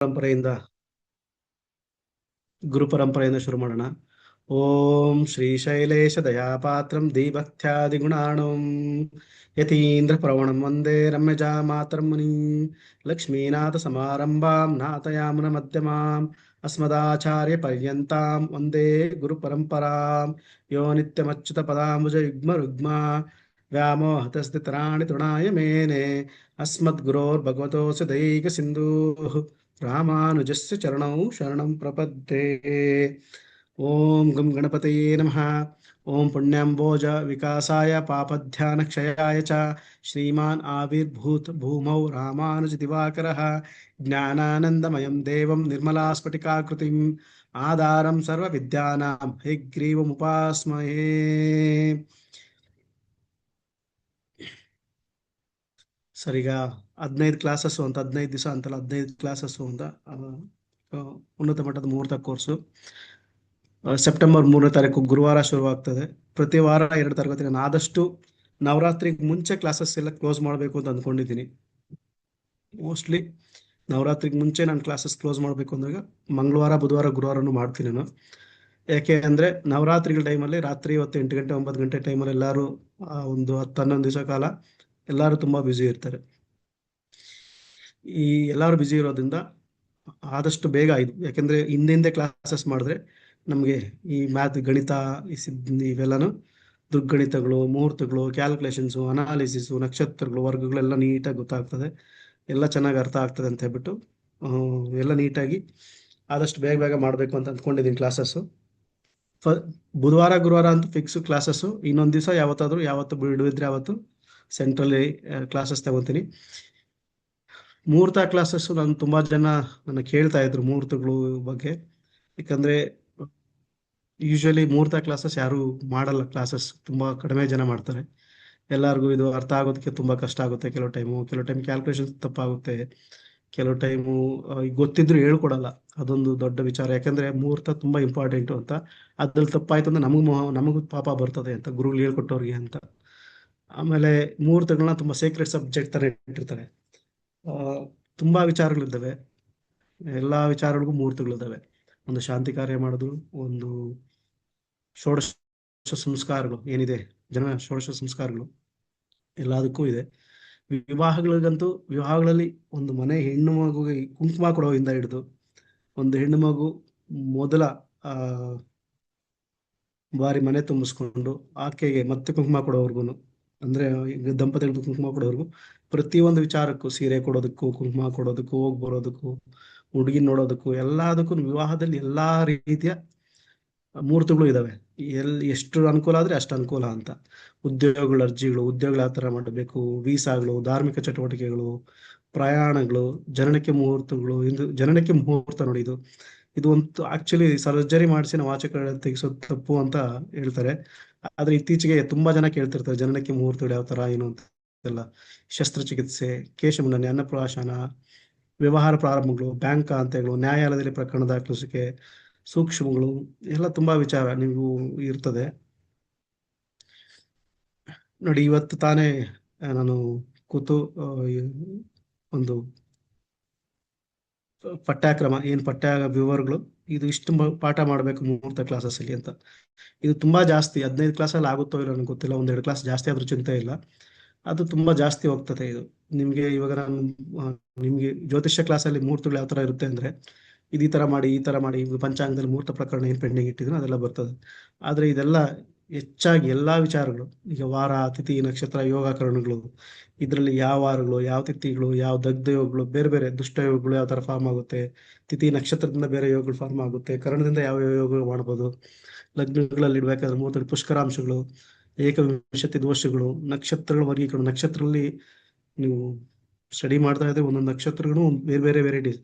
ಪರಂಪರೆಯಿಂದ ಗುರು ಪರಂಪರೆಯಿಂದ ಶುರು ಮಾಡೋಣ. ಓಂ ಶ್ರೀ ಶೈಲೇಶ ದಯಾಪಾತ್ರಂ ದೀಭಕ್ತ್ಯಾದಿಗುಣಾಣಂ ಯತೀಂದ್ರ ಪ್ರವಣಂ ವಂದೇ ರಮ್ಯಜಾ ಮಾತರಂ ಮುನಿಂ ಲಕ್ಷ್ಮೀನಾಥ ಸಮಾರಂಭಾಂ ನಾಥಯಾಮುನ ಮಧ್ಯಮಾಂ ಅಸ್ಮದಾಚಾರ್ಯ ಪರ್ಯಂತಾಂ ವಂದೇ ಗುರು ಪರಂಪರಾಂ ಯೋ ನಿತ್ಯಮಚ್ಯುತ ಪದಾಂಬುಜ ಯುಗ್ಮ ರುಗ್ಮ ವ್ಯಾಮೋಹತಸ್ತಿತರಾಣಿ ತೃಣಾಯ ಮೇನೆ ಅಸ್ಮದ್ಗುರೋರ್ಭಗವತೋಸ್ಯ ದೈಕ ಸಿಂಧೂಃ ರಾಮಾನುಜಸ್ಯ ಚರಣೌ ಶರಣಂ ಪ್ರಪದ್ಯೆ. ಓಂ ಗಂ ಗಣಪತಯೇ ನಮಃ. ಓಂ ಪುಣ್ಯಾಂಬೋಜ ವಿಕಾಸಾಯ ಪಾಪಧ್ಯಾನ ಕ್ಷಯಾಯ ಚ ಶ್ರೀಮಾನ್ ಆವಿರ್ಭೂತ್ ಭೂಮೌ ರಾಮಾನುಜ ದಿವಾಕರಃ ಜ್ಞಾನಾನಂದಮಯಂ ದೇವಂ ನಿರ್ಮಲಾ ಸ್ಫಟಿಕಾಕೃತಿಂ ಆಧಾರಂ ಸರ್ವ ವಿದ್ಯಾನಾಂ ಹಯಗ್ರೀವಮುಪಾಸ್ಮಹೇ. ಸರಿಗ 15 ಕ್ಲಾಸಸ್ಸು ಅಂತ 15 ದಿವಸ ಅಂತಲ್ಲ 15 ಕ್ಲಾಸಸ್ಸು ಅಂತ ಉನ್ನತ ಮಟ್ಟದ ಮುಹೂರ್ತ ಕೋರ್ಸು ಸೆಪ್ಟೆಂಬರ್ 3ನೇ ತಾರೀಕು ಗುರುವಾರ ಶುರುವಾಗ್ತದೆ. ಪ್ರತಿ ವಾರ 2 ತರಗತಿ. ನಾನು ಆದಷ್ಟು ನವರಾತ್ರಿಗೆ ಮುಂಚೆ ಕ್ಲಾಸಸ್ ಎಲ್ಲ ಕ್ಲೋಸ್ ಮಾಡಬೇಕು ಅಂತ ಅಂದ್ಕೊಂಡಿದ್ದೀನಿ. ಮೋಸ್ಟ್ಲಿ ನವರಾತ್ರಿಗೆ ಮುಂಚೆ ನಾನು ಕ್ಲಾಸಸ್ ಕ್ಲೋಸ್ ಮಾಡಬೇಕು ಅಂದಾಗ ಮಂಗಳವಾರ ಬುಧವಾರ ಗುರುವಾರನೂ ಮಾಡ್ತೀನಿ ನಾನು. ಯಾಕೆ ಅಂದರೆ ನವರಾತ್ರಿಗಳ ಟೈಮಲ್ಲಿ ರಾತ್ರಿ 8 ಗಂಟೆ 9 ಗಂಟೆ ಟೈಮಲ್ಲಿ ಎಲ್ಲರೂ ಒಂದು 10-11 ದಿವಸ ಕಾಲ ಎಲ್ಲರೂ ತುಂಬ ಬ್ಯುಸಿ ಇರ್ತಾರೆ. ಈ ಎಲ್ಲರೂ ಬ್ಯುಸಿ ಇರೋದ್ರಿಂದ ಆದಷ್ಟು ಬೇಗ ಆಯ್ತು. ಯಾಕೆಂದರೆ ಹಿಂದೆ ಕ್ಲಾಸಸ್ ಮಾಡಿದ್ರೆ ನಮಗೆ ಈ ಮ್ಯಾಥ್ ಗಣಿತ ಇವೆಲ್ಲನೂ ದುರ್ಗಣಿತಗಳು ಮುಹೂರ್ತಗಳು ಕ್ಯಾಲ್ಕುಲೇಷನ್ಸು ಅನಾಲಿಸಿಸು ನಕ್ಷತ್ರಗಳು ವರ್ಗಗಳೆಲ್ಲ ನೀಟಾಗಿ ಗೊತ್ತಾಗ್ತದೆ, ಎಲ್ಲ ಚೆನ್ನಾಗಿ ಅರ್ಥ ಆಗ್ತದೆ ಅಂತ ಹೇಳ್ಬಿಟ್ಟು ಎಲ್ಲ ನೀಟಾಗಿ ಆದಷ್ಟು ಬೇಗ ಬೇಗ ಮಾಡಬೇಕು ಅಂತ ಅಂದ್ಕೊಂಡಿದ್ದೀನಿ ಕ್ಲಾಸಸ್ಸು. ಬುಧವಾರ ಗುರುವಾರ ಅಂತೂ ಫಿಕ್ಸು ಕ್ಲಾಸಸ್ಸು. ಇನ್ನೊಂದು ದಿವಸ ಯಾವತ್ತು ಬಿಡುವಿದ್ರೆ ಅವತ್ತು ಸೆಂಟ್ರಲ್ಲಿ ಕ್ಲಾಸಸ್ ತಗೊತೀನಿ. ಮುಹೂರ್ತ ಕ್ಲಾಸಸ್ಸು ನಾನು ತುಂಬ ಜನ ನನ್ನ ಕೇಳ್ತಾ ಇದ್ರು ಮುಹೂರ್ತಗಳು ಬಗ್ಗೆ. ಯಾಕಂದರೆ ಯೂಶ್ವಲಿ ಮುಹೂರ್ತ ಕ್ಲಾಸಸ್ ಯಾರು ಮಾಡಲ್ಲ, ಕ್ಲಾಸಸ್ ತುಂಬ ಕಡಿಮೆ ಜನ ಮಾಡ್ತಾರೆ. ಎಲ್ಲರಿಗೂ ಇದು ಅರ್ಥ ಆಗೋದಕ್ಕೆ ತುಂಬ ಕಷ್ಟ ಆಗುತ್ತೆ. ಕೆಲವು ಟೈಮ್ ಕ್ಯಾಲ್ಕುಲೇಷನ್ಸ್ ತಪ್ಪಾಗುತ್ತೆ, ಕೆಲವು ಟೈಮು ಗೊತ್ತಿದ್ರು ಹೇಳ್ಕೊಡಲ್ಲ. ಅದೊಂದು ದೊಡ್ಡ ವಿಚಾರ. ಯಾಕಂದರೆ ಮುಹೂರ್ತ ತುಂಬ ಇಂಪಾರ್ಟೆಂಟು ಅಂತ. ಅದ್ರಲ್ಲಿ ತಪ್ಪಾಯ್ತು ಅಂದರೆ ನಮಗೂ ಪಾಪ ಬರ್ತದೆ ಅಂತ ಗುರುಗಳು ಹೇಳ್ಕೊಟ್ಟವ್ರಿಗೆ ಅಂತ. ಆಮೇಲೆ ಮುಹೂರ್ತಗಳನ್ನ ತುಂಬ ಸೀಕ್ರೆಟ್ ಸಬ್ಜೆಕ್ಟ್ ಥರ ಇಟ್ಟಿರ್ತಾರೆ. ತುಂಬ ವಿಚಾರಗಳಿದ್ದಾವೆ, ಎಲ್ಲ ವಿಚಾರಗಳಿಗೂ ಮುಹೂರ್ತಗಳಿದ್ದಾವೆ. ಒಂದು ಶಾಂತಿ ಕಾರ್ಯ ಮಾಡೋದು, ಒಂದು ಷೋಡಶ ಸಂಸ್ಕಾರಗಳು ಏನಿದೆ ಷೋಡಶ ಸಂಸ್ಕಾರಗಳು ಎಲ್ಲದಕ್ಕೂ ಇದೆ. ವಿವಾಹಗಳಲ್ಲಿ ಒಂದು ಮನೆ ಹೆಣ್ಣು ಮಗುಗೆ ಕುಂಕುಮ ಕೊಡೋಯಿಂದ ಹಿಡಿದು ಒಂದು ಹೆಣ್ಣು ಮಗು ಮೊದಲ ಬಾರಿ ಮನೆ ತುಂಬಿಸ್ಕೊಂಡು ಆಕೆಗೆ ಮತ್ತೆ ಕುಂಕುಮ ಕೊಡೋವರೆಗೂ, ಅಂದರೆ ದಂಪತಿಗಳಿಗೆ ಕುಂಕುಮ ಕೊಡೋವರೆಗೂ ಪ್ರತಿಯೊಂದು ವಿಚಾರಕ್ಕೂ ಸೀರೆ ಕೊಡೋದಕ್ಕೂ ಕುಂಕುಮ ಕೊಡೋದಕ್ಕೂ ಹೋಗಿ ಬರೋದಕ್ಕೂ ಹುಡುಗಿ ನೋಡೋದಕ್ಕೂ ಎಲ್ಲದಕ್ಕೂ ವಿವಾಹದಲ್ಲಿ ಎಲ್ಲ ರೀತಿಯ ಮುಹೂರ್ತಗಳು ಇದ್ದಾವೆ. ಎಷ್ಟು ಅನುಕೂಲ ಆದರೆ ಅಷ್ಟು ಅನುಕೂಲ ಅಂತ. ಉದ್ಯೋಗಗಳ ಅರ್ಜಿಗಳು, ಉದ್ಯೋಗಗಳು ಯಾವ ಥರ ಮಾಡಬೇಕು, ವೀಸಾಗಳು, ಧಾರ್ಮಿಕ ಚಟುವಟಿಕೆಗಳು, ಪ್ರಯಾಣಗಳು, ಜನನಕ್ಕೆ ಮುಹೂರ್ತಗಳು. ಜನನಕ್ಕೆ ಮುಹೂರ್ತ ನೋಡಿ, ಇದು ಒಂದು ಆಕ್ಚುಲಿ ಸರ್ಜರಿ ಮಾಡಿಸಿ ನಾವು ಆಚೆ ಕಡೆ ತೆಗಿಸೋದು ತಪ್ಪು ಅಂತ ಹೇಳ್ತಾರೆ. ಆದ್ರೆ ಇತ್ತೀಚೆಗೆ ತುಂಬಾ ಜನ ಕೇಳ್ತಿರ್ತಾರೆ ಜನನಕ್ಕೆ ಮುಹೂರ್ತಗಳು ಯಾವ ತರ ಏನು ಅಂತ ಎಲ್ಲ. ಶಸ್ತ್ರಚಿಕಿತ್ಸೆ, ಕೇಶಮುಂಡನೆ, ಅನ್ನಪ್ರಾಶನ, ವ್ಯವಹಾರ ಪ್ರಾರಂಭಗಳು, ಬ್ಯಾಂಕ್ ಖಾತೆಗಳು, ನ್ಯಾಯಾಲಯದಲ್ಲಿ ಪ್ರಕರಣ ದಾಖಲಿಸಿಕೆ, ಸೂಕ್ಷ್ಮಗಳು ಎಲ್ಲ ತುಂಬಾ ವಿಚಾರ ನೀವು ಇರ್ತದೆ ನೋಡಿ. ಇವತ್ತು ತಾನೇ ನಾನು ಕೂತು ಒಂದು ಪಠ್ಯಕ್ರಮ ಪಠ್ಯ ವಿವರಗಳು ಇದು ಇಷ್ಟು ಪಾಠ ಮಾಡಬೇಕು ಮುಹೂರ್ತ ಕ್ಲಾಸಸ್ಸಲ್ಲಿ ಅಂತ. ಇದು ತುಂಬಾ ಜಾಸ್ತಿ. 15 ಕ್ಲಾಸಲ್ಲಿ ಆಗುತ್ತೋ ಇಲ್ಲ ನನಗೆ ಗೊತ್ತಿಲ್ಲ, 1-2 ಕ್ಲಾಸ್ ಜಾಸ್ತಿ ಆದ್ರೂ ಚಿಂತೆ ಇಲ್ಲ. ಅದು ತುಂಬಾ ಜಾಸ್ತಿ ಹೋಗ್ತದೆ ಇದು ನಿಮ್ಗೆ. ಇವಾಗ ನಾನು ನಿಮ್ಗೆ ಜ್ಯೋತಿಷ್ಯ ಕ್ಲಾಸಲ್ಲಿ ಮುಹೂರ್ತಗಳು ಯಾವ ತರ ಇರುತ್ತೆ ಅಂದ್ರೆ ಇದು ಈ ತರ ಮಾಡಿ ಪಂಚಾಂಗದಲ್ಲಿ ಮುಹೂರ್ತ ಪ್ರಕರಣ ಏನು ಪೆಂಡಿಂಗ್ ಇಟ್ಟಿದ್ರು ಅದೆಲ್ಲ ಬರ್ತದೆ. ಆದ್ರೆ ಇದೆಲ್ಲ ಹೆಚ್ಚಾಗಿ ಎಲ್ಲಾ ವಿಚಾರಗಳು, ಈಗ ವಾರ ತಿಥಿ ನಕ್ಷತ್ರ ಯೋಗಕರಣಗಳು, ಇದರಲ್ಲಿ ಯಾವ ವಾರಗಳು ಯಾವ ತಿಥಿಗಳು ಯಾವ ದಗ್ಧ ಯೋಗಗಳು, ಬೇರೆ ಬೇರೆ ದುಷ್ಟ ಯೋಗಗಳು ಯಾವ ತರ ಫಾರ್ಮ್ ಆಗುತ್ತೆ, ತಿಥಿ ನಕ್ಷತ್ರದಿಂದ ಬೇರೆ ಯೋಗಗಳು ಫಾರ್ಮ್ ಆಗುತ್ತೆ, ಕರಣದಿಂದ ಯಾವ ಯೋಗಗಳು ಮಾಡ್ಬೋದು, ಲಗ್ನಗಳಲ್ಲಿ ಇಡ್ಬೇಕಾದ್ರೆ ಮುಹೂರ್ತ ಪುಷ್ಕರಾಂಶಗಳು, ಏಕವಿಂಶತಿ ದೋಷಗಳು, ನಕ್ಷತ್ರಗಳ ವರ್ಗೀಕರಣ. ನಕ್ಷತ್ರದಲ್ಲಿ ನೀವು ಸ್ಟಡಿ ಮಾಡ್ತಾ ಇದ್ರೆ ಒಂದೊಂದು ನಕ್ಷತ್ರಗಳು ಬೇರೆ ಬೇರೆ ವೆರೈಟೀಸ್,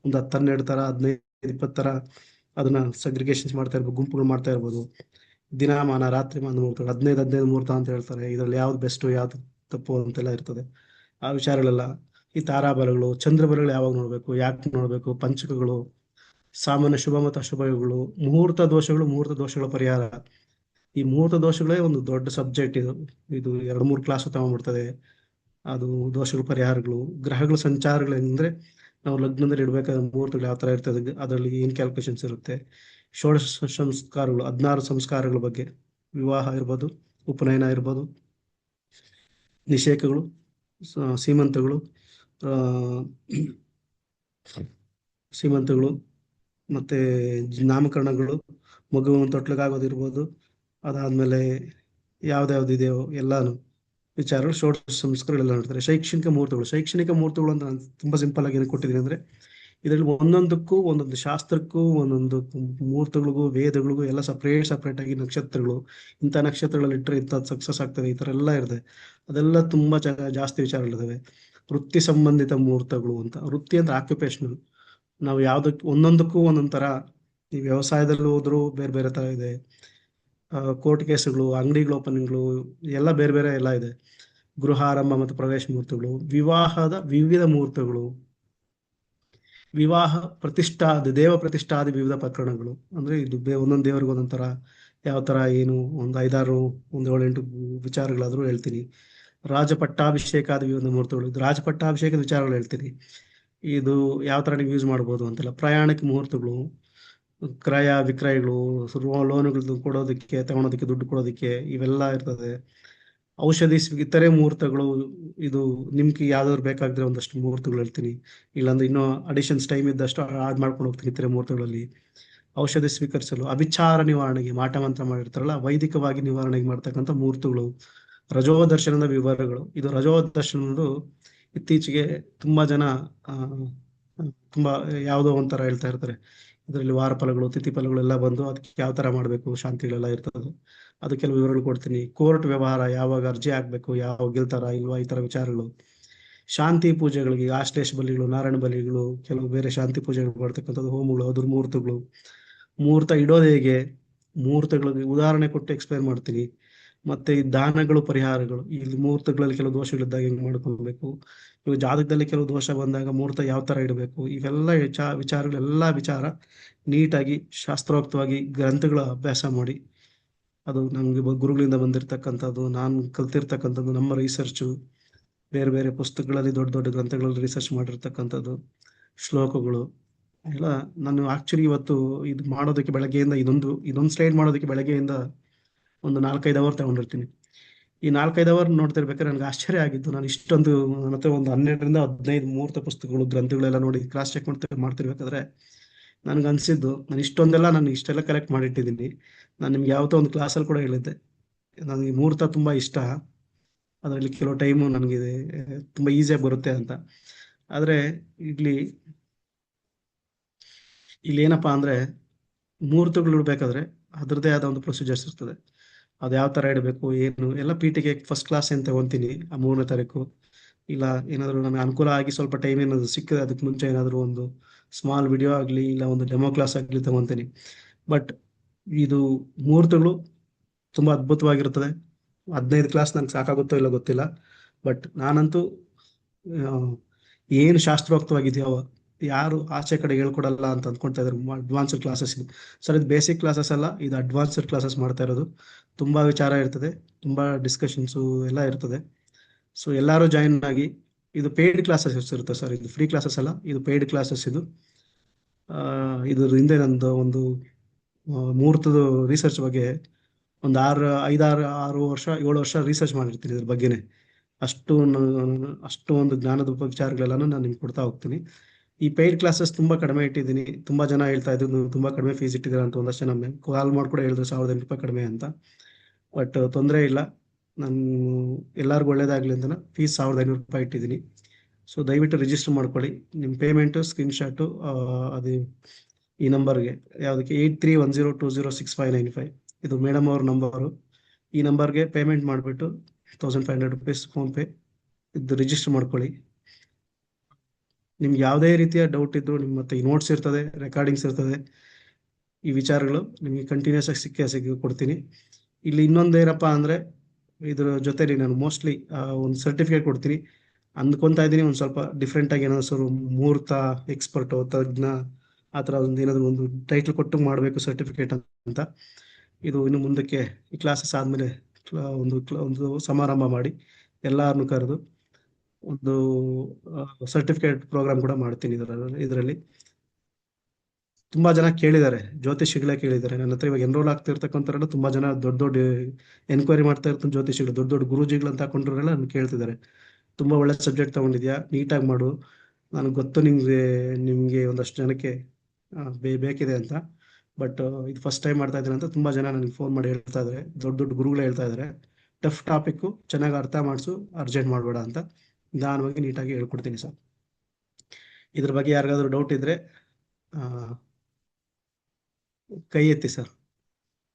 ಒಂದು 10-12 ತರ 15-20 ತರ ಅದನ್ನ ಸಗ್ರಿಗೇಷನ್ಸ್ ಮಾಡ್ತಾ ಇರ್ಬೋದು, ಗುಂಪುಗಳು ಮಾಡ್ತಾ ಇರ್ಬೋದು. ದಿನಮಾನ ರಾತ್ರಿ ಮಾನ ಮುಹೂರ್ತ 15 ಮುಹೂರ್ತ ಅಂತ ಹೇಳ್ತಾರೆ. ಇದರಲ್ಲಿ ಯಾವ್ದು ಬೆಸ್ಟ್ ಯಾವ್ದು ತಪ್ಪು ಅಂತೆಲ್ಲ ಇರ್ತದೆ. ಆ ವಿಚಾರಗಳೆಲ್ಲ, ಈ ತಾರಾಬಲಗಳು, ಚಂದ್ರಬಲಗಳು ಯಾವಾಗ ನೋಡ್ಬೇಕು, ಯಾಕೆ ನೋಡ್ಬೇಕು, ಪಂಚಕಗಳು, ಸಾಮಾನ್ಯ ಶುಭ ಮತ್ತು ಅಶುಭಗಳು, ಮುಹೂರ್ತ ದೋಷಗಳ ಪರಿಹಾರ. ಈ ಮುಹೂರ್ತ ದೋಷಗಳೇ ಒಂದು ದೊಡ್ಡ ಸಬ್ಜೆಕ್ಟ್. ಇದು 2-3 ಕ್ಲಾಸ್ ತಗೊಂಡ್ಬಿಡ್ತದೆ. ಅದು ದೋಷಗಳ ಪರಿಹಾರಗಳು, ಗ್ರಹಗಳ ಸಂಚಾರಗಳು, ಅಂದ್ರೆ ನಾವು ಲಗ್ನದಲ್ಲಿ ಇಡಬೇಕಾದ ಮುಹೂರ್ತಗಳು ಯಾವ ಥರ ಇರ್ತದೆ, ಅದರಲ್ಲಿ ಏನು ಕ್ಯಾಲ್ಕುಲೇಷನ್ಸ್ ಇರುತ್ತೆ, ಷೋಡಶ ಸಂಸ್ಕಾರಗಳು 16 ಸಂಸ್ಕಾರಗಳ ಬಗ್ಗೆ, ವಿವಾಹ ಇರ್ಬೋದು, ಉಪನಯನ ಇರ್ಬೋದು, ನಿಷೇಕಗಳು, ಸೀಮಂತಗಳು, ಆ, ಸೀಮಂತಗಳು ಮತ್ತು ನಾಮಕರಣಗಳು, ಮಗುವಿನ ತೊಟ್ಲಿಗಾಗೋದಿರ್ಬೋದು, ಅದಾದಮೇಲೆ ಯಾವ್ದ್ಯಾವ್ದು ಇದೆಯೋ ಎಲ್ಲಾನು ವಿಚಾರಗಳು ಷೋಡಶ ಸಂಸ್ಕಾರಗಳೆಲ್ಲ ನೋಡ್ತಾರೆ. ಶೈಕ್ಷಣಿಕ ಮುಹೂರ್ತಗಳು ಅಂತ ನಾನು ತುಂಬ ಸಿಂಪಲ್ ಆಗಿ ಏನು ಕೊಟ್ಟಿದ್ದೀನಿ ಅಂದರೆ, ಇದರಲ್ಲಿ ಒಂದೊಂದಕ್ಕೂ ಒಂದೊಂದು ಶಾಸ್ತ್ರಕ್ಕೂ ಒಂದೊಂದು ಮುಹೂರ್ತಗಳಿಗೂ ವೇದಗಳಿಗೂ ಎಲ್ಲ ಸಪ್ರೇಟ್ ಆಗಿ ನಕ್ಷತ್ರಗಳು, ಇಂಥ ನಕ್ಷತ್ರಗಳಲ್ಲಿ ಇಟ್ಟರೆ ಇಂಥದ್ದು ಸಕ್ಸಸ್ ಆಗ್ತದೆ, ಈ ಥರ ಎಲ್ಲ ಇರುತ್ತೆ. ಅದೆಲ್ಲ ತುಂಬ ಜಾಸ್ತಿ ವಿಚಾರಗಳಿದ್ದಾವೆ. ವೃತ್ತಿ ಸಂಬಂಧಿತ ಮುಹೂರ್ತಗಳು ಅಂತ. ವೃತ್ತಿ ಅಂದ್ರೆ ಆಕ್ಯುಪೇಷನಲ್. ನಾವು ಯಾವುದಕ್ಕೆ ಒಂದೊಂದಕ್ಕೂ ಒಂದೊಂದು ಥರ, ಈ ವ್ಯವಸಾಯದಲ್ಲಿ ಹೋದ್ರೂ ಬೇರೆ ಬೇರೆ ಥರ ಇದೆ, ಕೋರ್ಟ್ ಕೇಸುಗಳು, ಅಂಗಡಿಗಳ ಓಪನಿಂಗ್ಗಳು ಎಲ್ಲ ಬೇರೆ ಬೇರೆ ಎಲ್ಲ ಇದೆ. ಗೃಹಾರಂಭ ಮತ್ತು ಪ್ರವೇಶ ಮುಹೂರ್ತಗಳು, ವಿವಾಹದ ವಿವಿಧ ಮುಹೂರ್ತಗಳು, ವಿವಾಹ ಪ್ರತಿಷ್ಠಾದ ದೇವ ಪ್ರತಿಷ್ಠಾದ ವಿವಿಧ ಪ್ರಕರಣಗಳು. ಅಂದ್ರೆ ಇದು ಒಂದೊಂದು ದೇವರಿಗೆ ಒಂದೊಂದು ಥರ, ಯಾವ ಥರ ಏನು ಒಂದು 5-6 ಒಂದು 7-8 ವಿಚಾರಗಳಾದರೂ ಹೇಳ್ತೀನಿ. ರಾಜಪಟ್ಟಾಭಿಷೇಕಾದ ವಿವಿಧ ಮುಹೂರ್ತಗಳು, ಇದು ರಾಜಪಟ್ಟಾಭಿಷೇಕದ ವಿಚಾರಗಳು ಹೇಳ್ತೀನಿ. ಇದು ಯಾವ ಥರ ನೀವು ಯೂಸ್ ಮಾಡ್ಬೋದು ಅಂತೆಲ್ಲ. ಪ್ರಯಾಣಕ್ಕೆ ಮುಹೂರ್ತಗಳು, ಕ್ರಯ ವಿಕ್ರಯಗಳು, ಲೋನುಗಳು ಕೊಡೋದಕ್ಕೆ, ತಗೊಳೋದಕ್ಕೆ, ದುಡ್ಡು ಕೊಡೋದಕ್ಕೆ, ಇವೆಲ್ಲ ಇರ್ತದೆ. ಔಷಧಿ ಇತರೆ ಮುಹೂರ್ತಗಳು, ಇದು ನಿಮ್ಗೆ ಯಾವ್ದಾದ್ರು ಬೇಕಾಗಿದ್ರೆ ಒಂದಷ್ಟು ಮುಹೂರ್ತಗಳು ಹೇಳ್ತೀನಿ, ಇಲ್ಲಾಂದ್ರೆ ಇನ್ನೂ ಅಡಿಷನ್ಸ್ ಟೈಮ್ ಇದ್ದಷ್ಟು ಆಡ್ ಮಾಡ್ಕೊಂಡು ಹೋಗ್ತೀನಿ ಇತರೆ ಮುಹೂರ್ತಗಳಲ್ಲಿ. ಔಷಧಿ ಸ್ವೀಕರಿಸಲು, ಅಭಿಚಾರ ನಿವಾರಣೆಗೆ, ಮಾಟ ಮಂತ್ರ ಮಾಡಿರ್ತಾರಲ್ಲ, ವೈದಿಕವಾಗಿ ನಿವಾರಣೆಗೆ ಮಾಡ್ತಕ್ಕಂಥ ಮುಹೂರ್ತಗಳು. ರಜೋದರ್ಶನದ ವಿವರಗಳು, ಇದು ರಜೋದರ್ಶನದ್ದು ಇತ್ತೀಚೆಗೆ ತುಂಬಾ ಜನ ತುಂಬಾ ಯಾವುದೋ ಒಂಥರ ಹೇಳ್ತಾ ಇರ್ತಾರೆ. ಇದರಲ್ಲಿ ವಾರ ಫಲಗಳು, ತಿಥಿ ಫಲಗಳು ಎಲ್ಲ ಬಂದು ಅದಕ್ಕೆ ಯಾವ ತರ ಮಾಡಬೇಕು, ಶಾಂತಿಗಳೆಲ್ಲ ಇರ್ತದೆ, ಅದು ಕೆಲವು ವಿವರಗಳು ಕೊಡ್ತೀನಿ. ಕೋರ್ಟ್ ವ್ಯವಹಾರ, ಯಾವಾಗ ಅರ್ಜಿ ಹಾಕ್ಬೇಕು, ಯಾವ ಗೆಲ್ತಾರ ಇಲ್ವಾ, ಈ ತರ ವಿಚಾರಗಳು. ಶಾಂತಿ ಪೂಜೆಗಳಿಗೆ, ಆಶ್ಲೇಷ ಬಲಿಗಳು, ನಾರಾಯಣ ಬಲಿಗಳು, ಕೆಲವು ಬೇರೆ ಶಾಂತಿ ಪೂಜೆಗಳು ಮಾಡ್ತಕ್ಕಂಥದ್ದು, ಹೋಮಗಳು, ಅದ್ರ ಮುಹೂರ್ತಗಳು. ಮುಹೂರ್ತ ಇಡೋದು ಹೇಗೆ, ಮುಹೂರ್ತಗಳಿಗೆ ಉದಾಹರಣೆ ಕೊಟ್ಟು ಎಕ್ಸ್ಪ್ಲೇನ್ ಮಾಡ್ತೀನಿ. ಮತ್ತೆ ಈ ದಾನಗಳು, ಪರಿಹಾರಗಳು, ಇಲ್ಲಿ ಮುಹೂರ್ತಗಳಲ್ಲಿ ಕೆಲವು ದೋಷಗಳಿದ್ದಾಗ ಹೆಂಗ್ ಮಾಡ್ಕೊಳ್ಬೇಕು, ಇವಾಗ ಜಾತಕದಲ್ಲಿ ಕೆಲವು ದೋಷ ಬಂದಾಗ ಮುಹೂರ್ತ ಯಾವ ತರ ಇಡಬೇಕು, ಇವೆಲ್ಲ ವಿಚಾರಗಳೆಲ್ಲ ವಿಚಾರ ನೀಟಾಗಿ ಶಾಸ್ತ್ರೋಕ್ತವಾಗಿ ಗ್ರಂಥಗಳ ಅಭ್ಯಾಸ ಮಾಡಿ, ಅದು ನಮ್ಗೆ ಗುರುಗಳಿಂದ ಬಂದಿರತಕ್ಕಂಥದ್ದು, ನಾನು ಕಲ್ತಿರ್ತಕ್ಕಂಥದ್ದು, ನಮ್ಮ ರಿಸರ್ಚು, ಬೇರೆ ಬೇರೆ ಪುಸ್ತಕಗಳಲ್ಲಿ ದೊಡ್ಡ ದೊಡ್ಡ ಗ್ರಂಥಗಳಲ್ಲಿ ರಿಸರ್ಚ್ ಮಾಡಿರ್ತಕ್ಕಂಥದ್ದು, ಶ್ಲೋಕಗಳು ಎಲ್ಲ. ನಾನು ಆಕ್ಚುಲಿ ಇವತ್ತು ಇದು ಮಾಡೋದಕ್ಕೆ ಬೆಳಗ್ಗೆಯಿಂದ ಇದೊಂದು ಸ್ಲೈಡ್ ಮಾಡೋದಕ್ಕೆ ಬೆಳಗ್ಗೆಯಿಂದ ಒಂದು 4-5 ಅವರ್ ತಗೊಂಡಿರ್ತೀನಿ. ಈ 4-5 ಅವರ್ ನೋಡ್ತಿರ್ಬೇಕಾದ್ರೆ ನನಗೆ ಆಶ್ಚರ್ಯ ಆಗಿದ್ದು, ನಾನು ಇಷ್ಟೊಂದು ಮತ್ತೆ ಒಂದು 12-15 ಮುಹೂರ್ತ ಪುಸ್ತಕಗಳು, ಗ್ರಂಥಗಳೆಲ್ಲ ನೋಡಿ ಕ್ರಾಸ್ ಚೆಕ್ ಮಾಡ್ತಿರ್ಬೇಕಾದ್ರೆ ನನ್ಗೆ ಅನ್ಸಿದ್ದು, ನಾನು ಇಷ್ಟೆಲ್ಲ ಕಲೆಕ್ಟ್ ಮಾಡಿಟ್ಟಿದ್ದೀನಿ. ನಾನು ನಿಮ್ಗೆ ಯಾವತ್ತೋ ಒಂದು ಕ್ಲಾಸಲ್ಲಿ ಕೂಡ ಹೇಳಿದ್ದೆ, ನನಗೆ ಮುಹೂರ್ತ ತುಂಬಾ ಇಷ್ಟ, ಅದರಲ್ಲಿ ಕೆಲವು ಟೈಮು ನನಗೆ ತುಂಬಾ ಈಸಿಯಾಗಿ ಬರುತ್ತೆ ಅಂತ. ಆದ್ರೆ ಇಲ್ಲಿ ಏನಪ್ಪಾ ಅಂದ್ರೆ, ಮುಹೂರ್ತಗಳು ಇಡ್ಬೇಕಾದ್ರೆ ಅದರದೇ ಆದ ಒಂದು ಪ್ರೊಸೀಜರ್ಸ್ ಇರ್ತದೆ. ಅದು ಯಾವ ತರ ಇಡಬೇಕು ಏನು ಎಲ್ಲ ಪೀಟಿಗೆ ಫಸ್ಟ್ ಕ್ಲಾಸ್ ಅಂತ ತಗೊಂತೀನಿ ಆ 3ನೇ ತಾರೀಕು. ಇಲ್ಲ ಏನಾದ್ರು ನನಗೆ ಅನುಕೂಲ ಆಗಿ ಸ್ವಲ್ಪ ಟೈಮ್ ಏನಾದ್ರು ಸಿಕ್ಕಿದ್ರೆ ಅದಕ್ಕೆ ಮುಂಚೆ ಏನಾದ್ರು ಒಂದು ಸ್ಮಾಲ್ ವಿಡಿಯೋ ಆಗಲಿ, ಇಲ್ಲ ಒಂದು ಡೆಮೋ ಕ್ಲಾಸ್ ಆಗಲಿ ತಗೊಂತೀನಿ. ಬಟ್ ಇದು ಮುಹೂರ್ತಗಳು ತುಂಬಾ ಅದ್ಭುತವಾಗಿರ್ತದೆ. 15 ಕ್ಲಾಸ್ ನಂಗೆ ಸಾಕಾಗುತ್ತೋ ಇಲ್ಲ ಗೊತ್ತಿಲ್ಲ, ಬಟ್ ನಾನಂತೂ ಏನು ಶಾಸ್ತ್ರೋಕ್ತವಾಗಿದೆಯೋ ಯಾರು ಆಚೆ ಕಡೆ ಹೇಳ್ಕೊಡಲ್ಲ ಅಂತ ಅಂದ್ಕೊಳ್ತಾ ಇದ್ದಾರೆ. ಅಡ್ವಾನ್ಸ್ಡ್ ಕ್ಲಾಸಸ್ ಇದು ಸರ್, ಇದು ಬೇಸಿಕ್ ಕ್ಲಾಸಸ್ ಅಲ್ಲ, ಇದು ಅಡ್ವಾನ್ಸ್ಡ್ ಕ್ಲಾಸಸ್ ಮಾಡ್ತಾ ಇರೋದು. ತುಂಬಾ ವಿಚಾರ ಇರ್ತದೆ, ತುಂಬಾ ಡಿಸ್ಕಷನ್ಸು ಎಲ್ಲ ಇರ್ತದೆ. ಸೊ ಎಲ್ಲರೂ ಜಾಯಿನ್ ಆಗಿ. ಇದು ಪೇಯ್ಡ್ ಕ್ಲಾಸಸ್ ಇರುತ್ತೆ ಸರ್, ಇದು ಫ್ರೀ ಕ್ಲಾಸಸ್ ಅಲ್ಲ, ಇದು ಪೇಯ್ಡ್ ಕ್ಲಾಸಸ್. ಇದ್ರ ಹಿಂದೆ ನಂದು ಒಂದು ಮುಹೂರ್ತದ ರಿಸರ್ಚ್ ಬಗ್ಗೆ ಒಂದು 6 ವರ್ಷ 7 ವರ್ಷ ರಿಸರ್ಚ್ ಮಾಡಿರ್ತೀನಿ ಇದ್ರ ಬಗ್ಗೆನೆ. ಅಷ್ಟು ಒಂದು ಜ್ಞಾನದ ಉಪಚಾರಗಳೆಲ್ಲ ನಾನು ನಿಮ್ಗೆ ಕೊಡ್ತಾ ಹೋಗ್ತೀನಿ. ಈ ಪೇಯ್ಡ್ ಕ್ಲಾಸಸ್ ತುಂಬಾ ಕಡಿಮೆ ಇಟ್ಟಿದ್ದೀನಿ. ತುಂಬಾ ಜನ ಹೇಳ್ತಾ ಇದ್ರು ನೀವು ತುಂಬಾ ಕಡಿಮೆ ಫೀಸ್ ಇಟ್ಟಿದ್ದೀರಾ ಅಂತ. ಒಂದಷ್ಟು ಜನ ಕಾಲ್ ಮಾಡ್ಕೊಡ ಹೇಳಿದ್ರು 1,800 ರೂಪಾಯಿ ಕಡಿಮೆ ಅಂತ. ಬಟ್ ತೊಂದರೆ ಇಲ್ಲ, ನಾನು ಎಲ್ಲರಿಗೂ ಒಳ್ಳೇದಾಗ್ಲಿ ಅಂತ ಫೀಸ್ 1,500 ರೂಪಾಯಿ ಇಟ್ಟಿದ್ದೀನಿ. ಸೊ ದಯವಿಟ್ಟು ರಿಜಿಸ್ಟರ್ ಮಾಡ್ಕೊಳ್ಳಿ. ನಿಮ್ಮ ಪೇಮೆಂಟು ಸ್ಕ್ರೀನ್ಶಾಟು ಅದು ಈ ನಂಬರ್ಗೆ, ಯಾವುದಕ್ಕೆ 8310206595, ಇದು ಮೇಡಮ್ ಅವ್ರ ನಂಬರು. ಈ ನಂಬರ್ಗೆ ಪೇಮೆಂಟ್ ಮಾಡಿಬಿಟ್ಟು 1,500 ರೂಪೀಸ್ ಫೋನ್ಪೇ ಇದು ರಿಜಿಸ್ಟರ್ ಮಾಡ್ಕೊಳ್ಳಿ. ನಿಮ್ಗೆ ಯಾವುದೇ ರೀತಿಯ ಡೌಟ್ ಇದ್ರು ನಿಮ್ಮ ಮತ್ತೆ ಈ ನೋಟ್ಸ್ ಇರ್ತದೆ, ರೆಕಾರ್ಡಿಂಗ್ಸ್ ಇರ್ತದೆ, ಈ ವಿಚಾರಗಳು ನಿಮಗೆ ಕಂಟಿನ್ಯೂಸ್ ಆಗಿ ಸಿಕ್ಕಿ ಕೊಡ್ತೀನಿ. ಇಲ್ಲಿ ಇನ್ನೊಂದೇನಪ್ಪ ಅಂದರೆ, ಇದ್ರ ಜೊತೆಲಿ ನಾನು ಮೋಸ್ಟ್ಲಿ ಒಂದು ಸರ್ಟಿಫಿಕೇಟ್ ಕೊಡ್ತೀನಿ ಅಂದ್ಕೊತಾ ಇದ್ದೀನಿ. ಒಂದು ಸ್ವಲ್ಪ ಡಿಫ್ರೆಂಟ್ ಆಗಿ ಏನಾದ್ರು ಸರ್ ಮುಹೂರ್ತ ಎಕ್ಸ್ಪರ್ಟು, ತಜ್ಞ, ಆ ಥರ ಒಂದು ಏನಾದರೂ ಒಂದು ಟೈಟ್ಲ್ ಕೊಟ್ಟು ಮಾಡಬೇಕು ಸರ್ಟಿಫಿಕೇಟ್ ಅಂತ. ಇದು ಇನ್ನು ಮುಂದಕ್ಕೆ ಈ ಕ್ಲಾಸಸ್ ಆದಮೇಲೆ ಒಂದು ಸಮಾರಂಭ ಮಾಡಿ ಎಲ್ಲರನ್ನು ಕರೆದು ಒಂದು ಸರ್ಟಿಫಿಕೇಟ್ ಪ್ರೋಗ್ರಾಮ್ ಕೂಡ ಮಾಡ್ತೀನಿ ಇದರಲ್ಲಿ. ತುಂಬಾ ಜನ ಕೇಳಿದ್ದಾರೆ, ಜ್ಯೋತಿಷಿಗಳೇ ಕೇಳಿದ್ದಾರೆ ನನ್ನ ಹತ್ರ. ಇವಾಗ ಎನ್ರೋಲ್ ಆಗ್ತಿರ್ತಕ್ಕಂಥವ್ರೆಲ್ಲ ತುಂಬಾ ಜನ ದೊಡ್ಡ ದೊಡ್ಡ ಎನ್ಕ್ವೈರಿ ಮಾಡ್ತಾ ಇರ್ತಾರೆ ಜ್ಯೋತಿಷಿಗಳು, ದೊಡ್ಡ ದೊಡ್ಡ ಗುರುಜಿಗಳು ಅಂತ ಹಾಕೊಂಡ್ರೆಲ್ಲ ನನ್ಗೆ ಕೇಳ್ತಿದ್ದಾರೆ, ತುಂಬಾ ಒಳ್ಳೆ ಸಬ್ಜೆಕ್ಟ್ ತಗೊಂಡಿದ್ಯಾ, ನೀಟಾಗಿ ಮಾಡು, ನನಗೆ ಗೊತ್ತು ನಿಮ್ಗೆ ಒಂದಷ್ಟು ಜನಕ್ಕೆ ಬೇಕಿದೆ ಅಂತ. ಬಟ್ ಇದು ಫಸ್ಟ್ ಟೈಮ್ ಮಾಡ್ತಾ ಇದ್ದೀನಿ ಅಂತ ತುಂಬಾ ಜನ ನನಗೆ ಫೋನ್ ಮಾಡಿ ಹೇಳ್ತಾ ಇದ್ದಾರೆ, ದೊಡ್ಡ ದೊಡ್ಡ ಗುರುಗಳೇ ಹೇಳ್ತಾ ಇದ್ದಾರೆ, ಟಫ್ ಟಾಪಿಕ್ಕು, ಚೆನ್ನಾಗಿ ಅರ್ಥ ಮಾಡಿಸು, ಅರ್ಜೆಂಟ್ ಮಾಡಬೇಡ ಅಂತ. ನಿಧಾನವಾಗಿ ನೀಟಾಗಿ ಹೇಳ್ಕೊಡ್ತೀನಿ ಸರ್. ಇದ್ರ ಬಗ್ಗೆ ಯಾರಿಗಾದ್ರೂ ಡೌಟ್ ಇದ್ರೆ ಕೈ ಎತ್ತಿ ಸರ್,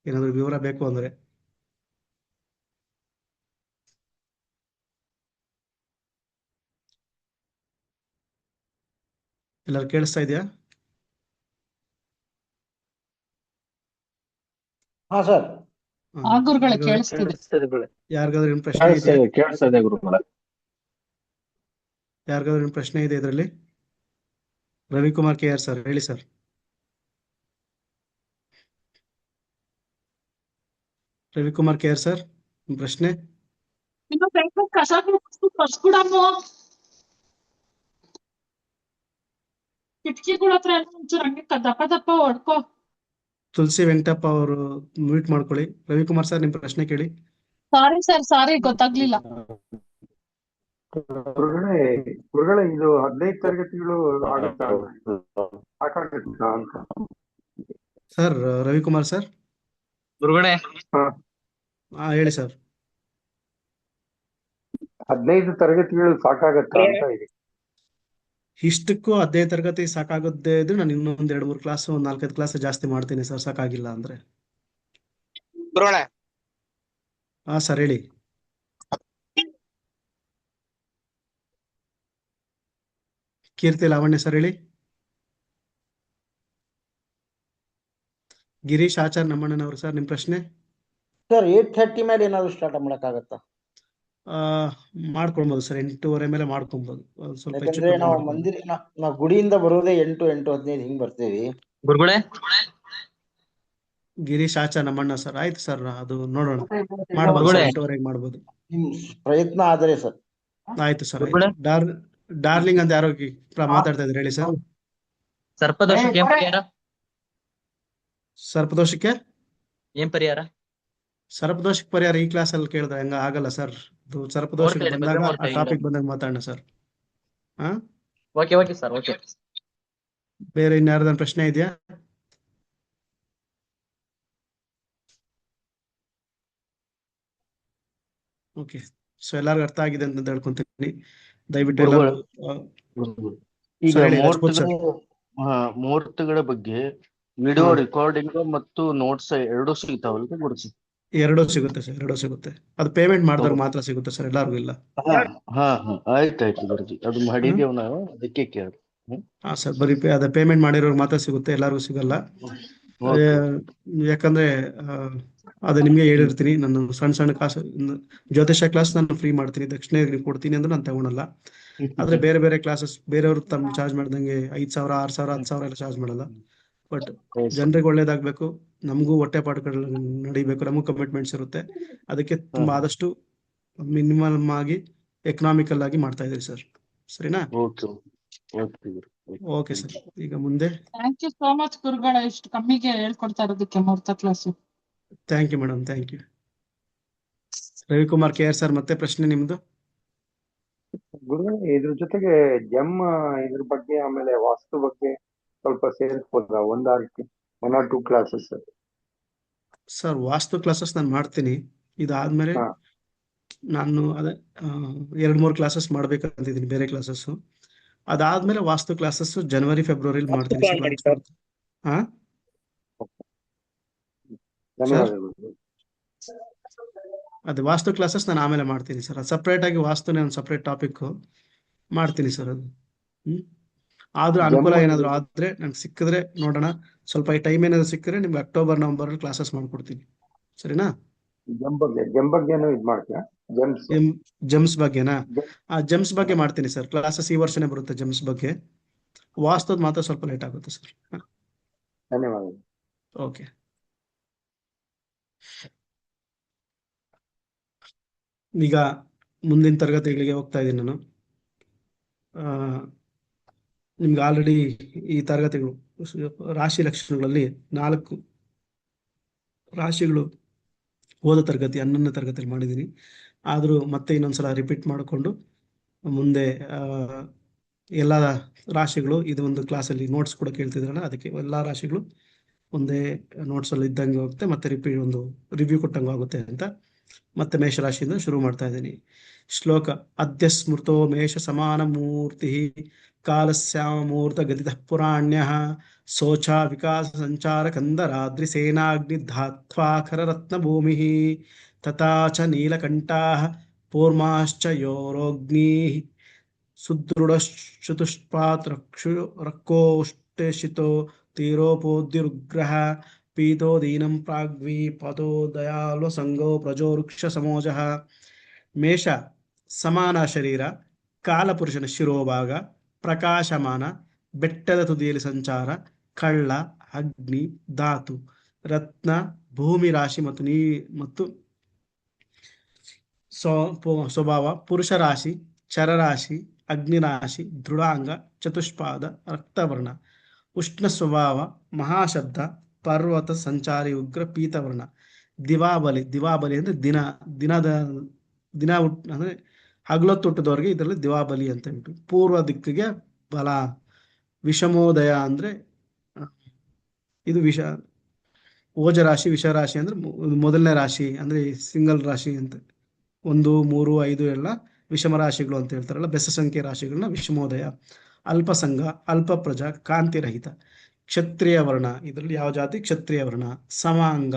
ಏನಾದರೂ ವಿವರ ಬೇಕು ಅಂದ್ರೆ. ಎಲ್ಲರೂ ಕೇಳಿಸ್ತಾ ಇದೆಯಾ? ಹಾ ಸರ್. ಗುರುಗಳೇ ಕೇಳಿಸ್ತಿದೆ. ಯಾರಿಗಾದ್ರೂ ಏನ್ ಪ್ರಶ್ನೆ ಇದೆಯಾ? ಕೇಳಿಸ್ತಿದೆ ಗುರುಗಳೇ. ಯಾರಿಗಾದ್ರೂ ಏನ್ ಪ್ರಶ್ನೆ ಇದೆ ಇದರಲ್ಲಿ? ರವಿಕುಮಾರ್ ಕೆ ಆರ್ ಸರ್, ಹೇಳಿ sir. Ravikumar K R sir, ಪ್ರಶ್ನೆ? ಕಿಟಕಿಗಳ ಹತ್ರ ಒಂಚೂರು ಹಂಗೆ ದಪ್ಪ ದಪ್ಪ ಹೊಡ್ಕೋ. ತುಳಸಿ ವೆಂಕಟಪ್ಪ ಅವರು ಮ್ಯೂಟ್ ಮಾಡ್ಕೊಳ್ಳಿ. ರವಿಕುಮಾರ್ ಸರ್, ನಿಮ್ ಪ್ರಶ್ನೆ ಕೇಳಿ. ಸಾರಿ ಸರ್, ಸಾರಿ, ಗೊತ್ತಾಗ್ಲಿಲ್ಲ. ಗುರುಗಳೇ ಇದು 15 ತರಗತಿಗಳು ಆಗುತ್ತಾ ಅಂತ ಸರ್ ರವಿಕುಮಾರ್ ಸರ್. ಗುರುಗಳೇ, ಹೇಳಿ ಸರ್. 15 ತರಗತಿಗಳು ಸಾಕಾಗತ್ತಾ ಅಂತ ಇದೆ. ಇಷ್ಟಕ್ಕೂ 15 ತರಗತಿ ಸಾಕಾಗುತ್ತೆ ಇದ್ರೆ ನಾನು ಇನ್ನೊಂದ್ 2-3 ಕ್ಲಾಸ್, 4-5 ಕ್ಲಾಸ್ ಜಾಸ್ತಿ ಮಾಡ್ತೀನಿ ಸರ್, ಸಾಕಾಗಿಲ್ಲ ಅಂದ್ರೆ. ಗುರುಗಳೇ, ಹಾ ಸರ್ ಹೇಳಿ. ಕೀರ್ತಿ ಲಾವಣ್ಯ ಸರ್ ಹೇಳಿ. ಗಿರೀಶ್ ಆಚಾರ್ ನಮ್ಮಣ್ಣನವರು ಸರ್, ನಿಮ್ ಪ್ರಶ್ನೆ? ಸರ್ 8:30 ಮೇಲೆ ಏನಾದ್ರು ಸ್ಟಾರ್ಟ್ ಮಾಡಕ್ಕಾಗತ್ತಾ? ಮಾಡ್ಕೊಳ್ಬೋದು ಸರ್, 8:30 ಮೇಲೆ ಮಾಡ್ಕೊಬಹುದು. ಸ್ವಲ್ಪ ಹೆಚ್ಚು ಯಾಕಂದ್ರೆ ಕಮ್ಮಿ ನಾವು ಮಾಡ್ಕೊಬೋದು. ನಾವು ಗುಡಿಯಿಂದ ಬರೋದೇ 8-8:15 ಹಿಂಗ್ ಬರ್ತೀವಿ. ಗುರುಗಳೇ, ಗಿರೀಶ್ ಆಚಾರ್ ನಮ್ಮಣ್ಣ ಸರ್, ಆಯ್ತು ಸರ್, ಅದು ನೋಡೋಣ, ಮಾಡ್ಬೋದು ಸರ್, 8:30 ಮಾಡ್ಬೋದು. ನಿಮ್ ಪ್ರಯತ್ನ ಆದರೆ ಸರ್. ಆಯ್ತು ಸರ್, ಆಯ್ತು. ಡಾರ್ಲಿಂಗ್ ಅಂತ ಯಾರೋ ಮಾತಾಡ್ತಾ ಇದ್ರೆ ಹೇಳಿ ಸರ್. ಸರ್ಪದೋಷಕ್ಕೆ ಏನ್ ಪರಿಹಾರ? ಸರ್ಪದೋಷಕ್ಕೆ ಏನ್ ಪರಿಹಾರ? ಸರ್ಪದೋಷಕ್ಕೆ ಪರಿಹಾರ ಈ ಕ್ಲಾಸ್ ಅಲ್ಲಿ ಕೇಳಿದ್ರೆ ಹೆಂಗ ಆಗಲ್ಲ ಸರ್. ಸರ್ಪದೋಷಕ್ಕೆ ಬಂದಾಗ ಆ ಟಾಪಿಕ್ ಬಂದಾಗ ಮಾತಾಡೋಣ ಸರ್. ಹಾ ಓಕೆ ಓಕೆ ಸರ್, ಓಕೆ. ಬೇರೆ ಇನ್ಯಾರ್ದನ್ ಪ್ರಶ್ನೆ ಇದೆಯಾ? ಓಕೆ, ಸೊ ಎಲ್ಲರಿಗೂ ಅರ್ಥ ಆಗಿದೆ ಅಂತ ಹೇಳ್ಕೊಂತೀನಿ. ದಯವಿಟ್ಟು ಎಲ್ಲರೂ ಈಗ ಮುಹೂರ್ತಗಳ ಬಗ್ಗೆ ವಿಡಿಯೋ ರೆಕಾರ್ಡಿಂಗ್ ಮತ್ತು ನೋಟ್ಸ್ ಎರಡು ಸಿಗ್ತಾವಲ್ರಿ ಗುರುಜಿ? ಎರಡೂ ಸಿಗುತ್ತೆ ಸರ್, ಎರಡೂ ಸಿಗುತ್ತೆ. ಅದು ಪೇಮೆಂಟ್ ಮಾಡಿದವ್ರು ಮಾತ್ರ ಸಿಗುತ್ತೆ ಸರ್, ಎಲ್ಲರಿಗೂ ಇಲ್ಲ. ಆಯ್ತಾಯ್ತು ಗುರುಜಿ, ಅದು ಮಾಡಿದೇವ್ ನಾವು, ಅದಕ್ಕೆ ಕೇಳಿ. ಹಾ ಸರ್, ಬರೀ ಅದ ಪೇಮೆಂಟ್ ಮಾಡಿರೋರು ಮಾತ್ರ ಸಿಗುತ್ತೆ, ಎಲ್ಲರಿಗೂ ಸಿಗಲ್ಲ. ಯಾಕಂದ್ರೆ ಅದು ನಿಮ್ಗೆ ಹೇಳಿರ್ತೀನಿ, ನಾನು ಸಣ್ಣ ಸಣ್ಣ ಕ್ಲಾಸ್, ಜ್ಯೋತಿಷ ಕ್ಲಾಸ್ ನಾನು ಫ್ರೀ ಮಾಡ್ತೀನಿ, ದಕ್ಷಿಣ ಕೊಡ್ತೀನಿ ಅಂದ್ರೆ ನಾನು ತಗೊಳಲ್ಲ. ಆದ್ರೆ ಬೇರೆ ಬೇರೆ ಕ್ಲಾಸಸ್ ಬೇರೆಯವ್ರು ತಮ್ಮ ಚಾರ್ಜ್ ಮಾಡ್ದಂಗೆ 5,000, 6,000, 10,000 ಎಲ್ಲ ಚಾರ್ಜ್ ಮಾಡಲ್ಲ. ಬಟ್ ಜನರಿಗೆ ಒಳ್ಳೇದಾಗ್ಬೇಕು, ನಮಗೂ ಹೊಟ್ಟೆ ಪಾಠಗಳು ನಡಿಬೇಕು, ನಮಗೂ ಕಮಿಟ್ಮೆಂಟ್ಸ್ ಇರುತ್ತೆ. ಅದಕ್ಕೆ ತುಂಬಾ ಆದಷ್ಟು ಮಿನಿಮಮ್ ಆಗಿ ಎಕನಾಮಿಕಲ್ ಆಗಿ ಮಾಡ್ತಾ ಇದೀವಿ ಸರ್, ಸರಿನಾ? ಓಕೆ ಸರ್, ಈಗ ಮುಂದೆ. ಥ್ಯಾಂಕ್ ಯು ಸೋ ಮಚ್ ಗುರುಗಳ, ಇಷ್ಟು ಕಮ್ಮಿಗೆ ಹೇಳ್ಕೊಡ್ತಾ ಇರೋದಕ್ಕೆ ಮುಹೂರ್ತ class. Thank you madam, thank you. Ravikumar K R sir, ಮತ್ತೆ ಪ್ರಶ್ನೆ ನಿಮ್ದು? ಗುರುಗಳೇ, ಇದ್ರ ಜೊತೆಗೆ ಇದ್ರ ಬಗ್ಗೆ, ಆಮೇಲೆ ವಾಸ್ತು ಬಗ್ಗೆ ಸ್ವಲ್ಪ ಸೇರಿಸ್ಬೋದಾ? 1 or 2 classes sir? Vastu classes ನಾನು ಮಾಡ್ತೀನಿ, ಇದಾದ್ಮೇಲೆ ನಾನು ಅದೇ 2-3 ಕ್ಲಾಸಸ್ ಮಾಡ್ಬೇಕಂತಿದ್ದೀನಿ, ಬೇರೆ ಕ್ಲಾಸಸ್. ಅದಾದ್ಮೇಲೆ ವಾಸ್ತು ಕ್ಲಾಸಸ್ ಜನವರಿ ಫೆಬ್ರವರಿ ಮಾಡ್ತೀನಿ ಸರ್. ಹಾ ಅದು ವಾಸ್ತು ಕ್ಲಾಸಸ್ ನಾನು ಆಮೇಲೆ ಮಾಡ್ತೀನಿ ಸರ್, ಸಪ್ರೇಟ್ ಆಗಿ ವಾಸ್ತುನೇ ಒಂದು ಸಪ್ರೇಟ್ ಟಾಪಿಕ್ ಮಾಡ್ತೀನಿ ಸರ್. ಅದು ಆದ್ರೂ ಅನುಕೂಲ ಏನಾದ್ರು ಆದ್ರೆ ನಂಗೆ ಸಿಕ್ಕಿದ್ರೆ ನೋಡೋಣ, ಸ್ವಲ್ಪ ಟೈಮ್ ಏನಾದ್ರು ಸಿಕ್ಕಿದ್ರೆ ನಿಮ್ಗೆ ಅಕ್ಟೋಬರ್ ನವೆಂಬರ್ ಕ್ಲಾಸಸ್ ಮಾಡ್ಕೊಡ್ತೀನಿ, ಸರಿನಾ? ಜಮ್ಸ್ ಬಗ್ಗೆನಾ? ಜಮ್ಸ್ ಬಗ್ಗೆ ಮಾಡ್ತೀನಿ ಸರ್, ಕ್ಲಾಸಸ್ ಈ ವರ್ಷನೇ ಬರುತ್ತೆ ಜಮ್ಸ್ ಬಗ್ಗೆ. ವಾಸ್ತುದ್ ಮಾತ್ರ ಸ್ವಲ್ಪ ಲೇಟ್ ಆಗುತ್ತೆ ಸರ್. ಧನ್ಯವಾದ. ಓಕೆ, ಈಗ ಮುಂದಿನ ತರಗತಿಗಳಿಗೆ ಹೋಗ್ತಾ ಇದ್ದೀನಿ ನಾನು. ನಿಮ್ಗೆ ಆಲ್ರೆಡಿ ಈ ತರಗತಿಗಳು ರಾಶಿ ಲಕ್ಷಣಗಳಲ್ಲಿ 4 ರಾಶಿಗಳು ಹೋದ ತರಗತಿ 11ನೇ ತರಗತಿಯಲ್ಲಿ ಮಾಡಿದ್ದೀನಿ. ಆದರೂ ಮತ್ತೆ ಇನ್ನೊಂದ್ಸಲ ರಿಪೀಟ್ ಮಾಡಿಕೊಂಡು ಮುಂದೆ ಎಲ್ಲ ರಾಶಿಗಳು ಇದು ಒಂದು ಕ್ಲಾಸಲ್ಲಿ ನೋಟ್ಸ್ ಕೂಡ ಕೇಳ್ತಿದ್ರಲ್ಲ, ಅದಕ್ಕೆ ಎಲ್ಲ ರಾಶಿಗಳು ಒಂದೇ ನೋಟ್ಸಲ್ಲಿ ಇದ್ದಂಗೆ ಹೋಗುತ್ತೆ, ಮತ್ತೆ ರಿಪೀಟ್ ಒಂದು ರಿವ್ಯೂ ಕೊಟ್ಟಂಗೆ ಆಗುತ್ತೆ ಅಂತ ಮತ್ತೆ ಮೇಷರಾಶಿಯಿಂದ ಶುರು ಮಾಡ್ತಾ ಇದ್ದೀನಿ. ಶ್ಲೋಕ: ಅದ್ಯ ಸ್ಮೃತೋ ಮೇಷ ಸಮಾನ ಮೂರ್ತಿ ಕಾಲಸ್ಯಾಮೂರ್ತ ಗದಿತ ಪುರಾಣ್ಯ ಶೋಚ ವಿಕಾಸ ಸಂಚಾರ ಕಂದರಾದ್ರಿ ಸೇನಾಗ್ನಿ ಧಾತ್ವಾಖರ ರತ್ನ ಭೂಮಿ ತಥಾ ಚ ನೀಲಕಂಠಾ ಪೂರ್ಮಾಶ್ಚ ಯೋರೋಗ್ನಿ ಸುದೃಢ ಚತುಷ್ಪಾತ್ ರಕ್ಕೋಷ್ಟಶಿತೋ ತೀರೋಪೋದ್ಯುರುಗ್ರಹ ಪೀತೋ ದೀನಂ ಪ್ರಾಗ್ವಿ ಪತೋ ದಯಾಲ್ವ ಸಂಗೋ ಪ್ರಜೋರುಕ್ಷ ಸಮೋಜಃ. ಮೇಷ ಸಮಾನ ಶರೀರ, ಕಾಲಪುರುಷನ ಶಿರೋಭಾಗ, ಪ್ರಕಾಶಮಾನ, ಬೆಟ್ಟದ ತುದಿಯಲ್ಲಿ ಸಂಚಾರ, ಕಳ್ಳ, ಅಗ್ನಿ, ಧಾತು, ರತ್ನ, ಭೂಮಿ ರಾಶಿ ಮತ್ತು ಸ್ವಭಾವ, ಪುರುಷ ರಾಶಿ, ಚರರಾಶಿ, ಅಗ್ನಿರಾಶಿ, ದೃಢಾಂಗ, ಚತುಷ್ಪಾದ, ರಕ್ತವರ್ಣ, ಉಷ್ಣ ಸ್ವಭಾವ, ಮಹಾಶಬ್ದ, ಪರ್ವತ ಸಂಚಾರಿ, ಉಗ್ರ, ಪೀತವರ್ಣ. ದಿವಾಬಲಿ ಅಂದ್ರೆ ದಿನ ಅಂದ್ರೆ ಹಗಲೊತ್ತು ಹುಟ್ಟಿದವ್ರಿಗೆ ಇದರಲ್ಲಿ ದಿವಾಬಲಿ ಅಂತ ಹೇಳ್ಬಿಟ್ಟು. ಪೂರ್ವ ದಿಕ್ಕಿಗೆ ಬಲ. ವಿಷಮೋದಯ ಅಂದ್ರೆ ಇದು ಓಜರಾಶಿ, ವಿಷರಾಶಿ ಅಂದ್ರೆ ಮೊದಲನೇ ರಾಶಿ ಅಂದ್ರೆ ಸಿಂಗಲ್ ರಾಶಿ ಅಂತ. 1, 3, 5 ಎಲ್ಲ ವಿಷಮ ರಾಶಿಗಳು ಅಂತ ಹೇಳ್ತಾರಲ್ಲ, ಬೆಸ ಸಂಖ್ಯೆ ರಾಶಿಗಳನ್ನ ವಿಷಮೋದಯ. ಅಲ್ಪಸಂಗ, ಅಲ್ಪ ಪ್ರಜಾ, ಕಾಂತಿರಹಿತ. ಕ್ಷತ್ರಿಯ ವರ್ಣ, ಇದರಲ್ಲಿ ಯಾವ ಜಾತಿ? ಕ್ಷತ್ರಿಯ ವರ್ಣ. ಸಮಾಂಗ,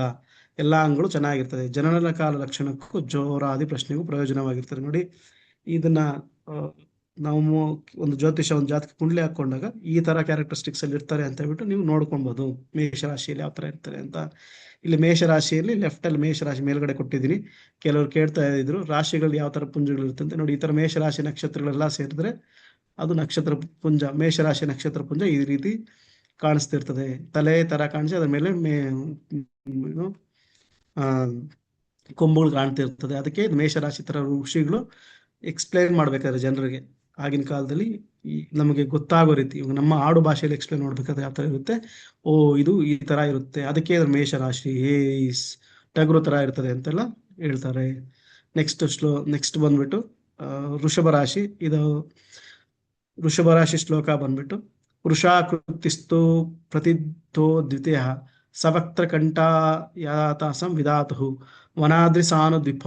ಎಲ್ಲ ಅಂಗಗಳು ಚೆನ್ನಾಗಿರ್ತದೆ. ಜನನ ಕಾಲ ಲಕ್ಷಣಕ್ಕೂ ಜೋರಾದಿ ಪ್ರಶ್ನೆಗೂ ಪ್ರಯೋಜನವಾಗಿರ್ತದೆ. ನೋಡಿ, ಇದನ್ನ ನಾವು ಒಂದು ಒಂದು ಜಾತಕ ಕುಂಡ್ಲಿ ಹಾಕೊಂಡಾಗ ಈ ತರ ಕ್ಯಾರೆಕ್ಟರಿಸ್ಟಿಕ್ಸ್ ಅಲ್ಲಿ ಇರ್ತಾರೆ ಅಂತ ಹೇಳ್ಬಿಟ್ಟು ನೀವು ನೋಡ್ಕೊಬಹುದು ಮೇಷರಾಶಿಯಲ್ಲಿ ಯಾವ ತರ ಇರ್ತಾರೆ ಅಂತ. ಇಲ್ಲಿ ಮೇಷರಾಶಿಯಲ್ಲಿ ಲೆಫ್ಟ್ ಅಲ್ಲಿ ಮೇಷರಾಶಿ ಮೇಲ್ಗಡೆ ಕೊಟ್ಟಿದ್ದೀನಿ. ಕೆಲವರು ಕೇಳ್ತಾ ಇದ್ರು ರಾಶಿಗಳು ಯಾವ ತರ ಪುಂಜಗಳು ಇರ್ತಂತೆ. ನೋಡಿ, ಈ ತರ ಮೇಷರಾಶಿ ನಕ್ಷತ್ರಗಳೆಲ್ಲ ಸೇರಿದ್ರೆ ಅದು ನಕ್ಷತ್ರ ಪುಂಜ. ಮೇಷರಾಶಿ ನಕ್ಷತ್ರ ಪುಂಜ ಈ ರೀತಿ ಕಾಣಿಸ್ತಿರ್ತದೆ. ತಲೆ ತರ ಕಾಣಿಸಿ ಅದ್ರ ಮೇಲೆ ಕೊಂಬುಗಳು ಕಾಣ್ತಿರ್ತದೆ. ಅದಕ್ಕೆ ಮೇಷರಾಶಿ ತರ ಋಷಿಗಳು ಎಕ್ಸ್ಪ್ಲೈನ್ ಮಾಡ್ಬೇಕಾದ್ರೆ ಜನರಿಗೆ ಆಗಿನ ಕಾಲದಲ್ಲಿ ನಮಗೆ ಗೊತ್ತಾಗೋ ರೀತಿ, ಇವಾಗ ನಮ್ಮ ಆಡು ಭಾಷೆಯಲ್ಲಿ ಎಕ್ಸ್ಪ್ಲೈನ್ ಮಾಡ್ಬೇಕಾದ್ರೆ ಯಾವ ತರ ಇರುತ್ತೆ, ಇದು ಈ ತರ ಇರುತ್ತೆ, ಅದಕ್ಕೆ ಮೇಷರಾಶಿ ಟಗರು ತರ ಇರ್ತದೆ ಅಂತೆಲ್ಲ ಹೇಳ್ತಾರೆ. ನೆಕ್ಸ್ಟ್ ಬಂದ್ಬಿಟ್ಟು ವೃಷಭ ರಾಶಿ. ಇದು ವೃಷಭ ರಾಶಿ ಶ್ಲೋಕ ಬಂದ್ಬಿಟ್ಟು: ವೃಷಾಕೃತಿಸ್ತು ಪ್ರತಿದ್ಧೋ ದ್ವಿತೀಯ ಸವಕ್ತ್ರ ಕಂಠಾ ಯಾತಾಸಂ ವಿಧಾತು ವನಾದ್ರಿ ಸಾನು ದ್ವಿಪ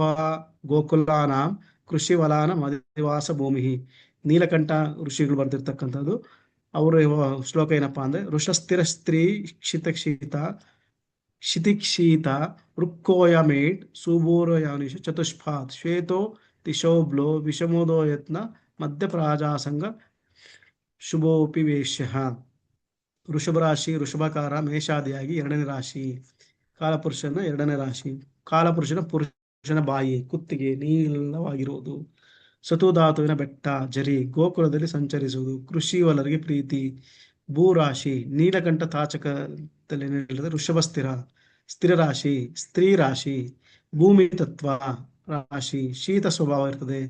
ಗೋಕುಲಾನಾಂ ಕೃಷಿ ವಲಾನ ಮದಿವಾಸ ಭೂಮಿ. ನೀಲಕಂಠ ಋಷಿಗಳು ಬರ್ದಿರ್ತಕ್ಕಂಥದ್ದು. ಅವರು ಶ್ಲೋಕ ಏನಪ್ಪಾ ಅಂದ್ರೆ: ವೃಷಸ್ಥಿರ ಸ್ತ್ರೀ ಕ್ಷಿತಿಕ್ಷೀತ ರುಕ್ಕೋಯಮೇಟ್ ಸುಭೂರಯಾನಿಷ ಚತುಷ್ಪಾತ್ ಶ್ವೇತೋ ದಿಶೋಬ್ಲೋ ವಿಷಮೋದೋ ಯತ್ನ ಮಧ್ಯಪ್ರಾಜಾಸಂಗ ಶುಭೋಪಿ ವೇಶ್ಯ. ವೃಷಭ ರಾಶಿ, ವೃಷಭಕಾರ, ಮೇಷಾದಿಯಾಗಿ 2ನೇ ರಾಶಿ. ಕಾಲಪುರುಷನ 2ನೇ ರಾಶಿ. ಪುರುಷನ ಬಾಯಿ, ಕುತ್ತಿಗೆ ನೀಲವಾಗಿರುವುದು. ಸತುಧಾತುವಿನ ಬೆಟ್ಟ, ಜರಿ, ಗೋಕುಲದಲ್ಲಿ ಸಂಚರಿಸುವುದು, ಕೃಷಿ ವಲರಿಗೆ ಪ್ರೀತಿ. ಭೂರಾಶಿ, ನೀಲಕಂಠ ತಾಚಕದಲ್ಲಿ ನಿಲ್ಲದೆ ವೃಷಭ ಸ್ಥಿರ ರಾಶಿ, ಸ್ತ್ರೀ ರಾಶಿ. ಭೂಮಿ ತತ್ವ ರಾಶಿ, ಶೀತ ಸ್ವಭಾವ ಇರ್ತದೆ.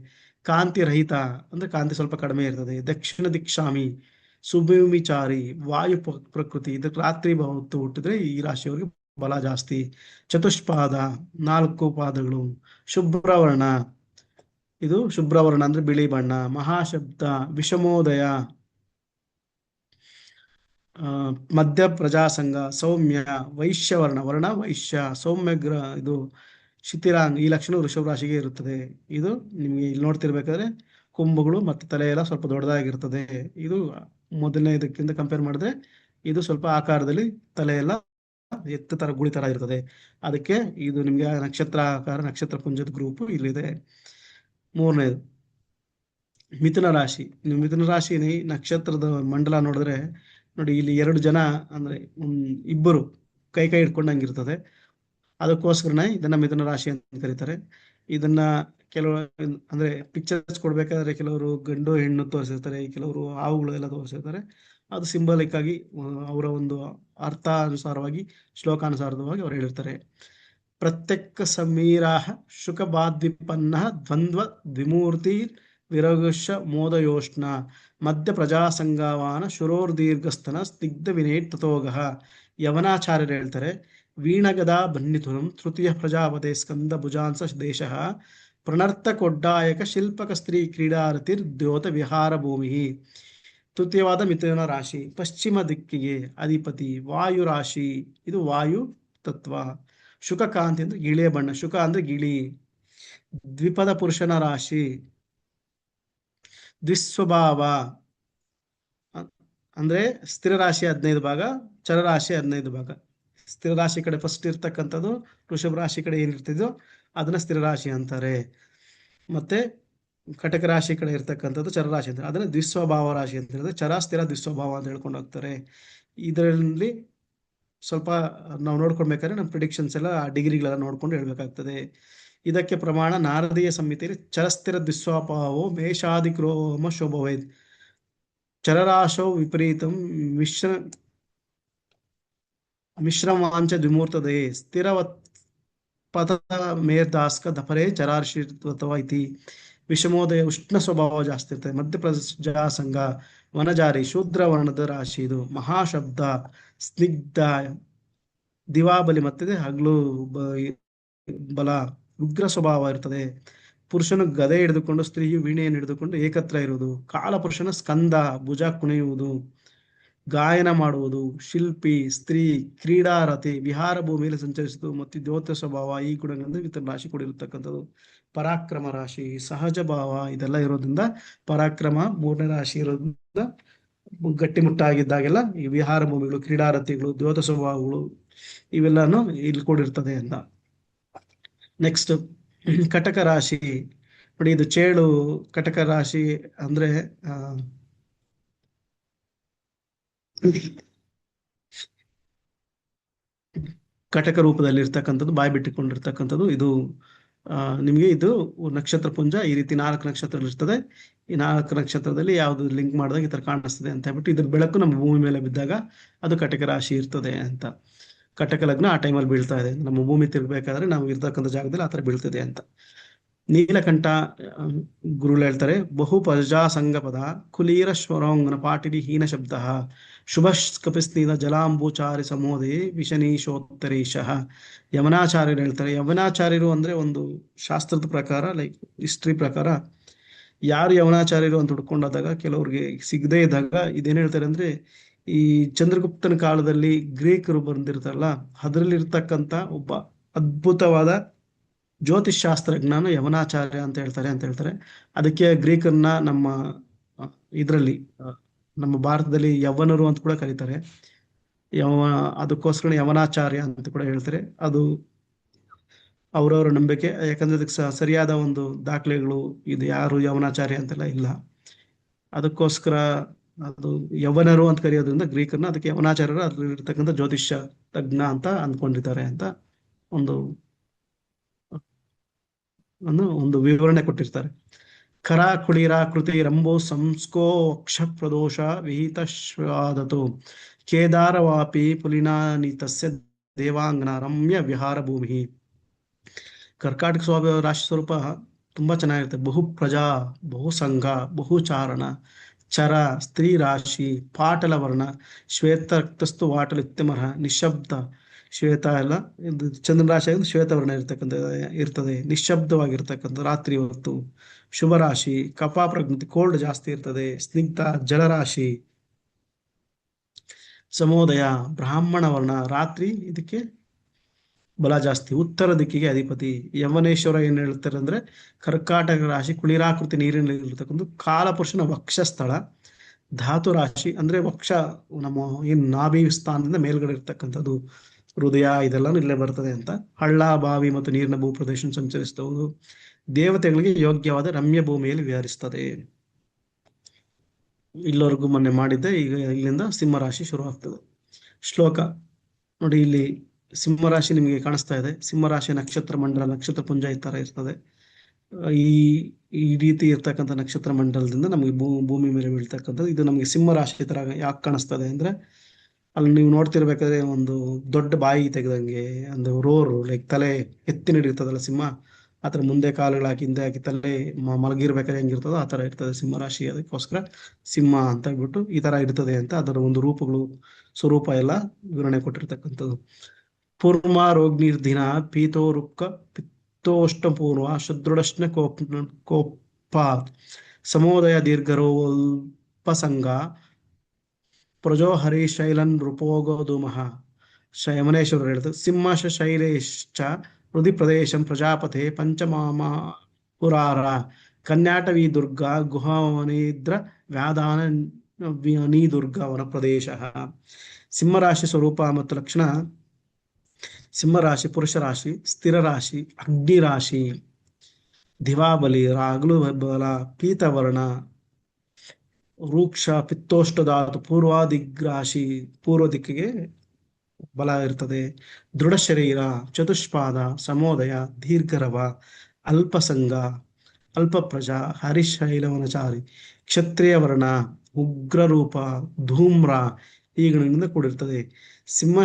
ಕಾಂತಿ ರಹಿತ ಅಂದ್ರೆ ಕಾಂತಿ ಸ್ವಲ್ಪ ಕಡಿಮೆ ಇರ್ತದೆ. ದಕ್ಷಿಣ ದಿಕ್ಷಾಮಿ, ಸುಭೂಮಿಚಾರಿ, ವಾಯು ಪ್ರಕೃತಿ. ಇದಕ್ಕೆ ರಾತ್ರಿ ಹೊತ್ತು ಹುಟ್ಟಿದ್ರೆ ಈ ರಾಶಿಯವರಿಗೆ ಬಲ ಜಾಸ್ತಿ. ಚತುಷ್ಪಾದ, 4 ಪಾದಗಳು. ಶುಭ್ರವರ್ಣ, ಇದು ಶುಭ್ರವರ್ಣ ಅಂದ್ರೆ ಬಿಳಿ ಬಣ್ಣ. ಮಹಾಶಬ್ದ, ವಿಷಮೋದಯ. ಮಧ್ಯ ಪ್ರಜಾಸಂಗ, ಸೌಮ್ಯ. ವೈಶ್ಯವರ್ಣ, ವೈಶ್ಯ, ಸೌಮ್ಯಗ್ರ. ಇದು ಶಿಥಿಲಾಂಗ್. ಈ ಲಕ್ಷಣ ವೃಷಭ ರಾಶಿಗೆ ಇರುತ್ತದೆ. ಇದು ನಿಮ್ಗೆ ಇಲ್ಲಿ ನೋಡ್ತಿರ್ಬೇಕಾದ್ರೆ ಕೊಂಬುಗಳು ಮತ್ತು ತಲೆ ಎಲ್ಲ ಸ್ವಲ್ಪ ದೊಡ್ಡದಾಗಿರ್ತದೆ. ಇದು ಮೊದಲನೇ ಇದಕ್ಕಿಂತ ಕಂಪೇರ್ ಮಾಡಿದ್ರೆ ಇದು ಸ್ವಲ್ಪ ಆಕಾರದಲ್ಲಿ ತಲೆ ಎಲ್ಲ ಎತ್ತ ತರ ಗುಳಿ ತರ ಇರ್ತದೆ. ಅದಕ್ಕೆ ಇದು ನಿಮ್ಗೆ ನಕ್ಷತ್ರಾಕಾರ, ನಕ್ಷತ್ರ ಪುಂಜದ ಗ್ರೂಪ್ ಇಲ್ಲಿದೆ. 3ನೇದು ಮಿಥುನ ರಾಶಿ. ನೀವು ಮಿಥುನ ರಾಶಿ ನಕ್ಷತ್ರದ ಮಂಡಲ ನೋಡಿದ್ರೆ ನೋಡಿ, ಇಲ್ಲಿ 2 ಜನ ಅಂದ್ರೆ ಇಬ್ಬರು ಕೈ ಹಿಡ್ಕೊಂಡಂಗಿರ್ತದೆ. ಅದಕ್ಕೋಸ್ಕರನೇ ಇದನ್ನ ಮಿಥುನ ರಾಶಿ ಅಂತ ಕರೀತಾರೆ. ಇದನ್ನ ಕೆಲವು ಅಂದ್ರೆ ಪಿಕ್ಚರ್ಸ್ ಕೊಡ್ಬೇಕಾದ್ರೆ ಕೆಲವರು ಗಂಡು ಹೆಣ್ಣು ತೋರಿಸಿರ್ತಾರೆ, ಕೆಲವರು ಹಾವುಗಳು ಎಲ್ಲ ತೋರಿಸಿರ್ತಾರೆ. ಅದು ಸಿಂಬಲಿಕ್ ಆಗಿ ಅವರ ಒಂದು ಅರ್ಥಾನುಸಾರವಾಗಿ, ಶ್ಲೋಕಾನುಸಾರವಾಗಿ ಅವ್ರು ಹೇಳಿರ್ತಾರೆ. ಪ್ರತ್ಯಕ್ಷ ಸಮೀರಾಹ ಶುಕಬಾದ್ವಿಪನ್ನ ದ್ವಂದ್ವ ದ್ವಿಮೂರ್ತಿ ವಿರಗುಷ ಮೋದಯೋಷ್ಣ ಮಧ್ಯ ಪ್ರಜಾಸಂಗವಾನ ಶುರೋರ್ದೀರ್ಘಸ್ತನ ಸ್ನಿಗ್ಧ ವಿನೇಟ್ ತಥೋಗಃ. ಯವನಾಚಾರ್ಯರು ಹೇಳ್ತಾರೆ, ವೀಣಗದ ಬನ್ನಿತುರಂ ತೃತೀಯ ಪ್ರಜಾಪತೆ ಸ್ಕಂದ ಭುಜಾಂಸ ದೇಶ ಪ್ರಣರ್ತ ಕೊಡ್ಡಾಯಕ ಶಿಲ್ಪಕ ಸ್ತ್ರೀ ಕ್ರೀಡಾರತಿರ್ ದ್ಯೋತ ವಿಹಾರ ಭೂಮಿ. ತೃತೀಯವಾದ ಮಿಥುನ ರಾಶಿ, ಪಶ್ಚಿಮ ದಿಕ್ಕಿಗೆ ಅಧಿಪತಿ ವಾಯು ರಾಶಿ, ಇದು ವಾಯು ತತ್ವ. ಶುಕಕಾಂತಿ ಅಂದ್ರೆ ಗಿಳಿಯ ಬಣ್ಣ, ಶುಕ ಅಂದ್ರೆ ಗಿಳಿ. ದ್ವಿಪದ ಪುರುಷನ ರಾಶಿ, ದ್ವಿಸ್ವಭಾವ ಅಂದ್ರೆ ಸ್ಥಿರ ರಾಶಿ 15 ಭಾಗ, ಚರ ರಾಶಿ 15 ಭಾಗ. ಸ್ಥಿರ ರಾಶಿ ಕಡೆ ಫಸ್ಟ್ ಇರ್ತಕ್ಕಂಥದ್ದು, ವೃಷಭ ರಾಶಿ ಕಡೆ ಏನಿರ್ತಿದ್ಯೋ ಅದನ್ನ ಸ್ಥಿರ ರಾಶಿ ಅಂತಾರೆ. ಮತ್ತೆ ಕಟಕ ರಾಶಿ ಕಡೆ ಇರ್ತಕ್ಕಂಥದ್ದು ಚರ ರಾಶಿ ಅಂತಾರೆ. ಅದನ್ನ ದ್ವಿಸ್ವಭಾವ ರಾಶಿ ಅಂತ ಹೇಳಿದ್ರೆ, ಚರ ಸ್ಥಿರ ದ್ವಿಸ್ವಭಾವ ಅಂತ ಹೇಳ್ಕೊಂಡು ಹೋಗ್ತಾರೆ. ಇದರಲ್ಲಿ ಸ್ವಲ್ಪ ನಾವು ನೋಡ್ಕೊಳ್ಬೇಕಾದ್ರೆ ನಮ್ಮ ಪ್ರಿಡಿಕ್ಷನ್ಸ್ ಎಲ್ಲ ಡಿಗ್ರಿಗಳೆಲ್ಲ ನೋಡ್ಕೊಂಡು ಹೇಳ್ಬೇಕಾಗ್ತದೆ. ಇದಕ್ಕೆ ಪ್ರಮಾಣ ನಾರದೀಯ ಸಂಹಿತೆಯಲ್ಲಿ ಚರಸ್ಥಿರ ದ್ವಿಸ್ವಭಾವೋ ಮೇಷಾದಿಕ್ರೋಮ ಶೋಭವೇದ್ ಚರರಾಶೋ ವಿಪರೀತಂ ಮಿಶ್ರಮಾಂಚ ದ್ವಿಮೂರ್ತದೇ ಸ್ಥಿರವತ್ ಪದ ಮೇರ್ದಾಸ್ಕ ದಪರೆ ಚರಾರ್ಷಿತ್ವ ಇತಿ. ವಿಷಮೋದಯ ಉಷ್ಣ ಸ್ವಭಾವ ಜಾಸ್ತಿ ಇರ್ತದೆ. ಮಧ್ಯ ಪ್ರಜಾಸಂಗ ವನಜಾರಿ ಶೂದ್ರ ವರ್ಣದ ರಾಶಿ. ಇದು ಮಹಾಶಬ್ದ ಸ್ನಿಗ್ಧ ದಿವಾಬಲಿ ಮತ್ತೆ ಹಗಲು ಬಲ ಉಗ್ರ ಸ್ವಭಾವ ಇರ್ತದೆ. ಪುರುಷನು ಗದೆ ಹಿಡಿದುಕೊಂಡು ಸ್ತ್ರೀಯು ವೀಣೆಯನ್ನು ಹಿಡಿದುಕೊಂಡು ಏಕತ್ರ ಇರುವುದು. ಕಾಲ ಪುರುಷನ ಸ್ಕಂದ ಭುಜ ಕುಣಿಯುವುದು, ಗಾಯನ ಮಾಡುವುದು. ಶಿಲ್ಪಿ ಸ್ತ್ರೀ ಕ್ರೀಡಾರತಿ ವಿಹಾರ ಭೂಮಿಯಲ್ಲಿ ಸಂಚರಿಸುವುದು ಮತ್ತು ದ್ಯೋತ ಸ್ವಭಾವ ಈ ಗುಣಗಳಿಂದ ಮಿಥುನ ರಾಶಿ ಕೂಡಿರತಕ್ಕಂಥದ್ದು. ಪರಾಕ್ರಮ ರಾಶಿ ಸಹಜ ಭಾವ ಇದೆಲ್ಲ ಇರೋದ್ರಿಂದ ಪರಾಕ್ರಮ 3ನೇ ರಾಶಿ ಇರೋದ್ರಿಂದ ಗಟ್ಟಿಮುಟ್ಟಾಗಿದ್ದಾಗೆಲ್ಲ ಈ ವಿಹಾರ ಭೂಮಿಗಳು, ಕ್ರೀಡಾರತಿಗಳು, ದ್ಯೋತ ಸ್ವಭಾವಗಳು ಇವೆಲ್ಲಾನು ಇಲ್ಲಿ ಕೂಡಿರ್ತದೆ ಅಂತ. ನೆಕ್ಸ್ಟ್ ಕಟಕ ರಾಶಿ ನೋಡಿ, ಇದು ಚೇಳು ಕಟಕ ರಾಶಿ ಅಂದ್ರೆ ಕಟಕ ರೂಪದಲ್ಲಿ ಇರ್ತಕ್ಕಂಥದ್ದು, ಬಾಯಿ ಬಿಟ್ಟಿಕೊಂಡಿರ್ತಕ್ಕಂಥದ್ದು. ಇದು ನಿಮಗೆ ಇದು ನಕ್ಷತ್ರ ಪುಂಜ ಈ ರೀತಿ 4 ನಕ್ಷತ್ರಗಳು ಇರ್ತದೆ. ಈ 4 ನಕ್ಷತ್ರದಲ್ಲಿ ಯಾವ್ದು ಲಿಂಕ್ ಮಾಡಿದಾಗ ಈ ತರ ಕಾಣಿಸ್ತದೆ ಅಂತ ಹೇಳ್ಬಿಟ್ಟು ಇದ್ರ ಬೆಳಕು ನಮ್ಮ ಭೂಮಿ ಮೇಲೆ ಬಿದ್ದಾಗ ಅದು ಕಟಕ ರಾಶಿ ಇರ್ತದೆ ಅಂತ. ಕಟಕ ಲಗ್ನ ಆ ಟೈಮಲ್ಲಿ ಬೀಳ್ತಾ ಇದೆ, ನಮ್ಮ ಭೂಮಿ ತಿರ್ಗಬೇಕಾದ್ರೆ ನಾವು ಇರ್ತಕ್ಕಂಥ ಜಾಗದಲ್ಲಿ ಆ ತರ ಬೀಳ್ತದೆ ಅಂತ. ನೀಲಕಂಠ ಗುರುಗಳು ಹೇಳ್ತಾರೆ, ಬಹು ಪ್ರಜಾಸಂಗ ಪದ ಕುಲೀರ ಸ್ವರೋಂಗನ ಪಾಟಿಡಿ ಹೀನ ಶಬ್ದ ಶುಭ ಕಪಿಸ್ನೀದ ಜಲಾಂಬೂಚಾರಿ ಸಮೋದೆ ವಿಷನೀಶೋತ್ತರೀಶಃ. ಯಮನಾಚಾರ್ಯರು ಹೇಳ್ತಾರೆ, ಯಮನಾಚಾರ್ಯರು ಅಂದ್ರೆ ಒಂದು ಶಾಸ್ತ್ರದ ಪ್ರಕಾರ, ಲೈಕ್ ಹಿಸ್ಟ್ರಿ ಪ್ರಕಾರ, ಯಾರು ಯಮನಾಚಾರ್ಯರು ಅಂತ ಹುಡ್ಕೊಂಡಾದಾಗ ಕೆಲವ್ರಿಗೆ ಸಿಗದೇ ಇದ್ದಾಗ ಇದೇನ್ ಹೇಳ್ತಾರೆ ಅಂದ್ರೆ, ಈ ಚಂದ್ರಗುಪ್ತನ ಕಾಲದಲ್ಲಿ ಗ್ರೀಕರು ಬಂದಿರ್ತಾರಲ್ಲ, ಅದರಲ್ಲಿ ಇರ್ತಕ್ಕಂಥ ಒಬ್ಬ ಅದ್ಭುತವಾದ ಜ್ಯೋತಿಷ್ ಶಾಸ್ತ್ರಜ್ಞಾನ ಯವನಾಚಾರ್ಯ ಅಂತ ಹೇಳ್ತಾರೆ. ಅದಕ್ಕೆ ಗ್ರೀಕರನ್ನ ನಮ್ಮ ಇದರಲ್ಲಿ ನಮ್ಮ ಭಾರತದಲ್ಲಿ ಯವನರು ಅಂತ ಕೂಡ ಕರೀತಾರೆ. ಅದಕ್ಕೋಸ್ಕರ ಯವನಾಚಾರ್ಯ ಅಂತ ಕೂಡ ಹೇಳ್ತಾರೆ. ಅದು ಅವರವರ ನಂಬಿಕೆ, ಯಾಕಂದ್ರೆ ಅದಕ್ಕೆ ಸರಿಯಾದ ಒಂದು ದಾಖಲೆಗಳು ಇದು ಯಾರು ಯವನಾಚಾರ್ಯ ಅಂತೆಲ್ಲ ಇಲ್ಲ. ಅದಕ್ಕೋಸ್ಕರ ಅದು ಯವನರು ಅಂತ ಕರೆಯೋದ್ರಿಂದ ಗ್ರೀಕರನ್ನ ಅದಕ್ಕೆ ಯವನಾಚಾರ್ಯರು ಅದ್ರಲ್ಲಿ ಇರ್ತಕ್ಕಂಥ ಜ್ಯೋತಿಷ್ಯ ತಜ್ಞ ಅಂತ ಅಂದ್ಕೊಂಡಿದ್ದಾರೆ ಅಂತ ಒಂದು ವಿವರಣೆ ಕೊಟ್ಟಿರ್ತಾರೆ. ಖರ ಕುಳಿರಾಕೃತಿ ರಂಭೋ ಸಂಸ್ಕೋ ಅಕ್ಷ ಪ್ರದೋಷ ವಿಹಿತ ಶ್ವಾದತು ಕೇದಾರವಾಪಿ ಪುಲಿನಾನಿತಸ್ಯ ದೇವಾಂಗನ ರಮ್ಯ ವಿಹಾರ ಭೂಮಿ. ಕರ್ಕಾಟಕ ಸ್ವಭಾವ ರಾಶಿ ಸ್ವರೂಪ ತುಂಬಾ ಚೆನ್ನಾಗಿರುತ್ತೆ. ಬಹು ಪ್ರಜಾ, ಬಹು ಸಂಘ, ಬಹುಚಾರಣ, ಚರ, ಸ್ತ್ರೀ ರಾಶಿ, ಪಾಟಲ ವರ್ಣ, ಶ್ವೇತ ರಕ್ತಸ್ತು ವಾಟಲ ಇತ್ಯಮರ, ನಿಶಬ್ದ ಶ್ವೇತ ಎಲ್ಲ ಚಂದ್ರನ ರಾಶಿ ಶ್ವೇತವರ್ಣ ಇರ್ತದೆ, ನಿಶಬ್ದವಾಗಿರ್ತಕ್ಕಂಥ ರಾತ್ರಿ ಹೊತ್ತು. ಶುಭ ರಾಶಿ, ಕಫ ಪ್ರಜ್ಞತಿ, ಕೋಲ್ಡ್ ಜಾಸ್ತಿ ಇರ್ತದೆ. ಸ್ನಿಗ್ಧ ಜಲರಾಶಿ. ಸಮೋದಯ ಬ್ರಾಹ್ಮಣ ವರ್ಣ, ರಾತ್ರಿ ಇದಕ್ಕೆ ಬಲ ಜಾಸ್ತಿ. ಉತ್ತರ ದಿಕ್ಕಿಗೆ ಅಧಿಪತಿ. ಯವನೇಶ್ವರ ಏನ್ ಹೇಳ್ತಾರೆ ಅಂದ್ರೆ, ಕರ್ಕಾಟಕ ರಾಶಿ ಕುಳಿರಾಕೃತಿ ನೀರಿನಲ್ಲಿ ಇರ್ತಕ್ಕಂಥ ಕಾಲಪುರುಷನ ವಕ್ಷಸ್ಥಳ. ಧಾತು ರಾಶಿ ಅಂದ್ರೆ ವಕ್ಷ, ನಮ್ಮ ಏನ್ ನಾಭಿ ಸ್ಥಾನದಿಂದ ಮೇಲ್ಗಡೆ ಇರ್ತಕ್ಕಂಥದ್ದು, ಹೃದಯ ಇದೆಲ್ಲ ಇಲ್ಲೇ ಬರ್ತದೆ ಅಂತ. ಹಳ್ಳ, ಬಾವಿ ಮತ್ತು ನೀರಿನ ಭೂಪ್ರದೇಶ ಸಂಚರಿಸುವುದು. ದೇವತೆಗಳಿಗೆ ಯೋಗ್ಯವಾದ ರಮ್ಯ ಭೂಮಿಯಲ್ಲಿ ವಿಹರಿಸ್ತದೆ. ಇಲ್ಲವರೆಗೂ ಮೊನ್ನೆ ಮಾಡಿದ್ದೆ. ಈಗ ಇಲ್ಲಿಂದ ಸಿಂಹರಾಶಿ ಶುರು ಆಗ್ತದೆ. ಶ್ಲೋಕ ನೋಡಿ, ಇಲ್ಲಿ ಸಿಂಹರಾಶಿ ನಿಮಗೆ ಕಾಣಿಸ್ತಾ ಇದೆ. ಸಿಂಹರಾಶಿ ನಕ್ಷತ್ರ ಮಂಡಲ, ನಕ್ಷತ್ರ ಪುಂಜ ಈ ತರ ಇರ್ತದೆ. ಈ ರೀತಿ ಇರ್ತಕ್ಕಂಥ ನಕ್ಷತ್ರ ಮಂಡಲದಿಂದ ನಮಗೆ ಭೂಮಿ ಮೇಲೆ ಬೀಳ್ತಕ್ಕಂಥದ್ದು. ಇದು ನಮಗೆ ಸಿಂಹರಾಶಿ ತರ ಯಾಕೆ ಕಾಣಿಸ್ತದೆ ಅಂದ್ರೆ, ಅಲ್ಲಿ ನೀವು ನೋಡ್ತಿರ್ಬೇಕಾದ್ರೆ ಒಂದು ದೊಡ್ಡ ಬಾಯಿ ತೆಗೆದಂಗೆ, ಒಂದು ರೋರು ಲೈಕ್ ತಲೆ ಎತ್ತಿ ನಡೀರ್ತದಲ್ಲ ಸಿಂಹ, ಆತರ ಮುಂದೆ ಕಾಲುಗಳು ಹಾಕಿ ಹಿಂದೆ ಹಾಕಿ ತಲೆ ಮಲಗಿರ್ಬೇಕಾದ್ರೆ ಹೆಂಗಿರ್ತದೋ ಆ ತರ ಇರ್ತದೆ ಸಿಂಹರಾಶಿ. ಅದಕ್ಕೋಸ್ಕರ ಸಿಂಹ ಅಂತ ಹೇಳ್ಬಿಟ್ಟು ಈ ತರ ಇರ್ತದೆ ಅಂತ ಅದರ ಒಂದು ರೂಪಗಳು ಸ್ವರೂಪ ಎಲ್ಲ ವಿವರಣೆ ಕೊಟ್ಟಿರ್ತಕ್ಕಂಥದ್ದು. ಪೂರ್ವ ರೋಗ್ನಿರ್ದಿನ ಪೀತೋರುಕ್ಕ ಪಿತ್ತೋಷ್ಟಪೂರ್ವ ಶುದೃಢಶ್ನ ಕೋಪಾತ್ ಸಮೋದಯ ದೀರ್ಘರೋಲ್ಪಸಂಗ ಪ್ರಜೋ ಹರಿಶೈಲನ್ ನೃಪೋಗೋಧೂಮಃ. ಯಮನೇಶ್ವರರು ಹೇಳ್ತಾರೆ ಸಿಂಹ ಶೈಲೇಶ್ಚ ಹೃದಿ ಪ್ರದೇಶಂ ಪ್ರಜಾಪತೆ ಪಂಚಮಾಮ ಪುರಾರ ಕನ್ಯಾಟವಿ ದುರ್ಗ ಗುಹವನಿದ್ರ ವ್ಯಾದಾನ ದುರ್ಗ ವನ ಪ್ರದೇಶ. ಸಿಂಹರಾಶಿ ಸ್ವರೂಪ ಮತ್ತು ಲಕ್ಷಣ. ಸಿಂಹರಾಶಿ ಪುರುಷ ರಾಶಿ, ಸ್ಥಿರ ರಾಶಿ, ಅಗ್ನಿ ರಾಶಿ, ದಿವಾಬಲಿ ರಾಗ್ಲು ಬಲ, ಪೀತವರ್ಣ, ರೂಕ್ಷ ಪಿತ್ತೋಷ್ಟ ಧಾತು, ಪೂರ್ವಾದಿಗ್ರಾಶಿ ಪೂರ್ವ ದಿಕ್ಕಿಗೆ ಬಲ ಇರ್ತದೆ. ದೃಢ ಶರೀರ, ಚತುಷ್ಪಾದ, ಸಮೋದಯ, ದೀರ್ಘರವ, ಅಲ್ಪಸಂಗ, ಅಲ್ಪ ಪ್ರಜಾ, ಹರಿಶೈಲವನಚಾರಿ, ಕ್ಷತ್ರಿಯ ವರ್ಣ, ಉಗ್ರ ರೂಪ, ಧೂಮ್ರ ಈ ಗುಣಗಳಿಂದ ಕೂಡಿರ್ತದೆ. ಸಿಂಹ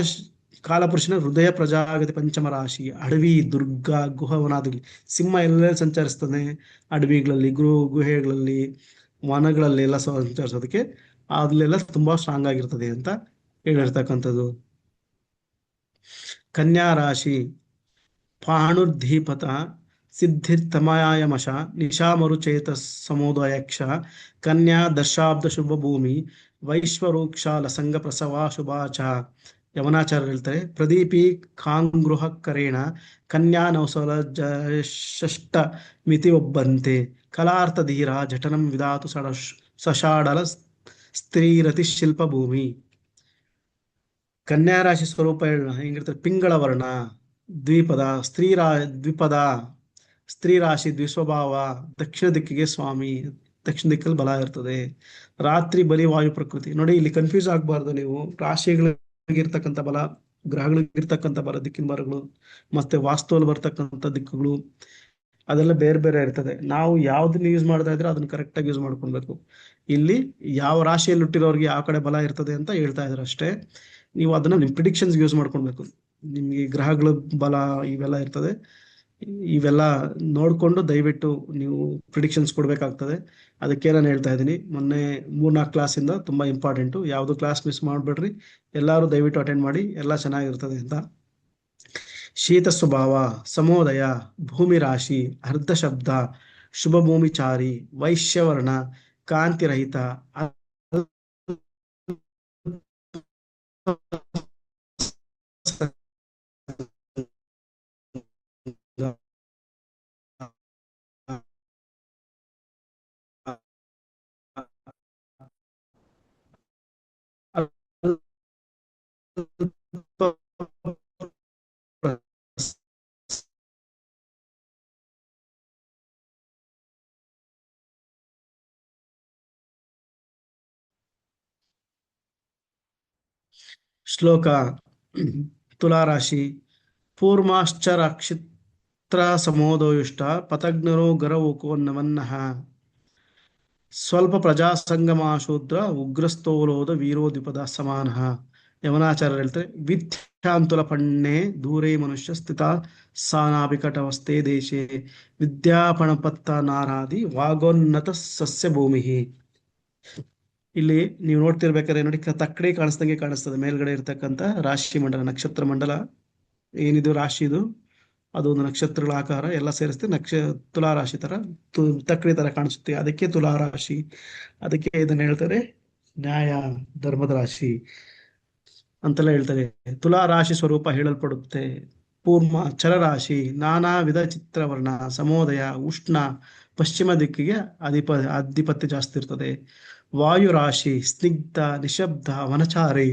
ಕಾಲಪುರುಷನ ಹೃದಯ ಪ್ರಜಾಗತಿ ಪಂಚಮ ರಾಶಿ, ಅಡವಿ, ದುರ್ಗ, ಗುಹವನಾದಿಗಳು. ಸಿಂಹ ಎಲ್ಲೆಲ್ಲಿ ಸಂಚರಿಸ್ತದೆ, ಅಡವಿಗಳಲ್ಲಿ, ಗುಹೆಗಳಲ್ಲಿ, ವನಗಳಲ್ಲಿ ಎಲ್ಲ ಸಂಚರಿಸೋದಕ್ಕೆ ಅಲ್ಲೆಲ್ಲ ತುಂಬಾ ಸ್ಟ್ರಾಂಗ್ ಆಗಿರ್ತದೆ ಅಂತ ಹೇಳಿರ್ತಕ್ಕಂಥದ್ದು. ಕನ್ಯಾ ರಾಶಿ ಪಾಣುರ್ಧೀಪತ ಸಿದ್ಧಿರ್ತಮಯಾಯಮಶ ನಿಶಾಮರುಚೇತ ಸಮೋದಯಕ್ಷ ಕನ್ಯಾ ದಶಾಬ್ದ ಶುಭ ಭೂಮಿ ವೈಶ್ವರೂಕ್ಷ ಲಸಂಗ ಪ್ರಸವ ಶುಭಾಚ. ಯವನಾಚಾರ್ಯ ಹೇಳ್ತಾರೆ ಪ್ರದೀಪಿ ಕಾಂಗೃಹ ಕರೇಣ ಕನ್ಯಾ ನೌಸಲ ಷಷ್ಟ ಮಿತಿ ಒಬ್ಬಂತೆ ಕಲಾರ್ಥ ಧೀರ ಜಠನಂ ವಿಧಾತು ಸಷಾಡಲ ಸ್ತ್ರೀರತಿ ಶಿಲ್ಪ ಭೂಮಿ. ಕನ್ಯಾ ರಾಶಿ ಸ್ವರೂಪ ಹೆಂಗಿರ್ತದೆ, ಪಿಂಗಳ ವರ್ಣ, ದ್ವಿಪದ ಸ್ತ್ರೀ ರಾಶಿ, ದ್ವಿಸ್ವಭಾವ, ದಕ್ಷಿಣ ದಿಕ್ಕಿಗೆ ಸ್ವಾಮಿ, ದಕ್ಷಿಣ ದಿಕ್ಕಲ್ಲಿ ಬಲ ಇರ್ತದೆ. ರಾತ್ರಿ ಬಲಿ ವಾಯು ಪ್ರಕೃತಿ. ನೋಡಿ ಇಲ್ಲಿ ಕನ್ಫ್ಯೂಸ್ ಆಗ್ಬಾರ್ದು ನೀವು. ರಾಶಿಗಳಿಗಿರ್ತಕ್ಕಂಥ ಬಲ, ಗ್ರಹಗಳಿಗಿರ್ತಕ್ಕಂಥ ಬಲ, ದಿಕ್ಕಿನ ಬಲಗಳು ಮತ್ತೆ ವಾಸ್ತುವಲ್ಲಿ ಬರ್ತಕ್ಕಂಥ ದಿಕ್ಕುಗಳು ಅದೆಲ್ಲ ಬೇರೆ ಬೇರೆ ಇರ್ತದೆ. ನಾವು ಯಾವ್ದನ್ನ ಯೂಸ್ ಮಾಡ್ತಾ ಇದ್ರೆ ಅದನ್ನ ಕರೆಕ್ಟ್ ಆಗಿ ಯೂಸ್ ಮಾಡ್ಕೊಳ್ಬೇಕು. ಇಲ್ಲಿ ಯಾವ ರಾಶಿಯಲ್ಲಿ ಹುಟ್ಟಿರೋರಿಗೆ ಯಾವ ಕಡೆ ಬಲ ಇರ್ತದೆ ಅಂತ ಹೇಳ್ತಾ ಇದ್ದಾರೆ ಅಷ್ಟೇ. ನೀವು ಅದನ್ನ ನಿಮ್ ಪ್ರಿಡಿಕ್ಷನ್ಸ್ ಯೂಸ್ ಮಾಡ್ಕೊಳ್ಬೇಕು. ನಿಮ್ಗೆ ಗ್ರಹಗಳ ಬಲ ಇವೆಲ್ಲ ಇರ್ತದೆ, ಇವೆಲ್ಲ ನೋಡ್ಕೊಂಡು ದಯವಿಟ್ಟು ನೀವು ಪ್ರಿಡಿಕ್ಷನ್ಸ್ ಕೊಡ್ಬೇಕಾಗ್ತದೆ. ಅದಕ್ಕೆ ನಾನು ಹೇಳ್ತಾ ಇದ್ದೀನಿ, ಮೊನ್ನೆ 3-4 ಕ್ಲಾಸಿಂದ ತುಂಬಾ ಇಂಪಾರ್ಟೆಂಟು. ಯಾವ್ದು ಕ್ಲಾಸ್ ಮಿಸ್ ಮಾಡ್ಬೇಡ್ರಿ, ಎಲ್ಲರೂ ದಯವಿಟ್ಟು ಅಟೆಂಡ್ ಮಾಡಿ, ಎಲ್ಲ ಚೆನ್ನಾಗಿರ್ತದೆ ಅಂತ. ಶೀತ ಸ್ವಭಾವ, ಸಮೋದಯ, ಭೂಮಿ ರಾಶಿ, ಅರ್ಧ ಶಬ್ದ, ಶುಭ ಭೂಮಿಚಾರಿ, ವೈಶ್ಯವರ್ಣ, ಕಾಂತಿರಹಿತ, ಶ್ಲೋಕ. ತುಲಾರಾಶಿ ಪೂರ್ವಾಶ್ಚರಾಕ್ಷಿತ್ರ ಸಮೋದಯುಷ್ಟ ಪತಗ್ನರೋ ಗರವುಕೋನ್ನವನ್ನಃ ಸ್ವಲ್ಪ ಪ್ರಜಾಸಂಗಮಾಶೂದ್ರ ಉಗ್ರಸ್ಥೋಲೋದ ವೀರೋದ್ವಿಪದ ಸಮಾನಃ. ಯವನಾಚಾರ್ಯ ಹೇಳ್ತಾರೆ ವಿದ್ಯಾಂತುಲ ಪಣ್ಣೆ ದೂರೇ ಮನುಷ್ಯ ಸ್ಥಿತ ಸಾನಾಭಿಕಟವಸ್ತೆ ದೇಶೆ ವಿದ್ಯಾಪಣಪತ್ತ ನಾರಾದಿ ವಾಗೋನ್ನತ ಸಸ್ಯ ಭೂಮಿ. ಇಲ್ಲಿ ನೀವು ನೋಡ್ತಿರ್ಬೇಕಾದ್ರೆ ನೋಡಿ ತಕ್ಕಡಿ ಕಾಣಿಸ್ದಂಗೆ ಕಾಣಿಸ್ತದೆ ಮೇಲ್ಗಡೆ ಇರ್ತಕ್ಕಂಥ ರಾಶಿ ಮಂಡಲ, ನಕ್ಷತ್ರ ಮಂಡಲ ಏನಿದು ರಾಶಿ, ಇದು ಅದು ಒಂದು ನಕ್ಷತ್ರಗಳ ಆಕಾರ ಎಲ್ಲ ಸೇರಿಸುತ್ತೆ. ತುಲಾರಾಶಿ ತರ ತಕ್ಕಡಿ ತರ ಕಾಣಿಸುತ್ತೆ, ಅದಕ್ಕೆ ತುಲಾರಾಶಿ. ಅದಕ್ಕೆ ಇದನ್ನ ಹೇಳ್ತಾರೆ ನ್ಯಾಯ ಧರ್ಮದ ರಾಶಿ ಅಂತೆಲ್ಲ ಹೇಳ್ತಾರೆ. ತುಲಾರಾಶಿ ಸ್ವರೂಪ ಹೇಳಲ್ಪಡುತ್ತೆ. ಪೂರ್ವ ಚರರಾಶಿ, ನಾನಾ ವಿಧ ಚಿತ್ರವರ್ಣ, ಸಮೋದಯ, ಉಷ್ಣ, ಪಶ್ಚಿಮ ದಿಕ್ಕಿಗೆ ಅಧಿಪತ್ಯ ಜಾಸ್ತಿ ಇರ್ತದೆ. ವಾಯು ರಾಶಿ, ಸ್ನಿಗ್ಧ, ನಿಶಬ್ದ, ವನಚಾರಿ,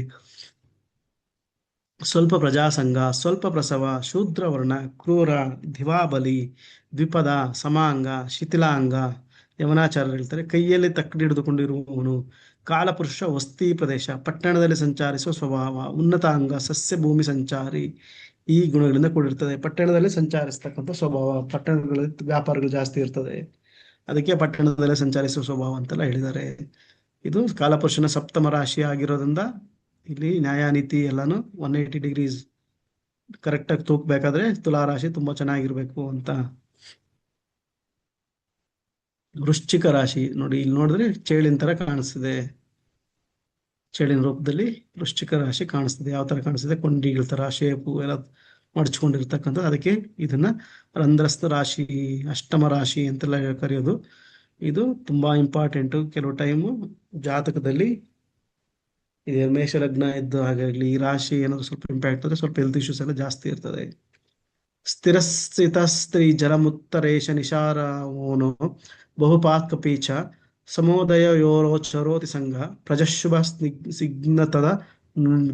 ಸ್ವಲ್ಪ ಪ್ರಜಾಸಂಗ, ಸ್ವಲ್ಪ ಪ್ರಸವ, ಶೂದ್ರವರ್ಣ, ಕ್ರೂರ, ದಿವಾಬಲಿ, ದ್ವಿಪದ, ಸಮಾಂಗ, ಶಿಥಿಲಾಂಗ. ಯವನಾಚಾರ್ಯ ಹೇಳ್ತಾರೆ ಕೈಯಲ್ಲಿ ತಕ್ಕಡಿ ಹಿಡಿದುಕೊಂಡಿರುವವನು. ಕಾಲಪುರುಷ ವಸ್ತಿ ಪ್ರದೇಶ, ಪಟ್ಟಣದಲ್ಲಿ ಸಂಚರಿಸುವ ಸ್ವಭಾವ, ಉನ್ನತ ಅಂಗ, ಸಸ್ಯ ಭೂಮಿ ಸಂಚಾರಿ. ಈ ಗುಣಗಳಿಂದ ಕೂಡಿರ್ತದೆ. ಪಟ್ಟಣದಲ್ಲಿ ಸಂಚರಿಸ್ತಕ್ಕಂಥ ಸ್ವಭಾವ, ಪಟ್ಟಣಗಳಲ್ಲಿ ವ್ಯಾಪಾರಗಳು ಜಾಸ್ತಿ ಇರ್ತದೆ, ಅದಕ್ಕೆ ಪಟ್ಟಣದಲ್ಲೇ ಸಂಚರಿಸುವ ಸ್ವಭಾವ ಅಂತೆಲ್ಲ ಹೇಳಿದ್ದಾರೆ. ಇದು ಕಾಲಪುರುಷನ ಸಪ್ತಮ ರಾಶಿ ಆಗಿರೋದ್ರಿಂದ ಇಲ್ಲಿ ನ್ಯಾಯ ನೀತಿ ಎಲ್ಲಾನು 180 ಡಿಗ್ರೀಸ್ ಕರೆಕ್ಟ್ ಆಗಿ ತೂಕಬೇಕಾದ್ರೆ ತುಲಾರಾಶಿ ತುಂಬಾ ಚೆನ್ನಾಗಿರ್ಬೇಕು ಅಂತ ವೃಶ್ಚಿಕ ರಾಶಿ ನೋಡಿ, ಇಲ್ಲಿ ನೋಡಿದ್ರೆ ಚೇಳಿನ ತರ ಕಾಣಿಸ್ತಿದೆ. ಚೇಳಿನ ರೂಪದಲ್ಲಿ ವೃಶ್ಚಿಕ ರಾಶಿ ಕಾಣಿಸ್ತಿದೆ. ಯಾವ ತರ ಕಾಣಿಸ್ತಿದೆ? ಕೊಂಡಿಗಳ ತರ ಶೇಪು ಎಲ್ಲ ಮಡಚ್ಕೊಂಡಿರ್ತಕ್ಕಂಥದ್ದು. ಅದಕ್ಕೆ ಇದನ್ನ ರಂಧ್ರಸ್ಥ ರಾಶಿ, ಅಷ್ಟಮ ರಾಶಿ ಅಂತೆಲ್ಲ ಕರೆಯೋದು. ಇದು ತುಂಬಾ ಇಂಪಾರ್ಟೆಂಟು. ಕೆಲವು ಟೈಮು ಜಾತಕದಲ್ಲಿ ಇದು ಮೇಷ ಲಗ್ನ ಇದ್ದ ಹಾಗಾಗ್ಲಿ ಈ ರಾಶಿ ಏನಾದ್ರು ಸ್ವಲ್ಪ ಇಂಪ್ಯಾಕ್ಟ್ ಆದರೆ ಸ್ವಲ್ಪ ಹೆಲ್ತ್ ಇಶ್ಯೂಸ್ ಎಲ್ಲ ಜಾಸ್ತಿ ಇರ್ತದೆ. ಸ್ಥಿರಸ್ಥಿತ ಸ್ತ್ರೀ ಜಲಮುತ್ತರೇಶ ನಿಶಾರೋನೋ ಬಹುಪಾತ್ ಕಪೀಚ ಸಮೋದಯ ಯೋರೋಚರೋತಿ ಸಂಘ ಪ್ರಜಶುಭ ಸಿಗ್ನತದ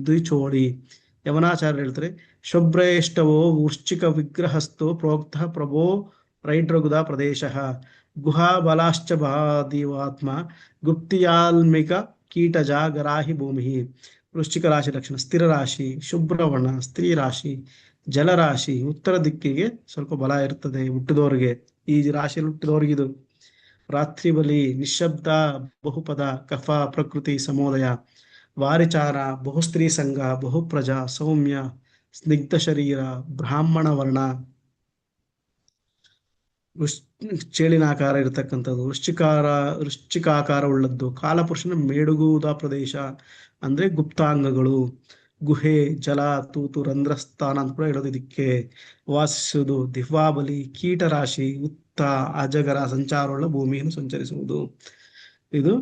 ದ್ವಿಚೋಳಿ. ಯವನಾಚಾರ್ಯ ಹೇಳ್ತಾರೆ, ಶುಭ್ರೇಷ್ಟವೋ ವೃಶ್ಚಿಕ ವಿಗ್ರಹಸ್ಥೋ ಪ್ರೋಕ್ತ ಪ್ರಭೋ ರೈಡ್ರಗುದ ಪ್ರದೇಶ ಗುಹಾ ಬಲಾಶ್ಚ ಭಾದಿವಾತ್ಮ ಗುಪ್ತಿಯಾಲ್ಮಿಕ ಕೀಟಜ ಗರಾಹಿ ಭೂಮಿ. ವೃಶ್ಚಿಕ ರಾಶಿ ಲಕ್ಷಣ: ಸ್ಥಿರ ರಾಶಿ, ಶುಭ್ರವರ್ಣ, ಸ್ತ್ರೀ ರಾಶಿ, ಜಲರಾಶಿ. ಉತ್ತರ ದಿಕ್ಕಿಗೆ ಸ್ವಲ್ಪ ಬಲ ಇರ್ತದೆ ಹುಟ್ಟಿದವರಿಗೆ. ಈ ರಾಶಿಯಲ್ಲಿ ಹುಟ್ಟಿದವರಿಗೆ ಇದು ರಾತ್ರಿ ಬಲಿ, ನಿಶಬ್ದ, ಬಹುಪದ, ಕಫ, ಪ್ರಕೃತಿ, ಸಮೋದಯ, ವಾರಿಚಾರ, ಬಹುಸ್ತ್ರೀ ಸಂಘ, ಬಹುಪ್ರಜಾ, ಸೌಮ್ಯ, ಸ್ನಿಗ್ಧ ಶರೀರ, ಬ್ರಾಹ್ಮಣ ವರ್ಣ, ಚೇಳಿನಾಕಾರ ಇರತಕ್ಕಂಥದ್ದು, ವೃಶ್ಚಿಕಾಕಾರ ಉಳ್ಳದ್ದು, ಕಾಲಪುರುಷನ ಮೇಡುಗುವುದ ಪ್ರದೇಶ ಅಂದ್ರೆ ಗುಪ್ತಾಂಗಗಳು, ಗುಹೆ, ಜಲ, ತೂತು, ರಂಧ್ರಸ್ಥಾನ ಅಂತ ಕೂಡ ಹೇಳೋದು. ಇದಕ್ಕೆ ವಾಸಿಸುವುದು ದಿವ್ವಾಬಲಿ, ಕೀಟರಾಶಿ, ಉತ್ತ, ಅಜಗರ, ಸಂಚಾರವುಳ್ಳ ಭೂಮಿಯನ್ನು ಸಂಚರಿಸುವುದು. ಇದು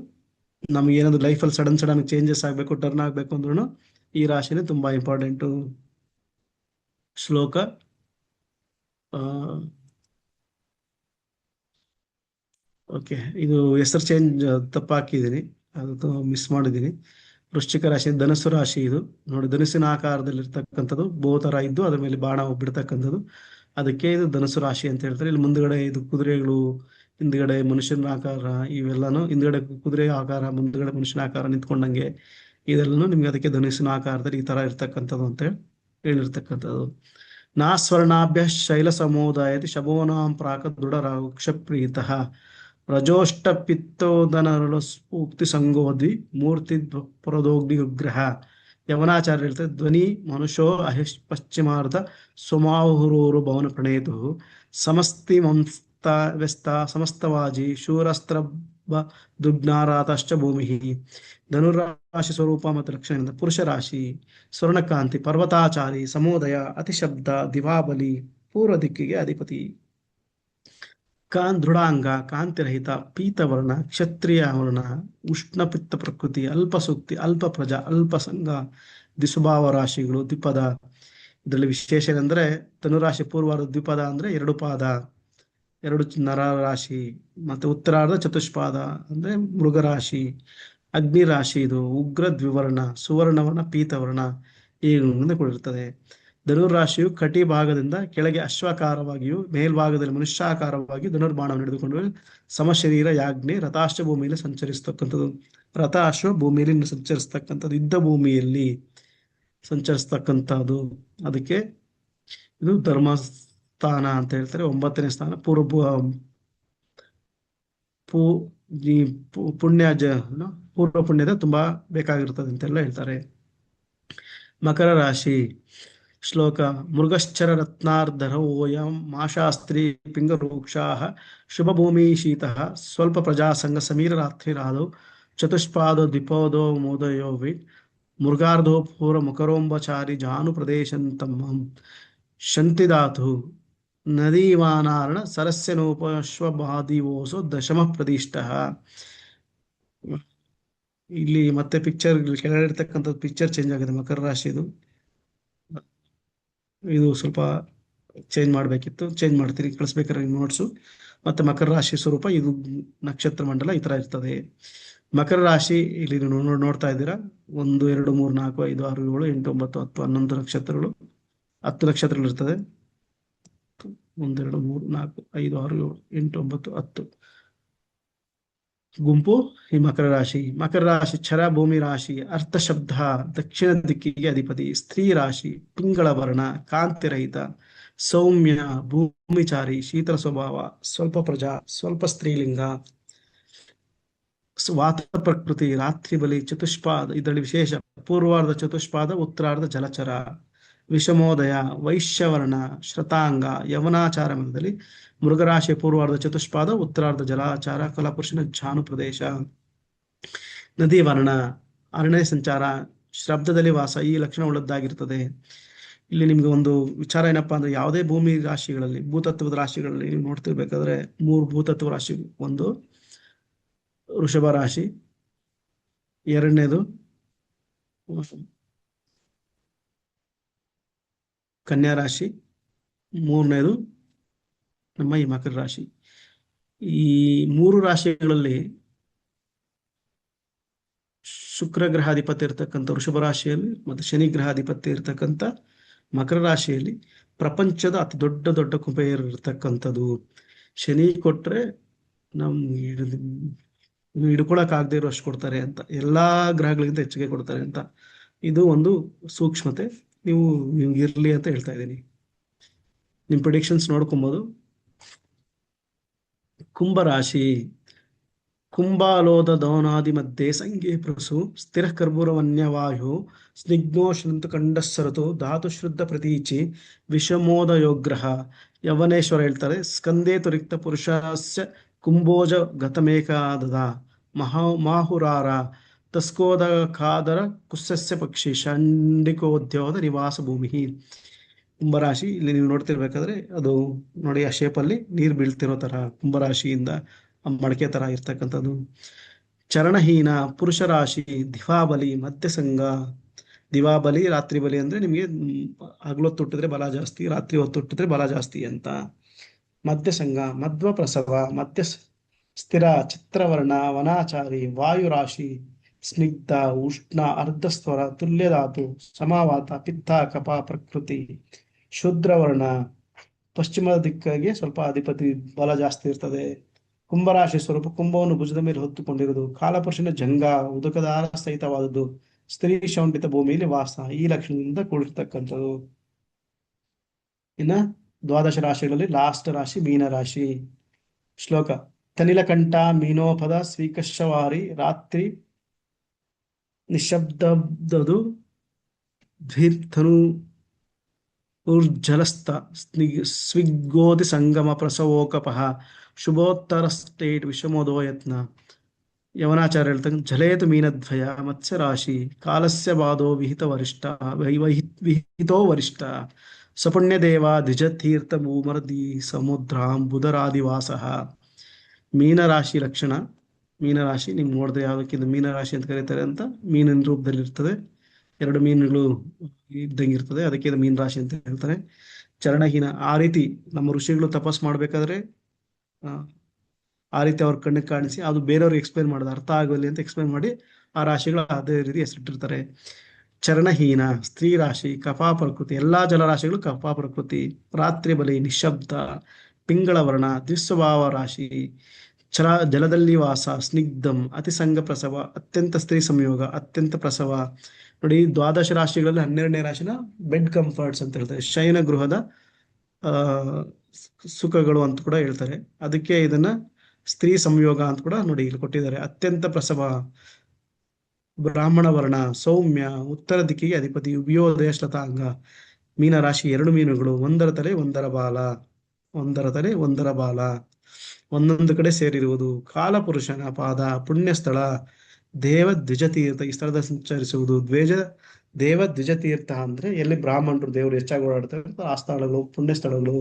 ನಮ್ಗೆ ಏನಾದ್ರು ಲೈಫಲ್ಲಿ ಸಡನ್ ಚೇಂಜಸ್ ಆಗ್ಬೇಕು, ಟರ್ನ್ ಆಗ್ಬೇಕು ಅಂದ್ರೂ ಈ ರಾಶಿನೇ ತುಂಬಾ ಇಂಪಾರ್ಟೆಂಟು. ಶ್ಲೋಕ ಓಕೆ, ಇದು ಹೆಸರು ಚೇಂಜ್ ತಪ್ಪಾಕಿದ್ದೀನಿ, ಅದು ಮಿಸ್ ಮಾಡಿದ್ದೀನಿ. ವೃಶ್ಚಿಕ ರಾಶಿ ಧನುಸ್ಸು ರಾಶಿ. ಇದು ನೋಡಿ, ಧನುಸ್ಸಿನ ಆಕಾರದಲ್ಲಿರ್ತಕ್ಕಂಥದ್ದು, ಬೋತರ ಇದ್ದು ಅದ್ರ ಮೇಲೆ ಬಾಣ ಬಿಡ್ತಕ್ಕಂಥದ್ದು. ಅದಕ್ಕೆ ಇದು ಧನುಸ್ಸು ರಾಶಿ ಅಂತ ಹೇಳ್ತಾರೆ. ಇಲ್ಲಿ ಮುಂದ್ಗಡೆ ಇದು ಕುದುರೆಗಳು, ಹಿಂದ್ಗಡೆ ಮನುಷ್ಯನ ಆಕಾರ, ಇವೆಲ್ಲಾನು ಹಿಂದ್ಗಡೆ ಕುದುರೆ ಆಕಾರ, ಮುಂದ್ಗಡೆ ಮನುಷ್ಯನ ಆಕಾರ ನಿಂತ್ಕೊಂಡಂಗೆ, ಇದೆಲ್ಲನೂ ನಿಮ್ಗೆ ಅದಕ್ಕೆ ಧನುಸ್ಸಿನ ಆಕಾರದಲ್ಲಿ ಈ ತರ ಇರ್ತಕ್ಕಂಥದ್ದು ಅಂತ ಹೇಳಿರ್ತಕ್ಕಂಥದ್ದು. ನಾ ಸ್ವರ್ಣಾಭ್ಯ ಶೈಲ ಸಮೋದಾಯತಿ ಶಬೋನಾಂ ಪ್ರಾಕ ದೃಢ ವೃಕ್ಷಪ್ರೀತಃ ರಜೋಷ್ಟ ಪಿತ್ತೋದನರಳು ಸ್ಫೂಕ್ತಿ ಸಂಗೋದ್ವಿ ಮೂರ್ತಿ ಪರದೋಗ್ನಿ ವಿಗ್ರಹ. ಯವನಾಚಾರ್ಯ ಹೇಳ್ತಾರೆ, ಧ್ವನಿ ಮನುಷ್ಯೋ ಅಹಿಷ್ ಪಶ್ಚಿಮಾರ್ಧ ಸ್ವಮಾಹುರೋರು ಭವನ ಪ್ರಣೇತು ಸಮಸ್ತಿ ವ್ಯಸ್ತ ಸಮಸ್ತವಾಜಿ ಶೂರಸ್ತ್ರ ದುಗ್ನಾರಾತಶ್ಚ ಭೂಮಿ. ಧನುರಾಶಿ ಸ್ವರೂಪ ಮತ್ತು ಲಕ್ಷಣದಿಂದ ಪುರುಷ ರಾಶಿ, ಸ್ವರ್ಣಕಾಂತಿ, ಪರ್ವತಾಚಾರಿ, ಸಮೋದಯ, ಅತಿಶಬ್ದ, ದಿವಾಬಲಿ, ಪೂರ್ವ ದಿಕ್ಕಿಗೆ ಅಧಿಪತಿ. ದೃಢಾಂಗ, ಕಾಂತಿರಹಿತ, ಪೀತವರ್ಣ, ಕ್ಷತ್ರಿಯ ವರ್ಣ, ಉಷ್ಣಪಿತ್ತ ಪ್ರಕೃತಿ, ಅಲ್ಪ ಸೂಕ್ತಿ, ಅಲ್ಪ ಪ್ರಜಾ, ಅಲ್ಪ ಸಂಘ, ದ್ವಿಸ್ವಭಾವ ರಾಶಿಗಳು, ದ್ವಿಪದ. ಇದರಲ್ಲಿ ವಿಶೇಷ ಏನಂದ್ರೆ ಧನುರಾಶಿ ಪೂರ್ವಾರ್ಧ ದ್ವಿಪದ ಅಂದ್ರೆ 2 ಪಾದ, 2 ನರ ರಾಶಿ, ಮತ್ತೆ ಉತ್ತರಾರ್ಧ ಚತುಷ್ಪಾದ ಅಂದ್ರೆ ಮೃಗರಾಶಿ. ಅಗ್ನಿ ರಾಶಿ ಇದು ಉಗ್ರ ದ್ವಿವರ್ಣ, ಸುವರ್ಣವರ್ಣ, ಪೀತವರ್ಣ ಹೀಗೆ ಕೂಡಿರ್ತದೆ. ಧನುರಾಶಿಯು ಕಟಿ ಭಾಗದಿಂದ ಕೆಳಗೆ ಅಶ್ವಾಕಾರವಾಗಿಯೂ ಮೇಲ್ಭಾಗದಲ್ಲಿ ಮನುಷ್ಯಾಕಾರವಾಗಿಯೂ ಧನುರ್ಬಾಣವನ್ನು ಹಿಡಿದುಕೊಂಡು ಸಮಶರೀರ ಯಾಜ್ಞೆ ರಥಾಶ್ವ ಭೂಮಿಯಲ್ಲಿ ಸಂಚರಿಸ್ತಕ್ಕಂಥದ್ದು. ರಥ ಅಶ್ವ ಭೂಮಿಯಲ್ಲಿ ಸಂಚರಿಸ್ತಕ್ಕಂಥದ್ದು, ಯುದ್ಧ ಭೂಮಿಯಲ್ಲಿ ಸಂಚರಿಸ್ತಕ್ಕಂಥದ್ದು. ಅದಕ್ಕೆ ಇದು ಧರ್ಮಸ್ಥಾನ ಅಂತ ಹೇಳ್ತಾರೆ. 9ನೇ ಸ್ಥಾನ ಪೂರ್ವ ಪುಣ್ಯದ ತುಂಬಾ ಬೇಕಾಗಿರ್ತದೆ ಅಂತೆಲ್ಲ ಹೇಳ್ತಾರೆ. ಮಕರ ರಾಶಿ. ಶ್ಲೋಕ: ಮೃಗಶ್ಚರ ರತ್ನಾರ್ಧರೋಯಂ ಮಾಶಾಸ್ತ್ರೀ ಪಿಂಗವೃಕ್ಷಾ ಶುಭಭೂಮಿ ಶೀತಃ ಸ್ವಲ್ಪ ಪ್ರಜಾಸಂಗ ಸಮೀರ ರಾತ್ರಿರಾದೌ ಚತುಷ್ಪಾದೋ ದ್ವಿಪದೋ ಮೋದಯೋ ವಿ ಮೃಗಾರ್ಧೋ ಪೂರ್ವ ಮುಖರೋಂಬಚಾರಿ ಜಾನು ಪ್ರದೇಶಂತಂ ಶಂತಿಧಾತು ನದೀವಾನಾರ್ಣ ಸರಸ್ಯನೋಪಶ್ವಭಾದಿವೋಸೋ ದಶಮ ಪ್ರದಿಷ್ಟ. ಇಲ್ಲಿ ಮತ್ತೆ ಪಿಕ್ಚರ್ ಕೆಳಗಿರ್ತಕ್ಕಂಥದ್ದು ಪಿಕ್ಚರ್ ಚೇಂಜ್ ಆಗಿದೆ. ಮಕರ ರಾಶಿದು ಇದು ಸ್ವಲ್ಪ ಚೇಂಜ್ ಮಾಡಬೇಕಿತ್ತು, ಚೇಂಜ್ ಮಾಡ್ತೀರಿ, ಕಳಿಸ್ಬೇಕಾದ್ರೆ ನೋಟ್ಸು. ಮತ್ತೆ ಮಕರ ರಾಶಿ ಸ್ವರೂಪ ಇದು ನಕ್ಷತ್ರ ಮಂಡಲ ಈ ತರ ಇರ್ತದೆ. ಮಕರ ರಾಶಿ ಇಲ್ಲಿ ನೋಡ್ತಾ ಇದ್ದೀರಾ, 1 2 3 4 5 6 7 8 9 10 11 ನಕ್ಷತ್ರಗಳು, 10 ನಕ್ಷತ್ರಗಳು ಇರ್ತದೆ. 1 2 3 4 5 6 7 8 9 10 ಗುಂಪು ಈ ಮಕರ ರಾಶಿ. ಮಕರ ರಾಶಿ ಛರ ಭೂಮಿ ರಾಶಿ, ಅರ್ಥ ಶಬ್ದ, ದಕ್ಷಿಣ ದಿಕ್ಕಿಗೆ ಅಧಿಪತಿ. ಸ್ತ್ರೀ ರಾಶಿ, ಪಿಂಗಳ ವರ್ಣ, ಕಾಂತಿರಹಿತ, ಸೌಮ್ಯ, ಭೂಮಿಚಾರಿ, ಶೀತಲ ಸ್ವಭಾವ, ಸ್ವಲ್ಪ ಪ್ರಜಾ, ಸ್ವಲ್ಪ ಸ್ತ್ರೀಲಿಂಗ, ವಾತ ಪ್ರಕೃತಿ, ರಾತ್ರಿ ಬಲಿ, ಚತುಷ್ಪಾದ. ಇದರಲ್ಲಿ ವಿಶೇಷ ಪೂರ್ವಾರ್ಧ ಚತುಷ್ಪಾದ, ಉತ್ತರಾರ್ಧ ಜಲಚರ. ವಿಷಮೋದಯ, ವೈಶ್ಯವರ್ಣ, ಶ್ರತಾಂಗ, ಯವನಾಚಾರ ಮಧ್ಯದಲ್ಲಿ ಮೃಗರಾಶಿಯ ಪೂರ್ವಾರ್ಧ ಚತುಷ್ಪಾದ, ಉತ್ತರಾರ್ಧ ಜಲಾಚಾರ, ಕಲಾಪುರುಷನ ಜಾನು ಪ್ರದೇಶ, ನದಿ ವರ್ಣ, ಅರಣ್ಯ ಸಂಚಾರ, ಶಬ್ದದಲ್ಲಿ ವಾಸ ಈ ಲಕ್ಷಣ ಉಳ್ಳದ್ದಾಗಿರ್ತದೆ. ಇಲ್ಲಿ ನಿಮ್ಗೆ ಒಂದು ವಿಚಾರ ಏನಪ್ಪಾ ಅಂದ್ರೆ, ಯಾವುದೇ ಭೂಮಿ ರಾಶಿಗಳಲ್ಲಿ, ಭೂತತ್ವದ ರಾಶಿಗಳಲ್ಲಿ ನೀವು ನೋಡ್ತಿರ್ಬೇಕಾದ್ರೆ 3 ಭೂತತ್ವ ರಾಶಿ. ಒಂದು ವೃಷಭ ರಾಶಿ, ಎರಡನೇದು ಕನ್ಯಾ ರಾಶಿ, ಮೂರನೇದು ನಮ್ಮ ಈ ಮಕರ ರಾಶಿ. ಈ 3 ರಾಶಿಗಳಲ್ಲಿ ಶುಕ್ರ ಗ್ರಹಾಧಿಪತಿ ಇರ್ತಕ್ಕಂಥ ವೃಷಭ ರಾಶಿಯಲ್ಲಿ ಮತ್ತು ಶನಿ ಗ್ರಹಾಧಿಪತಿ ಇರ್ತಕ್ಕಂಥ ಮಕರ ರಾಶಿಯಲ್ಲಿ ಪ್ರಪಂಚದ ಅತಿ ದೊಡ್ಡ ದೊಡ್ಡ ಕುಬೇರರು ಇರ್ತಕ್ಕಂಥದ್ದು. ಶನಿ ಕೊಟ್ರೆ ಹಿಡ್ಕೊಳಕ್ ಆಗದೆ ಇರೋ ಅಷ್ಟು ಕೊಡ್ತಾರೆ ಅಂತ, ಎಲ್ಲಾ ಗ್ರಹಗಳಿಗಿಂತ ಹೆಚ್ಚಿಗೆ ಕೊಡ್ತಾರೆ ಅಂತ. ಇದು ಒಂದು ಸೂಕ್ಷ್ಮತೆ, ನೀವು ಇರ್ಲಿ ಅಂತ ಹೇಳ್ತಾ ಇದ್ದೀನಿ. ನಿಮ್ ಪ್ರಿಡಿಕ್ಷನ್ಸ್ ನೋಡ್ಕೊಬಹುದು. ಕುಂಭರಾಶಿ, ಕುಂಭಾಲೋದ ದೌನಾದಿ ಮಧ್ಯೆ ಸಂಘೆ ಪ್ರಸು ಸ್ಥಿರ ಕರ್ಪೂರವನ್ಯವಾಯು ಸ್ನಿಗ್ಧೋಷ್ಣಂತು ಕಂಡಸ್ಸರತು ಧಾತು ಶ್ರುದ್ಧ ಪ್ರತೀಚಿ ವಿಷಮೋದಯೋಗ್ರಹ. ಯವನೇಶ್ವರ ಹೇಳ್ತಾರೆ, ಸ್ಕಂದೇತು ರಿಕ್ತ ಪುರುಷಸ್ಯ ಕುಂಭೋಜ ಗತಮೇಕಾದದ ಮಾಹುರಾರ ತಸ್ಕೋದ ಕಾದರ ಕುಸ್ಸಸ್ಯ ಪಕ್ಷಿ ಶಂಡಿಕೋದ್ಯೋದ ನಿವಾಸ ಭೂಮಿ. ಕುಂಭರಾಶಿ ಇಲ್ಲಿ ನೀವು ನೋಡ್ತಿರ್ಬೇಕಾದ್ರೆ ಅದು ನೋಡಿ, ಆ ಶೇಪಲ್ಲಿ ನೀರು ಬೀಳ್ತಿರೋ ತರ ಕುಂಭರಾಶಿಯಿಂದ ಮಡಕೆ ತರ ಇರ್ತಕ್ಕಂಥದ್ದು. ಚರಣಹೀನ ಪುರುಷ ರಾಶಿ, ದಿವಾಬಲಿ, ಮಧ್ಯಸಂಗ. ದಿವಾಬಲಿ ರಾತ್ರಿ ಬಲಿ ಅಂದ್ರೆ ನಿಮಗೆ ಹಗಲೊತ್ತು ಹುಟ್ಟಿದ್ರೆ ಬಲ ಜಾಸ್ತಿ, ರಾತ್ರಿ ಹೊತ್ತು ಹುಟ್ಟಿದ್ರೆ ಬಲ ಜಾಸ್ತಿ ಅಂತ. ಮಧ್ಯಸಂಗ, ಮಧ್ವ ಪ್ರಸವ, ಮಧ್ಯ ಸ್ಥಿರ, ಚಿತ್ರವರ್ಣ, ವನಾಚಾರಿ, ವಾಯುರಾಶಿ, ಸ್ನಿಗ್ಧ, ಉಷ್ಣ, ಅರ್ಧಸ್ವರ, ತುಲ್ಯಧಾತು, ಸಮಾವಾತ, ಪಿತ್ತ, ಕಪ, ಪ್ರಕೃತಿ. ಶೂದ್ರವರ್ಣ, ಪಶ್ಚಿಮ ದಿಕ್ಕಿಗೆ ಸ್ವಲ್ಪ ಅಧಿಪತಿ ಬಲ ಜಾಸ್ತಿ ಇರ್ತದೆ. ಕುಂಭರಾಶಿ ಸ್ವರೂಪ ಕುಂಭವನ್ನು ಭುಜದ ಮೇಲೆ ಹೊತ್ತುಕೊಂಡಿರುವುದು. ಕಾಲಪುರುಷನ ಜಂಗ, ಉದಕದಾರ ಸಹಿತವಾದದ್ದು. ಸ್ತ್ರೀ ಶೌಂಡಿತ ಭೂಮಿಯಲ್ಲಿ ವಾಸ ಈ ಲಕ್ಷಣದಿಂದ ಕೂಡಿರ್ತಕ್ಕಂಥದ್ದು. ಇನ್ನ ದ್ವಾದಶ ರಾಶಿಗಳಲ್ಲಿ ಲಾಸ್ಟ್ ರಾಶಿ ಮೀನರಾಶಿ. ಶ್ಲೋಕ: ತನಿಲಕಂಠ ಮೀನೋಪದ ಸ್ವೀಕಶವಾರಿ ರಾತ್ರಿ ನಿಶಬ್ದದು ದ್ವಿರ್ಥನು ಊರ್ಜಲಸ್ಥ ಸ್ವಿಗ್ಗೋದಿ ಸಂಗಮ ಪ್ರಸವೋಕಪಃ ಶುಭೋತ್ತರ ಸ್ಟೇಟ್ ವಿಷಮೋದೋ ಯತ್ನ. ಯವನಾಚಾರ್ಯ ಹೇಳ್ತಕ್ಕಂಥ ಜಲೇತು ಮೀನದ್ವಯ ಮತ್ಸ್ಯರಾಶಿ ಕಾಲಸ್ಯ ಬಾಧೋ ವಿಹಿತೋ ವರಿಷ್ಠ ಸಪುಣ್ಯದೇವ ದ್ವಿಜತೀರ್ಥ ಭೂಮರದಿ ಸಮುದ್ರಾಂ ಬುಧರಾದಿವಾಸ. ಮೀನರಾಶಿ ಲಕ್ಷಣ. ಮೀನರಾಶಿ ನಿಮ್ ನೋಡಿದ್ರೆ ಯಾವ್ದಕ್ಕಿಂತ ಮೀನರಾಶಿ ಅಂತ ಕರೀತಾರೆ ಅಂತ, ಮೀನಿನ ರೂಪದಲ್ಲಿ ಇರ್ತದೆ, 2 ಮೀನುಗಳು ಇದ್ದಂಗಿರ್ತದೆ, ಅದಕ್ಕೆ ಇದು ಮೀನ ರಾಶಿ ಅಂತ ಹೇಳ್ತಾರೆ. ಚರಣಹೀನ, ಆ ರೀತಿ ನಮ್ಮ ಋಷಿಗಳು ತಪಸ್ ಮಾಡ್ಬೇಕಾದ್ರೆ ಆ ರೀತಿ ಅವ್ರ ಕಣ್ಣಿಗೆ ಕಾಣಿಸಿ ಅದು ಬೇರೆಯವ್ರಿಗೆ ಎಕ್ಸ್ಪ್ಲೈನ್ ಮಾಡೋದು, ಅರ್ಥ ಆಗಲಿ ಅಂತ ಎಕ್ಸ್ಪ್ಲೈನ್ ಮಾಡಿ ಆ ರಾಶಿಗಳು ಅದೇ ರೀತಿ ಹೆಸರಿಟ್ಟಿರ್ತಾರೆ. ಚರಣಹೀನ ಸ್ತ್ರೀ ರಾಶಿ, ಕಫಾ ಪ್ರಕೃತಿ, ಎಲ್ಲಾ ಜಲರಾಶಿಗಳು ಕಫಾ ಪ್ರಕೃತಿ. ರಾತ್ರಿ ಬಲಿ, ನಿಶಬ್ದ, ಪಿಂಗಳ ವರ್ಣ, ದ್ವಿಸ್ವಭಾವ ರಾಶಿ, ಜಲದಲ್ಲಿ ವಾಸ, ಸ್ನಿಗ್ಧಂ, ಅತಿಸಂಗ ಪ್ರಸವ, ಅತ್ಯಂತ ಸ್ತ್ರೀ ಸಂಯೋಗ, ಅತ್ಯಂತ ಪ್ರಸವ. ನೋಡಿ, ದ್ವಾದಶ ರಾಶಿಗಳಲ್ಲಿ 12ನೇ ರಾಶಿನ ಬೆಡ್ ಕಂಫರ್ಟ್ಸ್ ಅಂತ ಹೇಳ್ತಾರೆ, ಶಯನ ಗೃಹದ ಸುಖಗಳು ಅಂತ ಕೂಡ ಹೇಳ್ತಾರೆ. ಅದಕ್ಕೆ ಇದನ್ನ ಸ್ತ್ರೀ ಸಂಯೋಗ ಅಂತ ಕೂಡ ನೋಡಿ ಇಲ್ಲಿ ಕೊಟ್ಟಿದ್ದಾರೆ. ಅತ್ಯಂತ ಪ್ರಸವ, ಬ್ರಾಹ್ಮಣ ವರ್ಣ, ಸೌಮ್ಯ, ಉತ್ತರ ದಿಕ್ಕಿಗೆ ಅಧಿಪತಿ, ಉಭಯೋದಯ, ಶ್ಲತಾಂಗ. ಮೀನರಾಶಿ 2 ಮೀನುಗಳು, ಒಂದರ ತಲೆ ಒಂದರ ಬಾಲ, ಒಂದರ ತಲೆ ಒಂದರ ಬಾಲ, ಒಂದೊಂದು ಕಡೆ ಸೇರಿರುವುದು. ಕಾಲಪುರುಷನ ಪಾದ, ಪುಣ್ಯಸ್ಥಳ, ದೇವ ದ್ವಿಜತೀರ್ಥ, ಈ ಸ್ಥಳದ ಸಂಚರಿಸುವುದು. ದೇವ ದ್ವಿಜತೀರ್ಥ ಅಂದ್ರೆ ಎಲ್ಲಿ ಬ್ರಾಹ್ಮಣರು ದೇವರು ಹೆಚ್ಚಾಗಿ ಓಡಾಡ್ತಾರೆ ಆ ಸ್ಥಳಗಳು, ಪುಣ್ಯ ಸ್ಥಳಗಳು.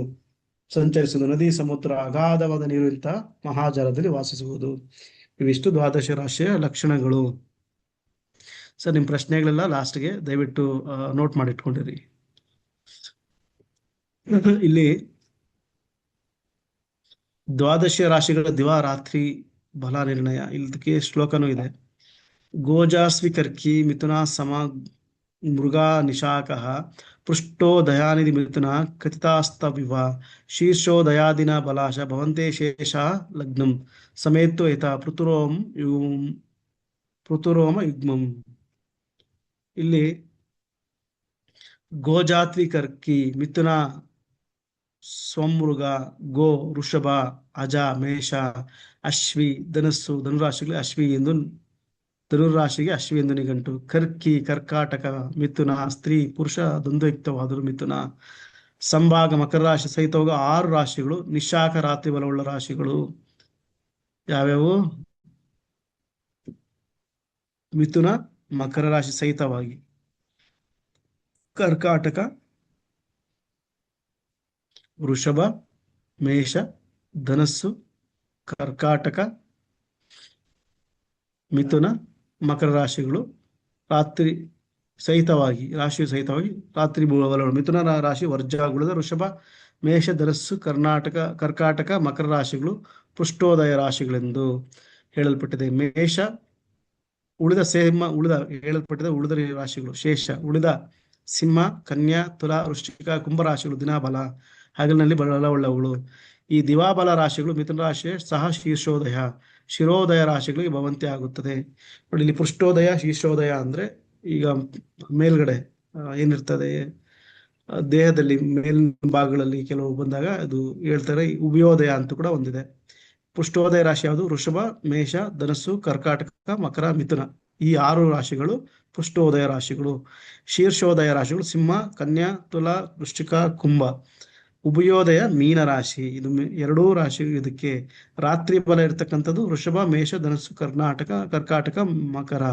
ಸಂಚರಿಸುವುದು, ನದಿ, ಸಮುದ್ರ, ಅಗಾಧವಾದ ನೀರು ಇಂಥ ಮಹಾಜಲದಲ್ಲಿ ವಾಸಿಸುವುದು. ಇವಿಷ್ಟು ದ್ವಾದಶ ರಾಶಿಯ ಲಕ್ಷಣಗಳು. ಸರ್, ನಿಮ್ ಪ್ರಶ್ನೆಗಳೆಲ್ಲ ಲಾಸ್ಟ್ಗೆ ದಯವಿಟ್ಟು ನೋಟ್ ಮಾಡಿಟ್ಕೊಂಡಿರಿ. ಇಲ್ಲಿ ದ್ವಾದಶ ರಾಶಿಗಳ ದಿವಾ ರಾತ್ರಿ ಬಲ ನಿರ್ಣಯ, ಇದಕ್ಕೆ ಶ್ಲೋಕನೂ ಇದೆ. ಗೋಜಾಸ್ವಿಕರ್ಕಿ ಮಿಥುನ ಸಮ ಮೃಗಾ ನಿಶಾಕಃ ಪೃಷ್ಟೋ ದಯಾನಿಧಿ ಮಿಥುನ ಕಥಿತಾಸ್ತವಿವ ಶೀರ್ಷೋ ದಯಾದಿನ ಬಲಾಶ ಭವಂತೆ ಶೇಷ ಲಗ್ನಂ ಸಮೇತೋ ಯಥ ಪೃತುರೋಮ ಯುಗ್ಮಂ. ಇಲ್ಲಿ ಗೋಜಾತ್ವಿಕರ್ಕಿ ಮಿಥುನ, ಸ್ವಮೃಗ, ಗೋ, ವೃಷಭ, ಅಜ, ಮೇಷ, ಅಶ್ವಿ, ಧನಸ್ಸು, ಧನುರಾಶಿಗಳು ಅಶ್ವಿ ಎಂದು ಧನುರಾಶಿಗೆ ಅಶ್ವಿಂದು ನಿಘಂಟು. ಕರ್ಕಿ, ಕರ್ಕಾಟಕ, ಮಿಥುನ, ಸ್ತ್ರೀ ಪುರುಷ ದ್ವಂದ್ವಯುಕ್ತವಾದರೂ ಮಿಥುನ. ಸಂಭಾಗ ಮಕರ ರಾಶಿ ಸಹಿತವಾಗ 6 ರಾಶಿಗಳು. ನಿಶಾಖ ರಾತ್ರಿ ಬಲವುಳ್ಳ ರಾಶಿಗಳು ಯಾವ್ಯಾವು? ಮಿಥುನ, ಮಕರ ರಾಶಿ ಸಹಿತವಾಗಿ ಕರ್ಕಾಟಕ, ವೃಷಭ, ಮೇಷ, ಧನಸ್ಸು, ಕರ್ಕಾಟಕ, ಮಿಥುನ, ಮಕರ ರಾಶಿಗಳು ರಾತ್ರಿ ಸಹಿತವಾಗಿ ರಾಶಿ ಸಹಿತವಾಗಿ ರಾತ್ರಿ ಬಲಗಳು. ಮಿಥುನ ರಾಶಿ ವರ್ಜಾಗುಳದ. ವೃಷಭ, ಮೇಷ, ಧನಸ್ಸು, ಕರ್ಕಾಟಕ, ಮಕರ ರಾಶಿಗಳು ಪೃಷ್ಠೋದಯ ರಾಶಿಗಳೆಂದು ಹೇಳಲ್ಪಟ್ಟಿದೆ. ಮೇಷ ಉಳಿದ ಹೇಳಲ್ಪಟ್ಟಿದೆ ಉಳಿದ ರಾಶಿಗಳು. ಶೇಷ ಉಳಿದ ಸಿಂಹ, ಕನ್ಯಾ, ತುಲಾ, ವೃಶ್ಚಿಕ, ಕುಂಭರಾಶಿಗಳು ದಿನಾಬಲ ಹಗಲಿನಲ್ಲಿ ಬಲವುಳ್ಳವುಗಳು. ಈ ದಿವಾಬಲ ರಾಶಿಗಳು ಮಿಥುನ ರಾಶಿಯ ಸಹ ಶಿರೋದಯ ರಾಶಿಗಳಿಗೆ ಭವಂತಿ ಆಗುತ್ತದೆ. ನೋಡಿ, ಇಲ್ಲಿ ಪೃಷ್ಠೋದಯ, ಶೀರ್ಷೋದಯ ಅಂದ್ರೆ ಈಗ ಮೇಲ್ಗಡೆ ಏನಿರ್ತದೆ ದೇಹದಲ್ಲಿ ಮೇಲಿನ ಭಾಗಗಳಲ್ಲಿ ಕೆಲವು ಬಂದಾಗ ಅದು ಹೇಳ್ತಾರೆ. ಉಭಯೋದಯ ಅಂತ ಕೂಡ ಒಂದಿದೆ. ಪೃಷ್ಠೋದಯ ರಾಶಿ ಯಾವುದು? ವೃಷಭ, ಮೇಷ, ಧನಸ್ಸು, ಕರ್ಕಾಟಕ, ಮಕರ, ಮಿಥುನ. ಈ 6 ರಾಶಿಗಳು ಪೃಷ್ಠೋದಯ ರಾಶಿಗಳು. ಶೀರ್ಷೋದಯ ರಾಶಿಗಳು ಸಿಂಹ, ಕನ್ಯಾ, ತುಲಾ, ವೃಶ್ಚಿಕ, ಕುಂಭ. ಉಭಯೋದಯ ಮೀನ ರಾಶಿ. ಇದು 2 ರಾಶಿ. ಇದಕ್ಕೆ ರಾತ್ರಿ ಬಲ ಇರ್ತಕ್ಕಂಥದ್ದು ವೃಷಭ, ಮೇಷ, ಧನಸ್ಸು, ಕರ್ಕಾಟಕ, ಮಕರ.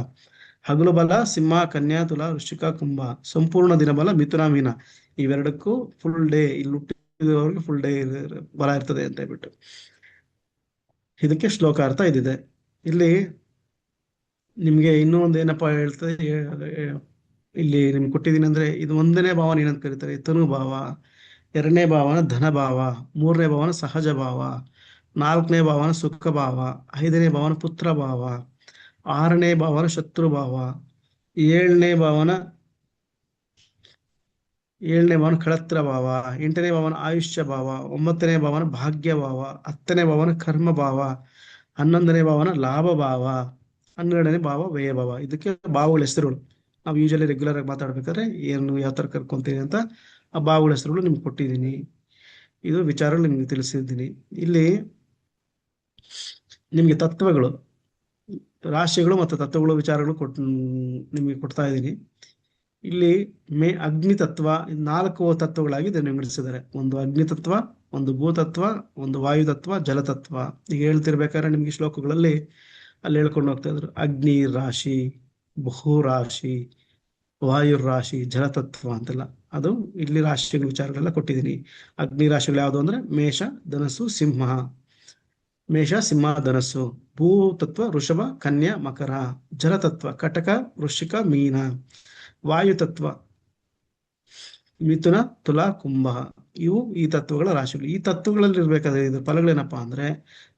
ಹಗಲು ಬಲ ಸಿಂಹ, ಕನ್ಯಾ, ತುಲಾ, ವೃಶ್ಚಿಕ, ಕುಂಭ. ಸಂಪೂರ್ಣ ದಿನ ಬಲ ಮಿಥುನ, ಮೀನ. ಇವೆರಡಕ್ಕೂ ಫುಲ್ ಡೇ, ಇಲ್ಲಿ ಹುಟ್ಟಿದವರಿಗೆ ಫುಲ್ ಡೇ ಬಲ ಇರ್ತದೆ ಅಂತ ಹೇಳ್ಬಿಟ್ಟು ಇದಕ್ಕೆ ಶ್ಲೋಕಾರ್ಥ ಇದಿದೆ. ಇಲ್ಲಿ ನಿಮ್ಗೆ ಇನ್ನೂ ಒಂದು ಏನಪ್ಪಾ ಹೇಳ್ತದೆ, ಇಲ್ಲಿ ನಿಮ್ಗೆ ಕೊಟ್ಟಿದ್ದೀನಿ ಅಂದ್ರೆ, ಇದು 1ನೇ ಭಾವನ ಏನಂತ ಕರೀತಾರೆ? ತನು ಭಾವ. 2ನೇ ಭಾವನ ಧನ ಭಾವ. 3ನೇ ಭಾವನ ಸಹಜ ಭಾವ. 4ನೇ ಭಾವನ ಸುಖ ಭಾವ. 5ನೇ ಭಾವನ ಪುತ್ರ ಭಾವ. 6ನೇ ಭಾವನ ಶತ್ರು ಭಾವ. 7ನೇ ಭಾವನ ಕಳತ್ರ ಭಾವ. 8ನೇ ಭಾವನ ಆಯುಷ್ಯ ಭಾವ. 9ನೇ ಭಾವನ ಭಾಗ್ಯ ಭಾವ. 10ನೇ ಭಾವನ ಕರ್ಮ ಭಾವ. 11ನೇ ಭಾವನ ಲಾಭ ಭಾವ. 12ನೇ ಭಾವ ವ್ಯಯ ಭಾವ. ಇದಕ್ಕೆ ಭಾವಗಳ ಹೆಸರುಗಳು. ನಾವು ಯೂಶಲಿ ರೆಗ್ಯುಲರ್ ಆಗಿ ಮಾತಾಡ್ಬೇಕಾದ್ರೆ ಏನು ಯಾವ ತರ ಕರ್ಕೊಂತೀವಿ ಅಂತ ಆ ಭಾವಗಳ ಹೆಸರುಗಳು ನಿಮ್ಗೆ ಕೊಟ್ಟಿದ್ದೀನಿ. ಇದು ವಿಚಾರಗಳು ನಿಮ್ಗೆ ತಿಳಿಸಿದ್ದೀನಿ. ಇಲ್ಲಿ ನಿಮ್ಗೆ ತತ್ವಗಳು, ರಾಶಿಗಳು ಮತ್ತು ತತ್ವಗಳು ವಿಚಾರಗಳು ನಿಮ್ಗೆ ಕೊಡ್ತಾ ಇದ್ದೀನಿ. ಇಲ್ಲಿ ಅಗ್ನಿ ತತ್ವ 4 ತತ್ವಗಳಾಗಿ ಇದನ್ನು ವಿಂಗಡಿಸಿದ್ದಾರೆ. ಒಂದು ಅಗ್ನಿ ತತ್ವ, ಒಂದು ಭೂತತ್ವ, ಒಂದು ವಾಯು ತತ್ವ, ಜಲತತ್ವ. ಈಗ ಹೇಳ್ತಿರ್ಬೇಕಾದ್ರೆ ನಿಮ್ಗೆ ಶ್ಲೋಕಗಳಲ್ಲಿ ಅಲ್ಲಿ ಹೇಳ್ಕೊಂಡು ಹೋಗ್ತಾ ಇದ್ರು. ಅಗ್ನಿ ರಾಶಿ, ಬಹುರಾಶಿ, ವಾಯು ರಾಶಿ, ಜಲತತ್ವ ಅಂತೆಲ್ಲ. ಅದು ಇಲ್ಲಿ ರಾಶಿಗಳ ವಿಚಾರಗಳೆಲ್ಲ ಕೊಟ್ಟಿದ್ದೀನಿ. ಅಗ್ನಿ ರಾಶಿಗಳು ಯಾವುದು ಅಂದ್ರೆ ಮೇಷ, ಧನಸ್ಸು, ಸಿಂಹ. ಮೇಷ, ಸಿಂಹ, ಧನಸ್ಸು. ಭೂತತ್ವ ವೃಷಭ, ಕನ್ಯಾ, ಮಕರ. ಜಲತತ್ವ ಕಟಕ, ವೃಶ್ಚಿಕ, ಮೀನ. ವಾಯು ತತ್ವ ಮಿಥುನ, ತುಲಾ, ಕುಂಭ. ಇವು ಈ ತತ್ವಗಳ ರಾಶಿಗಳು. ಈ ತತ್ವಗಳಲ್ಲಿ ಇರ್ಬೇಕಾದ್ರೆ ಇದ್ರ ಫಲಗಳೇನಪ್ಪಾ ಅಂದ್ರೆ,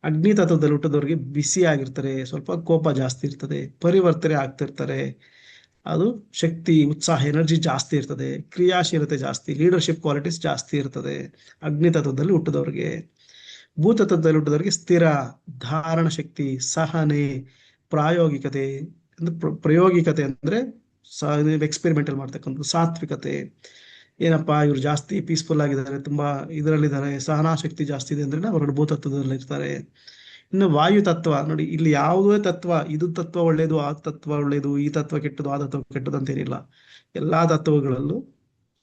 ಅಗ್ನಿ ತತ್ವದಲ್ಲಿ ಹುಟ್ಟಿದವ್ರಿಗೆ ಬಿಸಿ ಆಗಿರ್ತಾರೆ, ಸ್ವಲ್ಪ ಕೋಪ ಜಾಸ್ತಿ ಇರ್ತದೆ, ಪರಿವರ್ತನೆ ಆಗ್ತಿರ್ತಾರೆ. ಅದು ಶಕ್ತಿ, ಉತ್ಸಾಹ, ಎನರ್ಜಿ ಜಾಸ್ತಿ ಇರ್ತದೆ, ಕ್ರಿಯಾಶೀಲತೆ ಜಾಸ್ತಿ, ಲೀಡರ್ಶಿಪ್ ಕ್ವಾಲಿಟೀಸ್ ಜಾಸ್ತಿ ಇರ್ತದೆ ಅಗ್ನಿ ತತ್ವದಲ್ಲಿ ಹುಟ್ಟಿದವ್ರಿಗೆ. ಭೂತತ್ವದಲ್ಲಿ ಹುಟ್ಟಿದವ್ರಿಗೆ ಸ್ಥಿರ, ಧಾರಣ ಶಕ್ತಿ, ಸಹನೆ, ಪ್ರಾಯೋಗಿಕತೆ. ಪ್ರಯೋಗಿಕತೆ ಅಂದ್ರೆ ಎಕ್ಸ್ಪೆರಿಮೆಂಟಲ್ ಮಾಡ್ತಕ್ಕಂಥ ಸಾತ್ವಿಕತೆ. ಏನಪ್ಪಾ ಇವ್ರು ಜಾಸ್ತಿ ಪೀಸ್ಫುಲ್ ಆಗಿದ್ದಾರೆ, ತುಂಬಾ ಇದರಲ್ಲಿದ್ದಾರೆ, ಸಹನಾ ಶಕ್ತಿ ಜಾಸ್ತಿ ಇದೆ ಅಂದ್ರೆ ಅವರು ಭೂತತ್ವದಲ್ಲಿ ಇರ್ತಾರೆ. ಇನ್ನು ವಾಯು ತತ್ವ ನೋಡಿ, ಇಲ್ಲಿ ಯಾವುದೇ ತತ್ವ, ಇದು ತತ್ವ ಒಳ್ಳೇದು, ಆ ತತ್ವ ಒಳ್ಳೇದು, ಈ ತತ್ವ ಕೆಟ್ಟದು, ಆ ತತ್ವ ಕೆಟ್ಟದು ಅಂತೇನಿಲ್ಲ. ಎಲ್ಲಾ ತತ್ವಗಳಲ್ಲೂ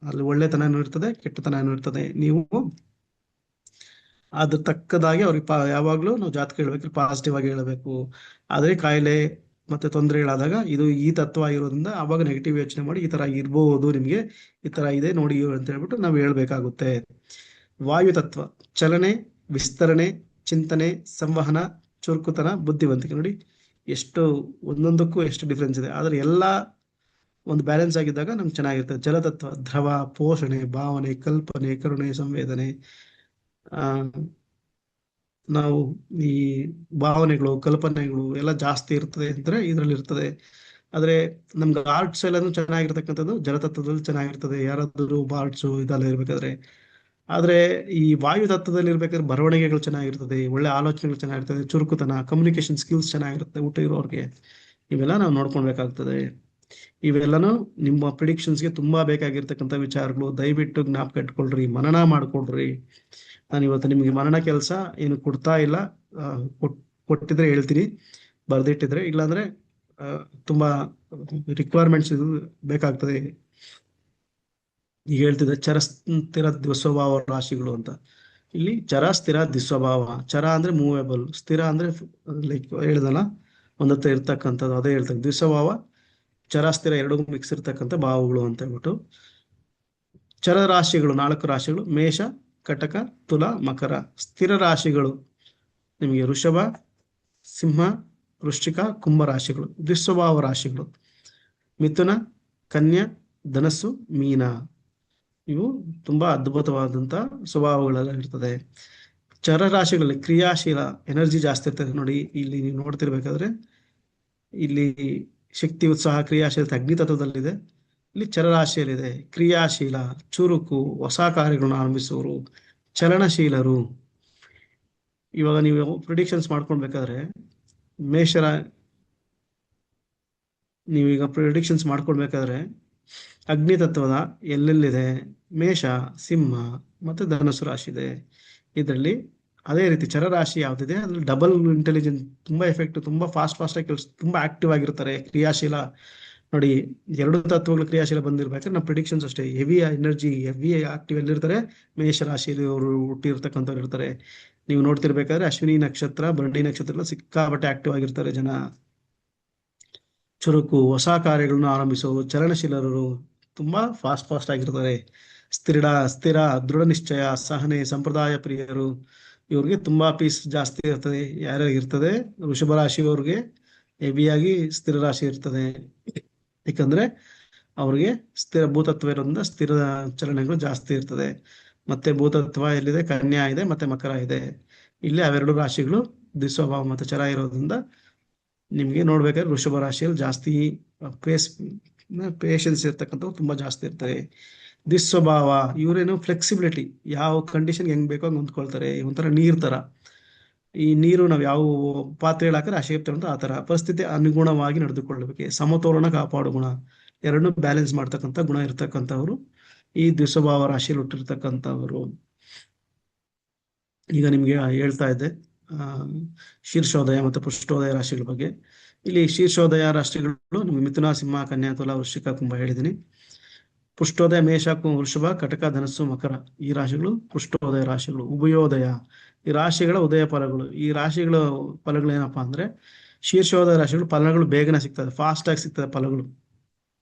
ಅಲ್ಲಿ ಒಳ್ಳೆತನೂ ಇರ್ತದೆ, ಕೆಟ್ಟತನೂ ಇರ್ತದೆ. ನೀವು ಅದ್ರ ತಕ್ಕದಾಗಿ ಅವ್ರಿಗೆ ಯಾವಾಗ್ಲೂ ನಾವು ಜಾತಕ ಹೇಳ್ಬೇಕು, ಪಾಸಿಟಿವ್ ಆಗಿ ಹೇಳಬೇಕು. ಆದ್ರೆ ಕಾಯಿಲೆ ಮತ್ತೆ ತೊಂದರೆಗಳಾದಾಗ ಇದು ಈ ತತ್ವ ಆಗಿರೋದ್ರಿಂದ ಅವಾಗ ನೆಗೆಟಿವ್ ಯೋಚನೆ ಮಾಡಿ ಈ ತರ ಇರ್ಬೋದು, ನಿಮ್ಗೆ ಈ ತರ ಇದೆ ನೋಡಿ ಅಂತ ಹೇಳ್ಬಿಟ್ಟು ನಾವು ಹೇಳ್ಬೇಕಾಗುತ್ತೆ. ವಾಯು ತತ್ವ ಚಲನೆ, ವಿಸ್ತರಣೆ, ಚಿಂತನೆ, ಸಂವಹನ, ಚುರುಕುತನ, ಬುದ್ಧಿವಂತಿಕೆ. ನೋಡಿ ಎಷ್ಟು ಒಂದೊಂದಕ್ಕೂ ಎಷ್ಟು ಡಿಫ್ರೆನ್ಸ್ ಇದೆ. ಆದ್ರೆ ಎಲ್ಲಾ ಒಂದು ಬ್ಯಾಲೆನ್ಸ್ ಆಗಿದ್ದಾಗ ನಮ್ಗೆ ಚೆನ್ನಾಗಿರ್ತದೆ. ಜಲತತ್ವ ದ್ರವ, ಪೋಷಣೆ, ಭಾವನೆ, ಕಲ್ಪನೆ, ಕರುಣೆ, ಸಂವೇದನೆ. ನಾವು ಈ ಭಾವನೆಗಳು, ಕಲ್ಪನೆಗಳು ಎಲ್ಲ ಜಾಸ್ತಿ ಇರ್ತದೆ ಅಂದ್ರೆ ಇದ್ರಲ್ಲಿ ಇರ್ತದೆ. ಆದ್ರೆ ನಮ್ಗೆ ಆರ್ಟ್ಸ್ ಎಲ್ಲಾನು ಚೆನ್ನಾಗಿರ್ತಕ್ಕಂಥದ್ದು ಜಲತತ್ವದಲ್ಲಿ ಚೆನ್ನಾಗಿರ್ತದೆ, ಯಾರಾದ್ರೂ ಆರ್ಟ್ಸು ಇದೆಲ್ಲ ಇರ್ಬೇಕಾದ್ರೆ. ಆದ್ರೆ ಈ ವಾಯು ತತ್ವದಲ್ಲಿ ಇರ್ಬೇಕಾದ್ರೆ ಬರವಣಿಗೆಗಳು ಚೆನ್ನಾಗಿರ್ತದೆ, ಒಳ್ಳೆ ಆಲೋಚನೆಗಳು ಚೆನ್ನಾಗಿರ್ತದೆ, ಚುರುಕುತನ, ಕಮ್ಯುನಿಕೇಶನ್ ಸ್ಕಿಲ್ಸ್ ಚೆನ್ನಾಗಿರುತ್ತೆ ಊಟ ಇರೋರ್ಗೆ. ಇವೆಲ್ಲ ನಾವು ನೋಡ್ಕೊಳ್ಬೇಕಾಗ್ತದೆ. ಇವೆಲ್ಲನೂ ನಿಮ್ಮ ಪ್ರಿಡಿಕ್ಷನ್ಸ್ಗೆ ತುಂಬಾ ಬೇಕಾಗಿರ್ತಕ್ಕಂಥ ವಿಚಾರಗಳು. ದಯವಿಟ್ಟು ಜ್ಞಾಪಕ ಇಟ್ಕೊಳ್ರಿ, ಮನನ ಮಾಡ್ಕೊಳ್ರಿ. ನಾನು ಇವತ್ತು ನಿಮ್ಗೆ ಮನನ ಕೆಲಸ ಏನು ಕೊಡ್ತಾ ಇಲ್ಲ, ಕೊಟ್ಟಿದ್ರೆ ಹೇಳ್ತೀನಿ, ಬರ್ದಿಟ್ಟಿದ್ರೆ. ಇಲ್ಲಾಂದ್ರೆ ತುಂಬಾ ರಿಕ್ವೈರ್ಮೆಂಟ್ಸ್ ಇದು ಬೇಕಾಗ್ತದೆ. ಈಗ ಹೇಳ್ತಿದ್ದೆ ಚರ ಸ್ಥಿರ ದ್ವಿಸ್ವಭಾವ ರಾಶಿಗಳು ಅಂತ. ಇಲ್ಲಿ ಚರ ಸ್ಥಿರ ದ್ವಿಸ್ವಭಾವ. ಚರ ಅಂದ್ರೆ ಮೂವೇಬಲ್, ಸ್ಥಿರ ಅಂದ್ರೆ ಲೈಕ್ ಹೇಳಿದಲ್ಲ ಒಂದತ್ತ ಇರ್ತಕ್ಕಂಥದ್ದು, ಅದೇ ಹೇಳ್ತಾರೆ. ದ್ವಿಸ್ವಭಾವ ಚರ ಸ್ಥಿರ ಎರಡೂ ಮಿಕ್ಸ್ ಇರ್ತಕ್ಕಂಥ ಭಾವಗಳು ಅಂತ ಹೇಳ್ಬಿಟ್ಟು. ಚರ ರಾಶಿಗಳು 4 ರಾಶಿಗಳು: ಮೇಷ, ಕಟಕ, ತುಲ, ಮಕರ. ಸ್ಥಿರ ರಾಶಿಗಳು ನಿಮಗೆ ವೃಷಭ, ಸಿಂಹ, ವೃಶ್ಚಿಕ, ಕುಂಭ ರಾಶಿಗಳು. ದ್ವಿಸ್ವಭಾವ ರಾಶಿಗಳು ಮಿಥುನ, ಕನ್ಯಾ, ಧನಸ್ಸು, ಮೀನ. ಇವು ತುಂಬಾ ಅದ್ಭುತವಾದಂತ ಸ್ವಭಾವಗಳೆಲ್ಲ ಇರ್ತದೆ. ಚರ ರಾಶಿಗಳಲ್ಲಿ ಕ್ರಿಯಾಶೀಲ ಎನರ್ಜಿ ಜಾಸ್ತಿ ಇರ್ತದೆ. ನೋಡಿ ಇಲ್ಲಿ ನೀವು ನೋಡ್ತಿರ್ಬೇಕಾದ್ರೆ ಇಲ್ಲಿ ಶಕ್ತಿ, ಉತ್ಸಾಹ, ಕ್ರಿಯಾಶೀಲತೆ ಅಗ್ನಿ ತತ್ವದಲ್ಲಿದೆ. ಇಲ್ಲಿ ಚರರಾಶಿಯಲ್ಲಿದೆ ಕ್ರಿಯಾಶೀಲ, ಚುರುಕು, ಹೊಸ ಕಾರ್ಯಗಳನ್ನು ಆರಂಭಿಸುವವರು, ಚಲನಶೀಲರು. ಇವಾಗ ನೀವು ಪ್ರಿಡಿಕ್ಷನ್ಸ್ ಮಾಡ್ಕೊಳ್ಬೇಕಾದ್ರೆ ನೀವೀಗ ಪ್ರಿಡಿಕ್ಷನ್ಸ್ ಮಾಡ್ಕೊಳ್ಬೇಕಾದ್ರೆ ಅಗ್ನಿ ತತ್ವದ ಎಲ್ಲೆಲ್ಲಿದೆ? ಮೇಷ, ಸಿಂಹ ಮತ್ತೆ ಧನುಸು ರಾಶಿ ಇದೆ. ಇದರಲ್ಲಿ ಅದೇ ರೀತಿ ಚರರಾಶಿ ಯಾವ್ದಿದೆ ಅದ್ರಲ್ಲಿ ಡಬಲ್ ಇಂಟೆಲಿಜೆನ್ಸ್, ತುಂಬಾ ಎಫೆಕ್ಟ್, ತುಂಬಾ ಫಾಸ್ಟ್ ಆಗಿ ಕೆಲಸ, ತುಂಬಾ ಆಕ್ಟಿವ್ ಆಗಿರ್ತಾರೆ, ಕ್ರಿಯಾಶೀಲ. ನೋಡಿ 2 ತತ್ವಗಳು ಕ್ರಿಯಾಶೀಲ ಬಂದಿರ್ಬೇಕಾದ್ರೆ ನಮ್ಮ ಪ್ರಿಡಿಕ್ಷನ್ಸ್ ಅಷ್ಟೇ. ಹೆವಿ ಎನರ್ಜಿ, ಹೆವಿ ಆಕ್ಟಿವ್ ಎಲ್ಲಿರ್ತಾರೆ? ಮೇಷ ರಾಶಿಯಲ್ಲಿ ಅವರು ಹುಟ್ಟಿರ್ತಕ್ಕಂಥವ್ರು ಇರ್ತಾರೆ. ನೀವು ನೋಡ್ತಿರ್ಬೇಕಾದ್ರೆ ಅಶ್ವಿನಿ ನಕ್ಷತ್ರ, ಭರಣಿ ನಕ್ಷತ್ರ ಸಿಕ್ಕಾಪಟ್ಟೆ ಆಕ್ಟಿವ್ ಆಗಿರ್ತಾರೆ ಜನ. ಚುರುಕು, ಹೊಸ ಕಾರ್ಯಗಳನ್ನು ಆರಂಭಿಸುವರು, ಚಲನಶೀಲರು, ತುಂಬಾ ಫಾಸ್ಟ್ ಆಗಿರ್ತಾರೆ. ಸ್ಥಿರ, ದೃಢ ನಿಶ್ಚಯ, ಸಹನೆ, ಸಂಪ್ರದಾಯ ಪ್ರಿಯರು. ಇವ್ರಿಗೆ ತುಂಬಾ ಪೀಸ್ ಜಾಸ್ತಿ ಇರ್ತದೆ. ಯಾರ್ಯಾಗಿರ್ತದೆ? ವೃಷಭ ರಾಶಿಯವ್ರಿಗೆ ಹೆವಿಯಾಗಿ ಸ್ಥಿರ ರಾಶಿ ಇರ್ತದೆ. ಯಾಕಂದ್ರೆ ಅವ್ರಿಗೆ ಸ್ಥಿರ ಭೂತತ್ವ ಇರೋದ್ರಿಂದ ಸ್ಥಿರ ಚಲನೆಗಳು ಜಾಸ್ತಿ ಇರ್ತದೆ. ಮತ್ತೆ ಭೂತತ್ವ ಎಲ್ಲಿದೆ? ಕನ್ಯಾ ಇದೆ, ಮತ್ತೆ ಮಕರ ಇದೆ. ಇಲ್ಲಿ ಅವೆರಡು ರಾಶಿಗಳು ದ್ವಿಸ್ವಭಾವ ಮತ್ತೆ ಚರ ಇರೋದ್ರಿಂದ ನಿಮ್ಗೆ ನೋಡ್ಬೇಕಾದ್ರೆ ವೃಷಭ ರಾಶಿಯಲ್ಲಿ ಜಾಸ್ತಿ ಪೇಷನ್ಸ್ ಇರ್ತಕ್ಕಂಥವು ತುಂಬಾ ಜಾಸ್ತಿ ಇರ್ತಾರೆ. ದ್ವಿಸ್ವಭಾವ ಇವರೇನು ಫ್ಲೆಕ್ಸಿಬಿಲಿಟಿ, ಯಾವ ಕಂಡೀಷನ್ ಹೆಂಗ್ ಬೇಕೋ ಹಂಗೆ ಹೊಂದ್ಕೊಳ್ತಾರೆ. ಒಂಥರ ನೀರ್ ತರ. ಈ ನೀರು ನಾವು ಯಾವ ಪಾತ್ರೆ ಹಾಕಿದ್ರೆ ಆ ಶೇಪ್ ತಗೊಂಡು ಆ ತರ ಪರಿಸ್ಥಿತಿ ಅನುಗುಣವಾಗಿ ನಡೆದುಕೊಳ್ಳಬೇಕು. ಸಮತೋಲನ ಕಾಪಾಡು ಗುಣ, ಎರಡನ್ನೂ ಬ್ಯಾಲೆನ್ಸ್ ಮಾಡ್ತಕ್ಕಂಥ ಗುಣ ಇರ್ತಕ್ಕಂಥವ್ರು ಈ ದ್ವಿಸ್ವಭಾವ ರಾಶಿಯಲ್ಲಿ ಹುಟ್ಟಿರ್ತಕ್ಕಂಥವ್ರು. ಈಗ ನಿಮ್ಗೆ ಹೇಳ್ತಾ ಇದ್ದೆ ಶೀರ್ಷೋದಯ ಮತ್ತು ಪೃಷ್ಠೋದಯ ರಾಶಿಗಳ ಬಗ್ಗೆ. ಇಲ್ಲಿ ಶೀರ್ಷೋದಯ ರಾಶಿಗಳು ನಿಮ್ಗೆ ಮಿಥುನ, ಸಿಂಹ, ಕನ್ಯಾ, ತುಲಾ, ವೃಶ್ಚಿಕ, ಕುಂಭ ಹೇಳಿದ್ದೀನಿ. ಪೃಷ್ಠೋದಯ ಮೇಷ, ವೃಷಭ, ಕಟಕ, ಧನಸ್ಸು, ಮಕರ. ಈ ರಾಶಿಗಳು ಪೃಷ್ಠೋದಯ ರಾಶಿಗಳು. ಉಭಯೋದಯ ಈ ರಾಶಿಗಳ ಉದಯ ಫಲಗಳು. ಈ ರಾಶಿಗಳ ಫಲಗಳು ಏನಪ್ಪಾ ಅಂದ್ರೆ ಶೀರ್ಷೋದಯ ರಾಶಿಗಳು ಫಲಗಳು ಬೇಗನೆ ಸಿಗ್ತದೆ, ಫಾಸ್ಟ್ ಆಗಿ ಸಿಗ್ತದೆ ಫಲಗಳು.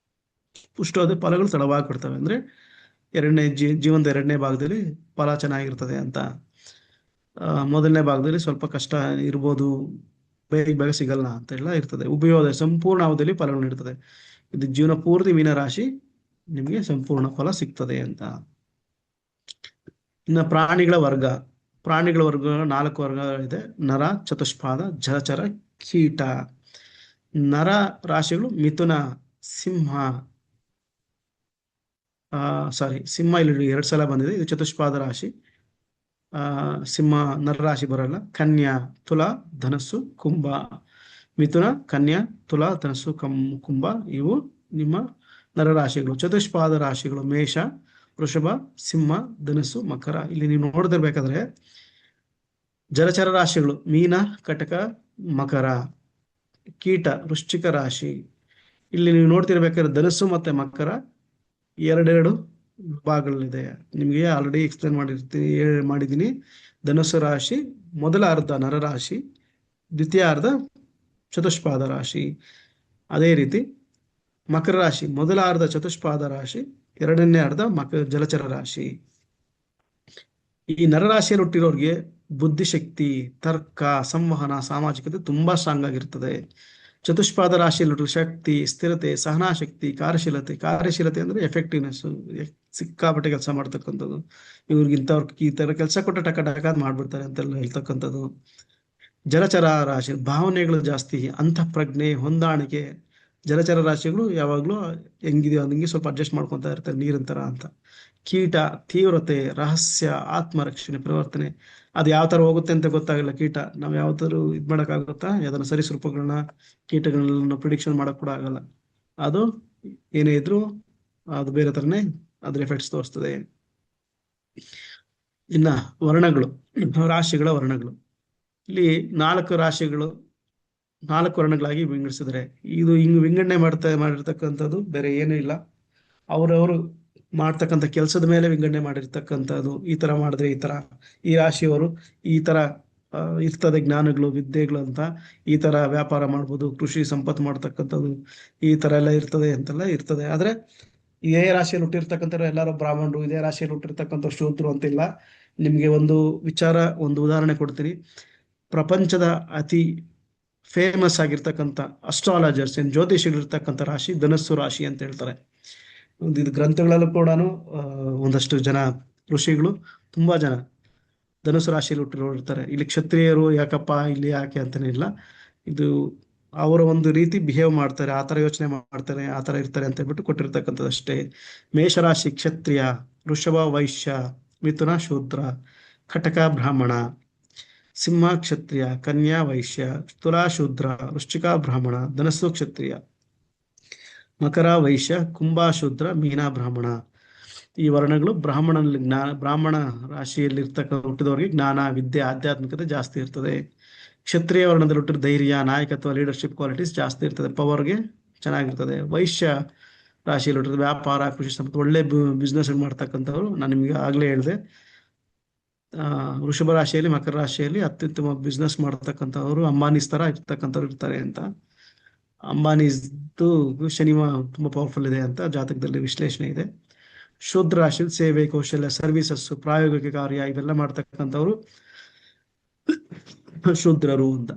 ಪೃಷ್ಠೋದಯ ಫಲಗಳು ತಡವಾಗಿ ಕೊಡ್ತವೆ. ಅಂದ್ರೆ ಜೀವನದ 2ನೇ ಭಾಗದಲ್ಲಿ ಫಲ ಚೆನ್ನಾಗಿರ್ತದೆ ಅಂತ. ಮೊದಲನೇ ಭಾಗದಲ್ಲಿ ಸ್ವಲ್ಪ ಕಷ್ಟ ಇರ್ಬೋದು, ಬೇಗ ಸಿಗಲ್ಲ ಅಂತ ಎಲ್ಲ ಇರ್ತದೆ. ಉಭಯೋದಯ ಸಂಪೂರ್ಣ ಅವಧಿಯಲ್ಲಿ ಫಲಗಳು ನೀಡ್ತದೆ. ಇದು ಜೀವನ ಪೂರ್ತಿ ಮೀನ ರಾಶಿ ನಿಮ್ಗೆ ಸಂಪೂರ್ಣ ಫಲ ಸಿಗ್ತದೆ ಅಂತ. ಇನ್ನು ಪ್ರಾಣಿಗಳ ವರ್ಗ 4 ವರ್ಗ ಇದೆ: ನರ, ಚತುಷ್ಪಾದ, ಜಲಚರ, ಕೀಟ. ನರ ರಾಶಿಗಳು ಮಿಥುನ, ಸಿಂಹ. ಸಿಂಹ ಇಲ್ಲಿ 2 ಸಲ ಬಂದಿದೆ. ಇದು ಚತುಷ್ಪಾದ ರಾಶಿ. ಸಿಂಹ ನರ ರಾಶಿ ಬರಲ್ಲ. ಕನ್ಯಾ, ತುಲಾ, ಧನಸ್ಸು, ಕುಂಭ. ಮಿಥುನ, ಕನ್ಯಾ, ತುಲಾ, ಧನಸ್ಸು, ಕುಂಭ ಇವು ನಿಮ್ಮ ನರರಾಶಿಗಳು. ಚತುಷ್ಪಾದ ರಾಶಿಗಳು ಮೇಷ, ವೃಷಭ, ಸಿಂಹ, ಧನಸ್ಸು, ಮಕರ. ಇಲ್ಲಿ ನೀವು ನೋಡ್ತಿರ್ಬೇಕಾದ್ರೆ ಜಲಚರ ರಾಶಿಗಳು ಮೀನ, ಕಟಕ, ಮಕರ. ಕೀಟ ವೃಶ್ಚಿಕ ರಾಶಿ. ಇಲ್ಲಿ ನೀವು ನೋಡ್ತಿರ್ಬೇಕಾದ್ರೆ ಧನಸ್ಸು ಮತ್ತೆ ಮಕರ 2 ಭಾಗಗಳಿದೆ. ನಿಮ್ಗೆ ಆಲ್ರೆಡಿ ಎಕ್ಸ್ಪ್ಲೇನ್ ಮಾಡಿದ್ದೀನಿ. ಧನುಸ್ಸು ರಾಶಿ ಮೊದಲ ಅರ್ಧ ನರರಾಶಿ, ದ್ವಿತೀಯ ಅರ್ಧ ಚತುಷ್ಪಾದ ರಾಶಿ. ಅದೇ ರೀತಿ ಮಕರ ರಾಶಿ ಮೊದಲ ಅರ್ಧ ಚತುಷ್ಪಾದ ರಾಶಿ, 2ನೇ ಅರ್ಧ ಜಲಚರ ರಾಶಿ. ಈ ನರರಾಶಿಯಲ್ಲಿ ಹುಟ್ಟಿರೋರಿಗೆ ಬುದ್ಧಿಶಕ್ತಿ, ತರ್ಕ, ಸಂವಹನ, ಸಾಮಾಜಿಕತೆ ತುಂಬಾ ಸ್ಟ್ರಾಂಗ್ ಆಗಿರ್ತದೆ. ಚತುಷ್ಪಾದ ರಾಶಿಯಲ್ಲಿ ಶಕ್ತಿ, ಸ್ಥಿರತೆ, ಸಹನಾಶಕ್ತಿ, ಕಾರ್ಯಶೀಲತೆ ಅಂದ್ರೆ ಎಫೆಕ್ಟಿವ್ನೆಸ್, ಸಿಕ್ಕಾಪಟ್ಟೆ ಕೆಲಸ ಮಾಡ್ತಕ್ಕಂಥದ್ದು. ಇವ್ರಿಗಿಂತವ್ರು ಈ ತರ ಕೆಲಸ ಕೊಟ್ಟ ಟಕ ಮಾಡ್ಬಿಡ್ತಾರೆ ಅಂತೆಲ್ಲ ಹೇಳ್ತಕ್ಕಂಥದ್ದು. ಜಲಚರ ರಾಶಿ ಭಾವನೆಗಳು ಜಾಸ್ತಿ, ಅಂತಃಪ್ರಜ್ಞೆ, ಹೊಂದಾಣಿಕೆ. ಜಲಚರ ರಾಶಿಗಳು ಯಾವಾಗ್ಲೂ ಹೆಂಗಿದೆಯೋ ಹಂಗೆ ಸ್ವಲ್ಪ ಅಡ್ಜಸ್ಟ್ ಮಾಡ್ಕೊತಾ ಇರ್ತಾರೆ, ನೀರಿನ ತರ ಅಂತ. ಕೀಟ ತೀವ್ರತೆ, ರಹಸ್ಯ, ಆತ್ಮರಕ್ಷಣೆ, ಪರಿವರ್ತನೆ. ಅದು ಯಾವ ತರ ಹೋಗುತ್ತೆ ಅಂತ ಗೊತ್ತಾಗಲ್ಲ ಕೀಟ. ನಾವ್ ಯಾವ ತರ ಇದ್ ಮಾಡಕ್ಕಾಗುತ್ತಾ? ಯಾವ್ದನ್ನ ಸರೀಸೃಪಗಳನ್ನ, ಕೀಟಗಳನ್ನ ಪ್ರಿಡಿಕ್ಷನ್ ಮಾಡಕ್ ಕೂಡ ಆಗಲ್ಲ. ಅದು ಏನೇ ಇದ್ರು ಅದು ಬೇರೆ ತರನೇ ಅದ್ರ ಎಫೆಕ್ಟ್ಸ್ ತೋರಿಸ್ತದೆ. ಇನ್ನ ವರ್ಣಗಳು, ರಾಶಿಗಳ ವರ್ಣಗಳು. ಇಲ್ಲಿ 4 ರಾಶಿಗಳು 4 ವರ್ಣಗಳಾಗಿ ವಿಂಗಡಿಸಿದ್ರೆ, ಇದು ಹಿಂಗ್ ವಿಂಗಡಣೆ ಮಾಡಿರ್ತಕ್ಕಂಥದ್ದು ಬೇರೆ ಏನೂ ಇಲ್ಲ. ಅವರವರು ಮಾಡ್ತಕ್ಕಂಥ ಕೆಲಸದ ಮೇಲೆ ವಿಂಗಡಣೆ ಮಾಡಿರ್ತಕ್ಕಂಥದ್ದು. ಈ ತರ ಮಾಡಿದ್ರೆ ಈ ತರ, ಈ ರಾಶಿಯವರು ಈ ತರ ಇರ್ತದೆ ಜ್ಞಾನಗಳು, ವಿದ್ಯೆಗಳು ಅಂತ, ಈ ತರ ವ್ಯಾಪಾರ ಮಾಡ್ಬೋದು, ಕೃಷಿ ಸಂಪತ್ತು ಮಾಡ್ತಕ್ಕಂಥದ್ದು, ಈ ತರ ಎಲ್ಲ ಇರ್ತದೆ ಅಂತೆಲ್ಲ ಇರ್ತದೆ. ಆದ್ರೆ ಇದೇ ರಾಶಿಯಲ್ಲಿ ಹುಟ್ಟಿರ್ತಕ್ಕಂಥವ್ರು ಎಲ್ಲರೂ ಬ್ರಾಹ್ಮಣರು, ಇದೇ ರಾಶಿಯಲ್ಲಿ ಹುಟ್ಟಿರ್ತಕ್ಕಂಥ ಶೂದ್ರರು ಅಂತಿಲ್ಲ. ನಿಮ್ಗೆ ಒಂದು ವಿಚಾರ, ಒಂದು ಉದಾಹರಣೆ ಕೊಡ್ತೀನಿ. ಪ್ರಪಂಚದ ಅತಿ ಫೇಮಸ್ ಆಗಿರ್ತಕ್ಕಂಥ ಅಸ್ಟ್ರಾಲಜರ್ಸ್, ಏನ್ ಜ್ಯೋತಿಷಿಗಳಿರ್ತಕ್ಕಂಥ ರಾಶಿ ಧನಸ್ಸು ರಾಶಿ ಅಂತ ಹೇಳ್ತಾರೆ. ಇದು ಗ್ರಂಥಗಳಲ್ಲೂ ಕೂಡ ಒಂದಷ್ಟು ಜನ ಋಷಿಗಳು, ತುಂಬಾ ಜನ ಧನುಸು ರಾಶಿಯಲ್ಲಿ ಹುಟ್ಟಿರ್ತಾರೆ. ಇಲ್ಲಿ ಕ್ಷತ್ರಿಯರು ಯಾಕಪ್ಪ ಇಲ್ಲಿ ಯಾಕೆ ಅಂತಾನೆ ಇಲ್ಲ, ಇದು ಅವರ ಒಂದು ರೀತಿ ಬಿಹೇವ್ ಮಾಡ್ತಾರೆ, ಆ ತರ ಯೋಚನೆ ಮಾಡ್ತಾರೆ, ಆ ತರ ಇರ್ತಾರೆ ಅಂತ ಹೇಳ್ಬಿಟ್ಟು ಕೊಟ್ಟಿರ್ತಕ್ಕಂಥದ್ದು ಅಷ್ಟೇ. ಮೇಷರಾಶಿ ಕ್ಷತ್ರಿಯ, ವೃಷಭ ವೈಶ್ಯ, ಮಿಥುನ ಶೂದ್ರ, ಕಟಕ ಬ್ರಾಹ್ಮಣ, ಸಿಂಹ ಕ್ಷತ್ರಿಯ, ಕನ್ಯಾ ವೈಶ್ಯ, ತುಲಾ ಶೂದ್ರ, ವೃಶ್ಚಿಕ ಬ್ರಾಹ್ಮಣ, ಧನಸ್ಸು ಕ್ಷತ್ರಿಯ, ಮಕರ ವೈಶ್ಯ, ಕುಂಭ ಶೂದ್ರ, ಮೀನ ಬ್ರಾಹ್ಮಣ. ಈ ವರ್ಣಗಳು ಬ್ರಾಹ್ಮಣ ರಾಶಿಯಲ್ಲಿ ಹುಟ್ಟಿದವರಿಗೆ ಜ್ಞಾನ, ವಿದ್ಯೆ, ಆಧ್ಯಾತ್ಮಿಕತೆ ಜಾಸ್ತಿ ಇರ್ತದೆ. ಕ್ಷತ್ರಿಯ ವರ್ಣದಲ್ಲಿ ಹುಟ್ಟಿದ ಧೈರ್ಯ, ನಾಯಕತ್ವ, ಲೀಡರ್ಶಿಪ್ ಕ್ವಾಲಿಟೀಸ್ ಜಾಸ್ತಿ ಇರ್ತದೆ, ಪವರ್ಗೆ ಚೆನ್ನಾಗಿರ್ತದೆ. ವೈಶ್ಯ ರಾಶಿಯಲ್ಲಿ ಹುಟ್ಟಿದ ವ್ಯಾಪಾರ, ಕೃಷಿ ಸಂಪತ್ತು, ಒಳ್ಳೆ ಬಿಸ್ನೆಸ್ ಮಾಡ್ತಕ್ಕಂಥವ್ರು. ನಾನು ನಿಮ್ಗೆ ಆಗ್ಲೇ ಹೇಳಿದೆ, ವೃಷಭ ರಾಶಿಯಲ್ಲಿ, ಮಕರ ರಾಶಿಯಲ್ಲಿ ಅತ್ಯುತ್ತಮ ಬಿಸ್ನೆಸ್ ಮಾಡ್ತಕ್ಕಂಥವ್ರು, ಅಂಬಾನೀಸ್ ತರ ಇರ್ತಕ್ಕಂಥವ್ರು ಇರ್ತಾರೆ ಅಂತ. ಅಂಬಾನೀಸ್ದು ಶನಿಮ ತುಂಬಾ ಪವರ್ಫುಲ್ ಇದೆ ಅಂತ ಜಾತಕದಲ್ಲಿ ವಿಶ್ಲೇಷಣೆ ಇದೆ. ಶೂದ್ರ ರಾಶಿಯಲ್ಲಿ ಸೇವೆ, ಕೌಶಲ್ಯ, ಸರ್ವಿಸಸ್, ಪ್ರಾಯೋಗಿಕ ಕಾರ್ಯ ಇವೆಲ್ಲ ಮಾಡ್ತಕ್ಕಂಥವ್ರು ಶೂದ್ರರು ಅಂತ.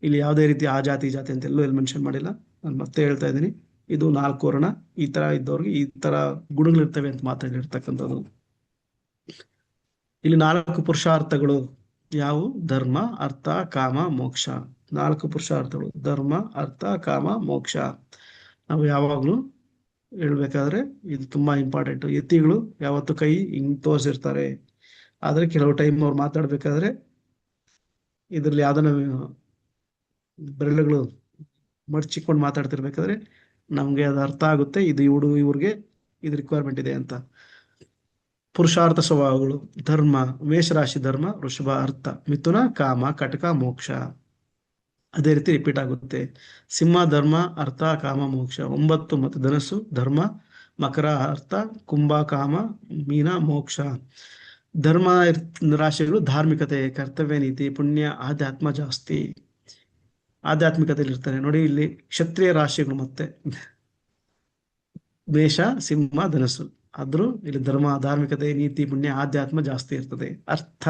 ಇಲ್ಲಿ ಯಾವುದೇ ರೀತಿ ಆ ಜಾತಿ ಅಂತ ಎಲ್ಲೂ ಎಲ್ಲಿ ಮೆನ್ಷನ್ ಮಾಡಿಲ್ಲ. ನಾನು ಮತ್ತೆ ಹೇಳ್ತಾ ಇದ್ದೀನಿ, ಇದು 4 ವರ್ಣ. ಈ ತರ ಇದ್ದವ್ರಿಗೆ ಈ ತರ ಗುಣಗಳಿರ್ತವೆ ಅಂತ ಮಾತಾಡಿರ್ತಕ್ಕಂಥದ್ದು. ಇಲ್ಲಿ 4 ಪುರುಷಾರ್ಥಗಳು ಯಾವುವು? ಧರ್ಮ, ಅರ್ಥ, ಕಾಮ, ಮೋಕ್ಷ. 4 ಪುರುಷಾರ್ಥಗಳು: ಧರ್ಮ, ಅರ್ಥ, ಕಾಮ, ಮೋಕ್ಷ. ನಾವು ಯಾವಾಗ್ಲೂ ಹೇಳ್ಬೇಕಾದ್ರೆ ಇದು ತುಂಬಾ ಇಂಪಾರ್ಟೆಂಟ್. ಯತಿಗಳು ಯಾವತ್ತು ಕೈ ಹಿಂಗ್ ತೋರಿಸಿರ್ತಾರೆ, ಆದ್ರೆ ಕೆಲವು ಟೈಮ್ ಅವ್ರು ಮಾತಾಡ್ಬೇಕಾದ್ರೆ ಇದ್ರಲ್ಲಿ ಯಾವ್ದನ್ನ ಬೆರಳುಗಳು ಮಡ್ಚಿಕೊಂಡು ಮಾತಾಡ್ತಿರ್ಬೇಕಾದ್ರೆ ನಮ್ಗೆ ಅದು ಅರ್ಥ ಆಗುತ್ತೆ, ಇದು ಇವ್ರಿಗೆ ಇದು ರಿಕ್ವೈರ್ಮೆಂಟ್ ಇದೆ ಅಂತ. ಪುರುಷಾರ್ಥ ಸ್ವಭಾವಗಳು: ಧರ್ಮ, ಮೇಷರಾಶಿ ಧರ್ಮ, ವೃಷಭ ಅರ್ಥ, ಮಿಥುನ ಕಾಮ, ಕಟಕ ಮೋಕ್ಷ. ಅದೇ ರೀತಿ ರಿಪೀಟ್ ಆಗುತ್ತೆ. ಸಿಂಹ ಧರ್ಮ, ಅರ್ಥ, ಕಾಮ, ಮೋಕ್ಷ. 9 ಮತ್ತು ಧನಸ್ಸು ಧರ್ಮ, ಮಕರ ಅರ್ಥ, ಕುಂಭ ಕಾಮ, ಮೀನ ಮೋಕ್ಷ. ಧರ್ಮ ರಾಶಿಗಳು ಧಾರ್ಮಿಕತೆ, ಕರ್ತವ್ಯ ನೀತಿ, ಪುಣ್ಯ, ಆಧ್ಯಾತ್ಮ ಜಾಸ್ತಿ, ಆಧ್ಯಾತ್ಮಿಕತೆಯಲ್ಲಿ ಇರ್ತಾರೆ. ನೋಡಿ ಇಲ್ಲಿ ಕ್ಷತ್ರಿಯ ರಾಶಿಗಳು ಮತ್ತೆ ಮೇಷ, ಸಿಂಹ, ಧನಸ್ಸು. ಆದ್ರೂ ಇಲ್ಲಿ ಧರ್ಮ, ಧಾರ್ಮಿಕತೆ, ನೀತಿ, ಪುಣ್ಯ, ಆಧ್ಯಾತ್ಮ ಜಾಸ್ತಿ ಇರ್ತದೆ. ಅರ್ಥ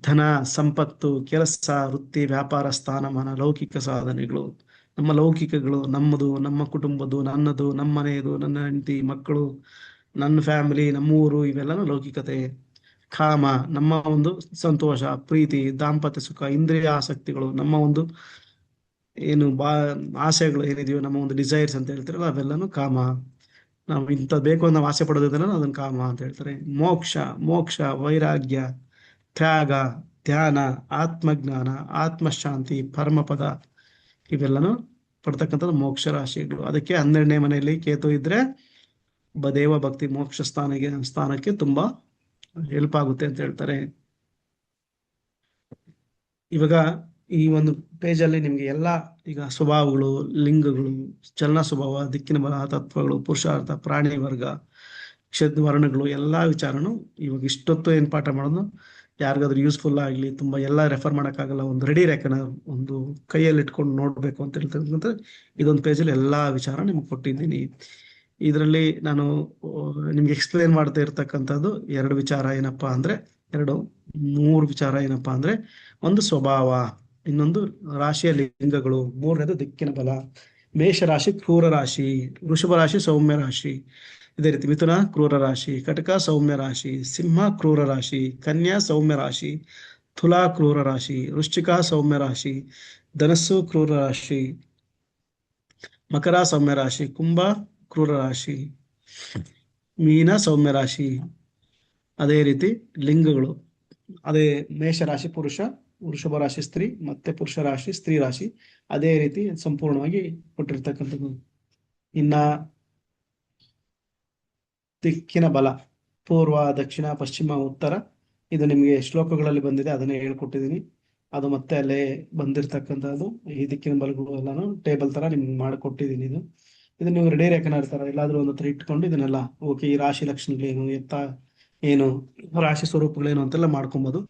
ಧನ, ಸಂಪತ್ತು, ಕೆಲಸ, ವೃತ್ತಿ, ವ್ಯಾಪಾರ, ಸ್ಥಾನಮಾನ, ಲೌಕಿಕ ಸಾಧನೆಗಳು, ನಮ್ಮ ಲೌಕಿಕಗಳು, ನಮ್ಮದು, ನಮ್ಮ ಕುಟುಂಬದ್ದು, ನನ್ನದು, ನಮ್ಮ ಮನೆಯದು, ನನ್ನ ಹೆಂಡತಿ ಮಕ್ಕಳು, ನನ್ನ ಫ್ಯಾಮಿಲಿ, ನಮ್ಮೂರು, ಇವೆಲ್ಲನೂ ಲೌಕಿಕತೆ. ಕಾಮ, ನಮ್ಮ ಒಂದು ಸಂತೋಷ, ಪ್ರೀತಿ, ದಾಂಪತ್ಯ ಸುಖ, ಇಂದ್ರಿಯ ಆಸಕ್ತಿಗಳು, ನಮ್ಮ ಒಂದು ಏನು ಆಸೆಗಳು ಏನಿದೆಯೋ, ನಮ್ಮ ಒಂದು ಡಿಸೈರ್ಸ್ ಅಂತ ಹೇಳ್ತಾರಲ್ಲ, ಅವೆಲ್ಲನೂ ಕಾಮ. ನಾವು ಇಂಥದ್ದು ಬೇಕು ಅಂತ ನಾವು ಆಸೆ ಪಡೋದಿಲ್ಲ, ಅದನ್ನ ಕಾಮ ಅಂತ ಹೇಳ್ತಾರೆ. ಮೋಕ್ಷ ವೈರಾಗ್ಯ, ತ್ಯಾಗ, ಧ್ಯಾನ, ಆತ್ಮಜ್ಞಾನ, ಆತ್ಮಶಾಂತಿ, ಪರಮಪದ, ಇವೆಲ್ಲನೂ ಪಡ್ತಕ್ಕಂಥದ್ದು ಮೋಕ್ಷ ರಾಶಿಗಳು. ಅದಕ್ಕೆ 12ನೇ ಮನೆಯಲ್ಲಿ ಕೇತು ಇದ್ರೆ ದೇವ ಭಕ್ತಿ ಮೋಕ್ಷ ಸ್ಥಾನಕ್ಕೆ ತುಂಬಾ ಹೆಲ್ಪ್ ಆಗುತ್ತೆ ಅಂತ ಹೇಳ್ತಾರೆ. ಇವಾಗ ಈ ಒಂದು ಪೇಜಲ್ಲಿ ನಿಮ್ಗೆ ಎಲ್ಲಾ ಈಗ ಸ್ವಭಾವಗಳು, ಲಿಂಗಗಳು, ಚಲನ ಸ್ವಭಾವ, ದಿಕ್ಕಿನ ಬಲ, ತತ್ವಗಳು, ಪುರುಷಾರ್ಥ, ಪ್ರಾಣಿ ವರ್ಗ, ವರ್ಣಗಳು, ಎಲ್ಲಾ ವಿಚಾರನು ಇವಾಗ ಇಷ್ಟೊತ್ತು ಏನ್ ಪಾಠ ಮಾಡೋದು ಯಾರಿಗಾದ್ರೂ ಯೂಸ್ಫುಲ್ ಆಗ್ಲಿ, ತುಂಬಾ ಎಲ್ಲ ರೆಫರ್ ಮಾಡಕ್ಕಾಗಲ್ಲ, ಒಂದು ರೆಡಿ ರೆಕನ ಒಂದು ಕೈಯಲ್ಲಿ ಇಟ್ಕೊಂಡು ನೋಡ್ಬೇಕು ಅಂತ ಹೇಳ್ತಕ್ಕಂಥ ಇದೊಂದು ಪೇಜಲ್ಲಿ ಎಲ್ಲಾ ವಿಚಾರ ನಿಮ್ಗೆ ಕೊಟ್ಟಿದ್ದೀನಿ. ಇದರಲ್ಲಿ ನಾನು ನಿಮ್ಗೆ ಎಕ್ಸ್ಪ್ಲೇನ್ ಮಾಡ್ತಾ ಇರ್ತಕ್ಕಂಥದ್ದು 2 ವಿಚಾರ ಏನಪ್ಪಾ ಅಂದ್ರೆ, 3 ವಿಚಾರ ಏನಪ್ಪಾ ಅಂದ್ರೆ, ಒಂದು ಸ್ವಭಾವ, ಇನ್ನೊಂದು ರಾಶಿಯ ಲಿಂಗಗಳು, 3ನೇದು ದಿಕ್ಕಿನ ಬಲ. ಮೇಷರಾಶಿ ಕ್ರೂರ ರಾಶಿ, ವೃಷಭ ರಾಶಿ ಸೌಮ್ಯ ರಾಶಿ, ಇದೇ ರೀತಿ ಮಿಥುನ ಕ್ರೂರ ರಾಶಿ, ಕಟಕ ಸೌಮ್ಯ ರಾಶಿ, ಸಿಂಹ ಕ್ರೂರ ರಾಶಿ, ಕನ್ಯಾ ಸೌಮ್ಯ ರಾಶಿ, ತುಲಾ ಕ್ರೂರ ರಾಶಿ, ವೃಶ್ಚಿಕ ಸೌಮ್ಯ ರಾಶಿ, ಧನಸ್ಸು ಕ್ರೂರ ರಾಶಿ, ಮಕರ ಸೌಮ್ಯ ರಾಶಿ, ಕುಂಭ ಕ್ರೂರ ರಾಶಿ, ಮೀನ ಸೌಮ್ಯ ರಾಶಿ. ಅದೇ ರೀತಿ ಲಿಂಗಗಳು, ಅದೇ ಮೇಷರಾಶಿ ಪುರುಷ, ವೃಷಭ ರಾಶಿ ಸ್ತ್ರೀ, ಮತ್ತೆ ಪುರುಷ ರಾಶಿ ಸ್ತ್ರೀ ರಾಶಿ. ಅದೇ ರೀತಿ ಸಂಪೂರ್ಣವಾಗಿ ಕೊಟ್ಟಿರ್ತಕ್ಕಂಥದ್ದು. ಇನ್ನ ದಿಕ್ಕಿನ ಬಲ ಪೂರ್ವ, ದಕ್ಷಿಣ, ಪಶ್ಚಿಮ, ಉತ್ತರ, ಇದು ನಿಮಗೆ ಶ್ಲೋಕಗಳಲ್ಲಿ ಬಂದಿದೆ, ಅದನ್ನೇ ಹೇಳ್ಕೊಟ್ಟಿದ್ದೀನಿ. ಅದು ಮತ್ತೆ ಅಲ್ಲೇ ಬಂದಿರ್ತಕ್ಕಂಥದ್ದು ಈ ದಿಕ್ಕಿನ ಬಲಗಳು ಎಲ್ಲಾನು ಟೇಬಲ್ ತರ ನಿಮ್ಗೆ ಮಾಡಿಕೊಟ್ಟಿದ್ದೀನಿ. ಇದು ನೀವು ರೆಡಿ ರೆಕನರ್ ತರ ಎಲ್ಲಾದ್ರೂ ಒಂದು ಹತ್ರ ಇಟ್ಕೊಂಡು ಇದನ್ನೆಲ್ಲ ಓಕೆ ಈ ರಾಶಿ ಲಕ್ಷಣಗಳೇನು ಎತ್ತ ಏನು ರಾಶಿ ಸ್ವರೂಪಗಳೇನು ಅಂತೆಲ್ಲ ಮಾಡ್ಕೊಬೋದು.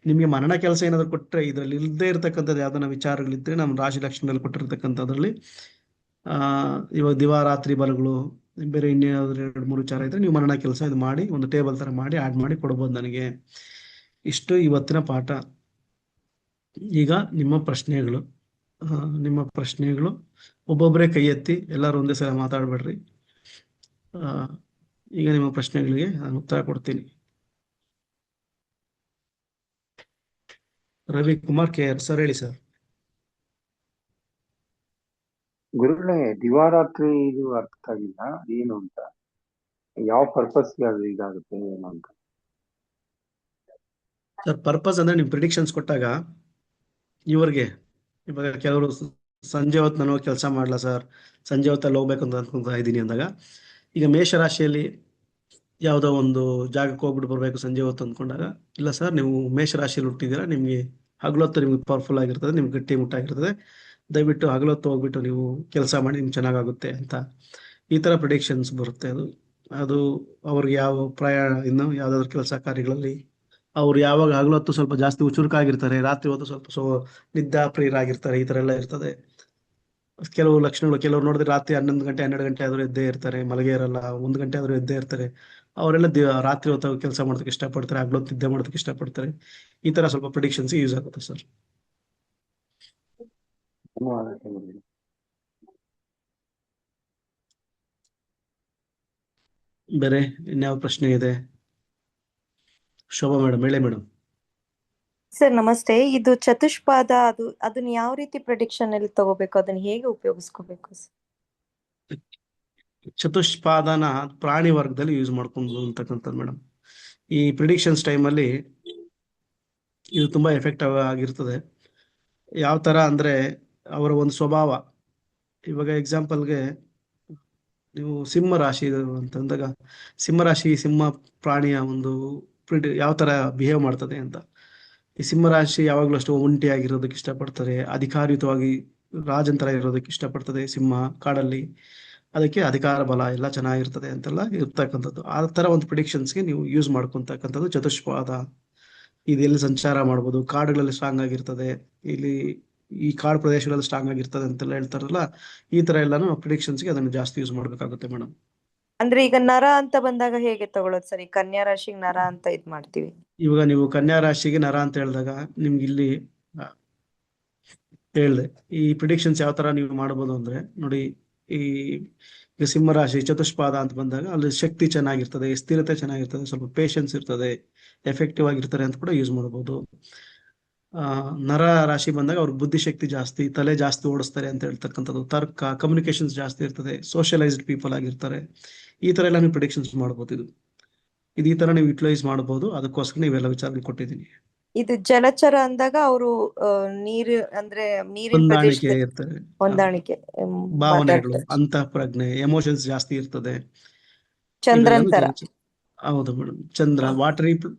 ನಿಮಗೆ ಮನನ ಕೆಲಸ ಏನಾದ್ರು ಕೊಟ್ಟರೆ ಇದರಲ್ಲಿ ಇಲ್ಲದೆ ಇರತಕ್ಕಂಥದ್ದು ಯಾವ್ದನ್ನ ವಿಚಾರಗಳಿದ್ರೆ ನಮ್ಮ ರಾಶಿ ಲಕ್ಷಣದಲ್ಲಿ ಕೊಟ್ಟಿರ್ತಕ್ಕಂಥದ್ರಲ್ಲಿ ಇವಾಗ ದಿವಾರಾತ್ರಿ ಬಲಗಳು ಬೇರೆ ಇನ್ನೇನಾದ್ರು 2-3 ವಿಚಾರ ಇದ್ರೆ ನೀವು ಮನನ ಕೆಲಸ ಇದು ಮಾಡಿ ಒಂದು ಟೇಬಲ್ ತರ ಮಾಡಿ ಆಡ್ ಮಾಡಿ ಕೊಡ್ಬೋದು ನನಗೆ. ಇಷ್ಟು ಇವತ್ತಿನ ಪಾಠ. ಈಗ ನಿಮ್ಮ ಪ್ರಶ್ನೆಗಳು ಒಬ್ಬೊಬ್ಬರೇ ಕೈ ಎತ್ತಿ ಎಲ್ಲರೂ ಒಂದೇ ಸಲ ಮಾತಾಡ್ಬೇಡ್ರಿ. ಈಗ ನಿಮ್ಮ ಪ್ರಶ್ನೆಗಳಿಗೆ ನಾನು ಉತ್ತರ ಕೊಡ್ತೀನಿ. ರವಿಕುಮಾರ್ KR ಸರ್ ಹೇಳಿ ಸರ್. ಗುರುಗಳೇ, ದಿವಾರಾತ್ರಿ ಇದು ಅರ್ಥ ಆಗಿಲ್ಲ ಏನು ಅಂತ, ಯಾವ ಪರ್ಪಸ್ಗೆ ಅದು ಇದಾಗುತ್ತೆ ಏನು ಅಂತ. ಸರ್ ಪರ್ಪಸ್ ಅಂದ್ರೆ ನೀವು ಪ್ರಿಡಿಕ್ಷನ್ಸ್ ಕೊಟ್ಟಾಗ ಇವಾಗ ಕೆಲವರು ಸಂಜೆ ಹೊತ್ತು ನಾನು ಕೆಲಸ ಮಾಡಲ್ಲ ಸರ್, ಸಂಜೆ ಹೊತ್ತಲ್ಲಿ ಹೋಗ್ಬೇಕು ಅಂತ ಅನ್ಕೊಂತ ಇದ್ದೀನಿ ಅಂದಾಗ, ಈಗ ಮೇಷರಾಶಿಯಲ್ಲಿ ಯಾವುದೋ ಒಂದು ಜಾಗಕ್ಕೆ ಹೋಗ್ಬಿಟ್ಟು ಬರ್ಬೇಕು ಸಂಜೆ ಹೊತ್ತು ಅಂದ್ಕೊಂಡಾಗ, ಇಲ್ಲ ಸರ್ ನೀವು ಮೇಷರಾಶಿಯಲ್ಲಿ ಹುಟ್ಟಿದ್ದೀರಾ, ನಿಮ್ಗೆ ಹಗಲೊತ್ತು ನಿಮ್ಗೆ ಪವರ್ಫುಲ್ ಆಗಿರ್ತದೆ, ನಿಮ್ಗೆ ಗಟ್ಟಿ ಮುಟ್ಟಾಗಿರ್ತದೆ, ದಯವಿಟ್ಟು ಹಗಲೊತ್ತು ಹೋಗ್ಬಿಟ್ಟು ನೀವು ಕೆಲಸ ಮಾಡಿ ನಿಮ್ಗೆ ಚೆನ್ನಾಗಾಗುತ್ತೆ ಅಂತ ಈ ತರ ಪ್ರಿಡಿಕ್ಷನ್ಸ್ ಬರುತ್ತೆ. ಅದು ಅವ್ರಿಗೆ ಯಾವ ಪ್ರಯಾಣ ಇನ್ನು ಯಾವ್ದಾದ್ರು ಕೆಲಸ ಕಾರ್ಯಗಳಲ್ಲಿ ಅವ್ರು ಯಾವಾಗ ಹಗಲೊತ್ತು ಸ್ವಲ್ಪ ಜಾಸ್ತಿ ಚುರುಕಾಗಿರ್ತಾರೆ, ರಾತ್ರಿ ಹೊತ್ತು ಸ್ವಲ್ಪ ನಿದ್ರಾಪ್ರಿಯರಾಗಿರ್ತಾರೆ, ಈ ತರ ಎಲ್ಲ ಇರ್ತದೆ. ಕೆಲವು ಲಕ್ಷಣಗಳು ಕೆಲವ್ರು ನೋಡಿದ್ರೆ ರಾತ್ರಿ 11 ಗಂಟೆ 12 ಗಂಟೆ ಆದ್ರೂ ಎದ್ದೇ ಇರ್ತಾರೆ, ಮಲಗೇ ಇರಲ್ಲ, 1 ಗಂಟೆ ಆದ್ರೂ ಎದ್ದೇ ಇರ್ತಾರೆ. ಅವರೆಲ್ಲ ರಾತ್ರಿ ಹೊತ್ತು ಕೆಲಸ ಮಾಡೋದಕ್ಕೆ ಇಷ್ಟಪಡ್ತಾರೆ, ಹಗಲೊತ್ತು ನಿದ್ದೆ ಮಾಡೋದಕ್ಕೆ ಇಷ್ಟಪಡ್ತಾರೆ. ಈ ತರ ಸ್ವಲ್ಪ ಪ್ರಿಡಿಕ್ಷನ್ಸ್ ಯೂಸ್ ಆಗುತ್ತೆ ಸರ್. ಧನ್ಯವಾದ. ಬೇರೆ ಇನ್ಯಾವ ಪ್ರಶ್ನೆ ಇದೆ? ಶೋಭಾ ಮೇಡಮ್ ಹೇಳಿ ಮೇಡಮ್. ಸರ್ ನಮಸ್ತೆ. ಇದು ಚತುಷ್ಪಾದ ಅದನ್ನ ಯಾವ ರೀತಿ ಪ್ರಿಡಿಕ್ಷನ್ ಅಲ್ಲಿ ತಗೋಬೇಕು, ಅದನ್ನ ಹೇಗೆ ಉಪಯೋಗಿಸ್ಕೋಬೇಕು ಸರ್? ಚತುಷ್ಪಾದನ ಪ್ರಾಣಿ ವರ್ಗದಲ್ಲಿ ಯೂಸ್ ಮಾಡ್ಕೊಂಡು ಅಂತಕ್ಕಂಥದ್ದು ಮೇಡಮ್. ಈ ಪ್ರಿಡಿಕ್ಷನ್ಸ್ ಟೈಮಲ್ಲಿ ಇದು ತುಂಬಾ ಎಫೆಕ್ಟಿವ್ ಆಗಿರ್ತದೆ. ಯಾವ ತರ ಅಂದ್ರೆ ಅವರ ಒಂದು ಸ್ವಭಾವ, ಇವಾಗ ಎಕ್ಸಾಂಪಲ್ಗೆ ನೀವು ಸಿಂಹ ರಾಶಿ ಅಂತಂದಾಗ ಸಿಂಹ ಪ್ರಾಣಿಯ ಒಂದು ಯಾವ ತರ ಬಿಹೇವ್ ಮಾಡ್ತದೆ ಅಂತ. ಈ ಸಿಂಹ ರಾಶಿ ಯಾವಾಗ್ಲೂ ಅಷ್ಟು ಒಂಟಿಯಾಗಿರೋದಕ್ಕೆ ಇಷ್ಟಪಡ್ತಾರೆ, ಅಧಿಕಾರಯುತವಾಗಿ ರಾಜನ್ ತರ ಇರೋದಕ್ಕೆ ಇಷ್ಟಪಡ್ತದೆ ಸಿಂಹ ಕಾಡಲ್ಲಿ, ಅದಕ್ಕೆ ಅಧಿಕಾರ ಬಲ ಎಲ್ಲ ಚೆನ್ನಾಗಿರ್ತದೆ ಅಂತೆಲ್ಲ ಇರ್ತಕ್ಕಂಥದ್ದು. ಆ ತರ ಒಂದು ಪ್ರಿಡಿಕ್ಷನ್ಸ್ಗೆ ನೀವು ಯೂಸ್ ಮಾಡ್ಕೊಂತಕ್ಕಂಥದ್ದು ಚತುಷ್ಪಾದ. ಇದು ಎಲ್ಲಿ ಸಂಚಾರ ಮಾಡ್ಬೋದು, ಕಾಡುಗಳಲ್ಲಿ ಸ್ಟ್ರಾಂಗ್ ಆಗಿರ್ತದೆ, ಇಲ್ಲಿ ಈ ಕಾಡು ಪ್ರದೇಶಗಳಲ್ಲಿ ಸ್ಟ್ರಾಂಗ್ ಆಗಿರ್ತದೆ ಅಂತೆಲ್ಲ ಹೇಳ್ತಾರಲ್ಲ, ಈ ತರ ಎಲ್ಲಾನು ಪ್ರಿಡಿಕ್ಷನ್ಸ್ಗೆ ಅದನ್ನು ಜಾಸ್ತಿ ಯೂಸ್ ಮಾಡ್ಬೇಕಾಗುತ್ತೆ ಮೇಡಮ್. ಅಂದ್ರೆ ಈಗ ನರ ಅಂತ ಬಂದಾಗ ಹೇಗೆ ತಗೊಳ್ಳೋದು ಸರ್? ಈ ಕನ್ಯಾ ರಾಶಿಗೆ ನರ ಅಂತ ಇದ್ ಮಾಡ್ತೀವಿ. ಇವಾಗ ನೀವು ಕನ್ಯಾ ರಾಶಿಗೆ ನರ ಅಂತ ಹೇಳಿದಾಗ ನಿಮ್ಗೆ ಇಲ್ಲಿ ಹೇಳ್ದೆ ಈ ಪ್ರಿಡಿಕ್ಷನ್ಸ್ ಯಾವ ತರ ನೀವು ಮಾಡಬಹುದು ಅಂದ್ರೆ ನೋಡಿ, ಈ ಸಿಂಹ ರಾಶಿ ಚತುಷ್ಪಾದ ಅಂತ ಬಂದಾಗ ಅಲ್ಲಿ ಶಕ್ತಿ ಚೆನ್ನಾಗಿರ್ತದೆ, ಸ್ಥಿರತೆ ಚೆನ್ನಾಗಿರ್ತದೆ, ಸ್ವಲ್ಪ ಪೇಷನ್ಸ್ ಇರ್ತದೆ, ಎಫೆಕ್ಟಿವ್ ಆಗಿರ್ತಾರೆ ಅಂತ ಕೂಡ ಯೂಸ್ ಮಾಡಬಹುದು. ನರ ರಾಶಿ ಬಂದಾಗ ಅವ್ರ ಬುದ್ಧಿಶಕ್ತಿ ಜಾಸ್ತಿ, ತಲೆ ಜಾಸ್ತಿ ಓಡಿಸ್ತಾರೆ ಅಂತ ಹೇಳ್ತಕ್ಕಂಥದ್ದು, ತರ್ಕ ಕಮ್ಯುನಿಕೇಶನ್ಸ್ ಜಾಸ್ತಿ ಇರ್ತದೆ, ಸೋಷಿಯಲೈಸ್ಡ್ ಪೀಪಲ್ ಆಗಿರ್ತಾರೆ. ಈ ತರ ಎಲ್ಲ ನೀವು ಪ್ರಿಡಿಕ್ಷನ್ಸ್ ಮಾಡಬಹುದು. ಇದು ಈ ತರ ನೀವು ಯುಟಿಲೈಸ್ ಮಾಡಬಹುದು. ಅದಕ್ಕೋಸ್ಕರ ನೀವೆಲ್ಲ ವಿಚಾರ ಕೊಟ್ಟಿದ್ದೀನಿ. ಇದು ಜಲಚರ ಅಂದಾಗ ಅವರು ನೀರು ಅಂದ್ರೆ ನೀರಿನ ಹೊಂದಾಣಿಕೆ ಪ್ರದೇಶದಲ್ಲಿ ಇರ್ತಾರೆ, ಹೊಂದಾಣಿಕೆ ಭಾವನೆಗಳು, ಮಾತಾಡ್ತಾರೆ. ಅಂತಃ ಪ್ರಜ್ಞೆ, ಎಮೋಷನ್ಸ್ ಜಾಸ್ತಿ ಇರ್ತದೆ. ಚಂದ್ರನ್ ತರ. ಹೌದು ಮೇಡಮ್. ಚಂದ್ರ ವಾಟರಿ,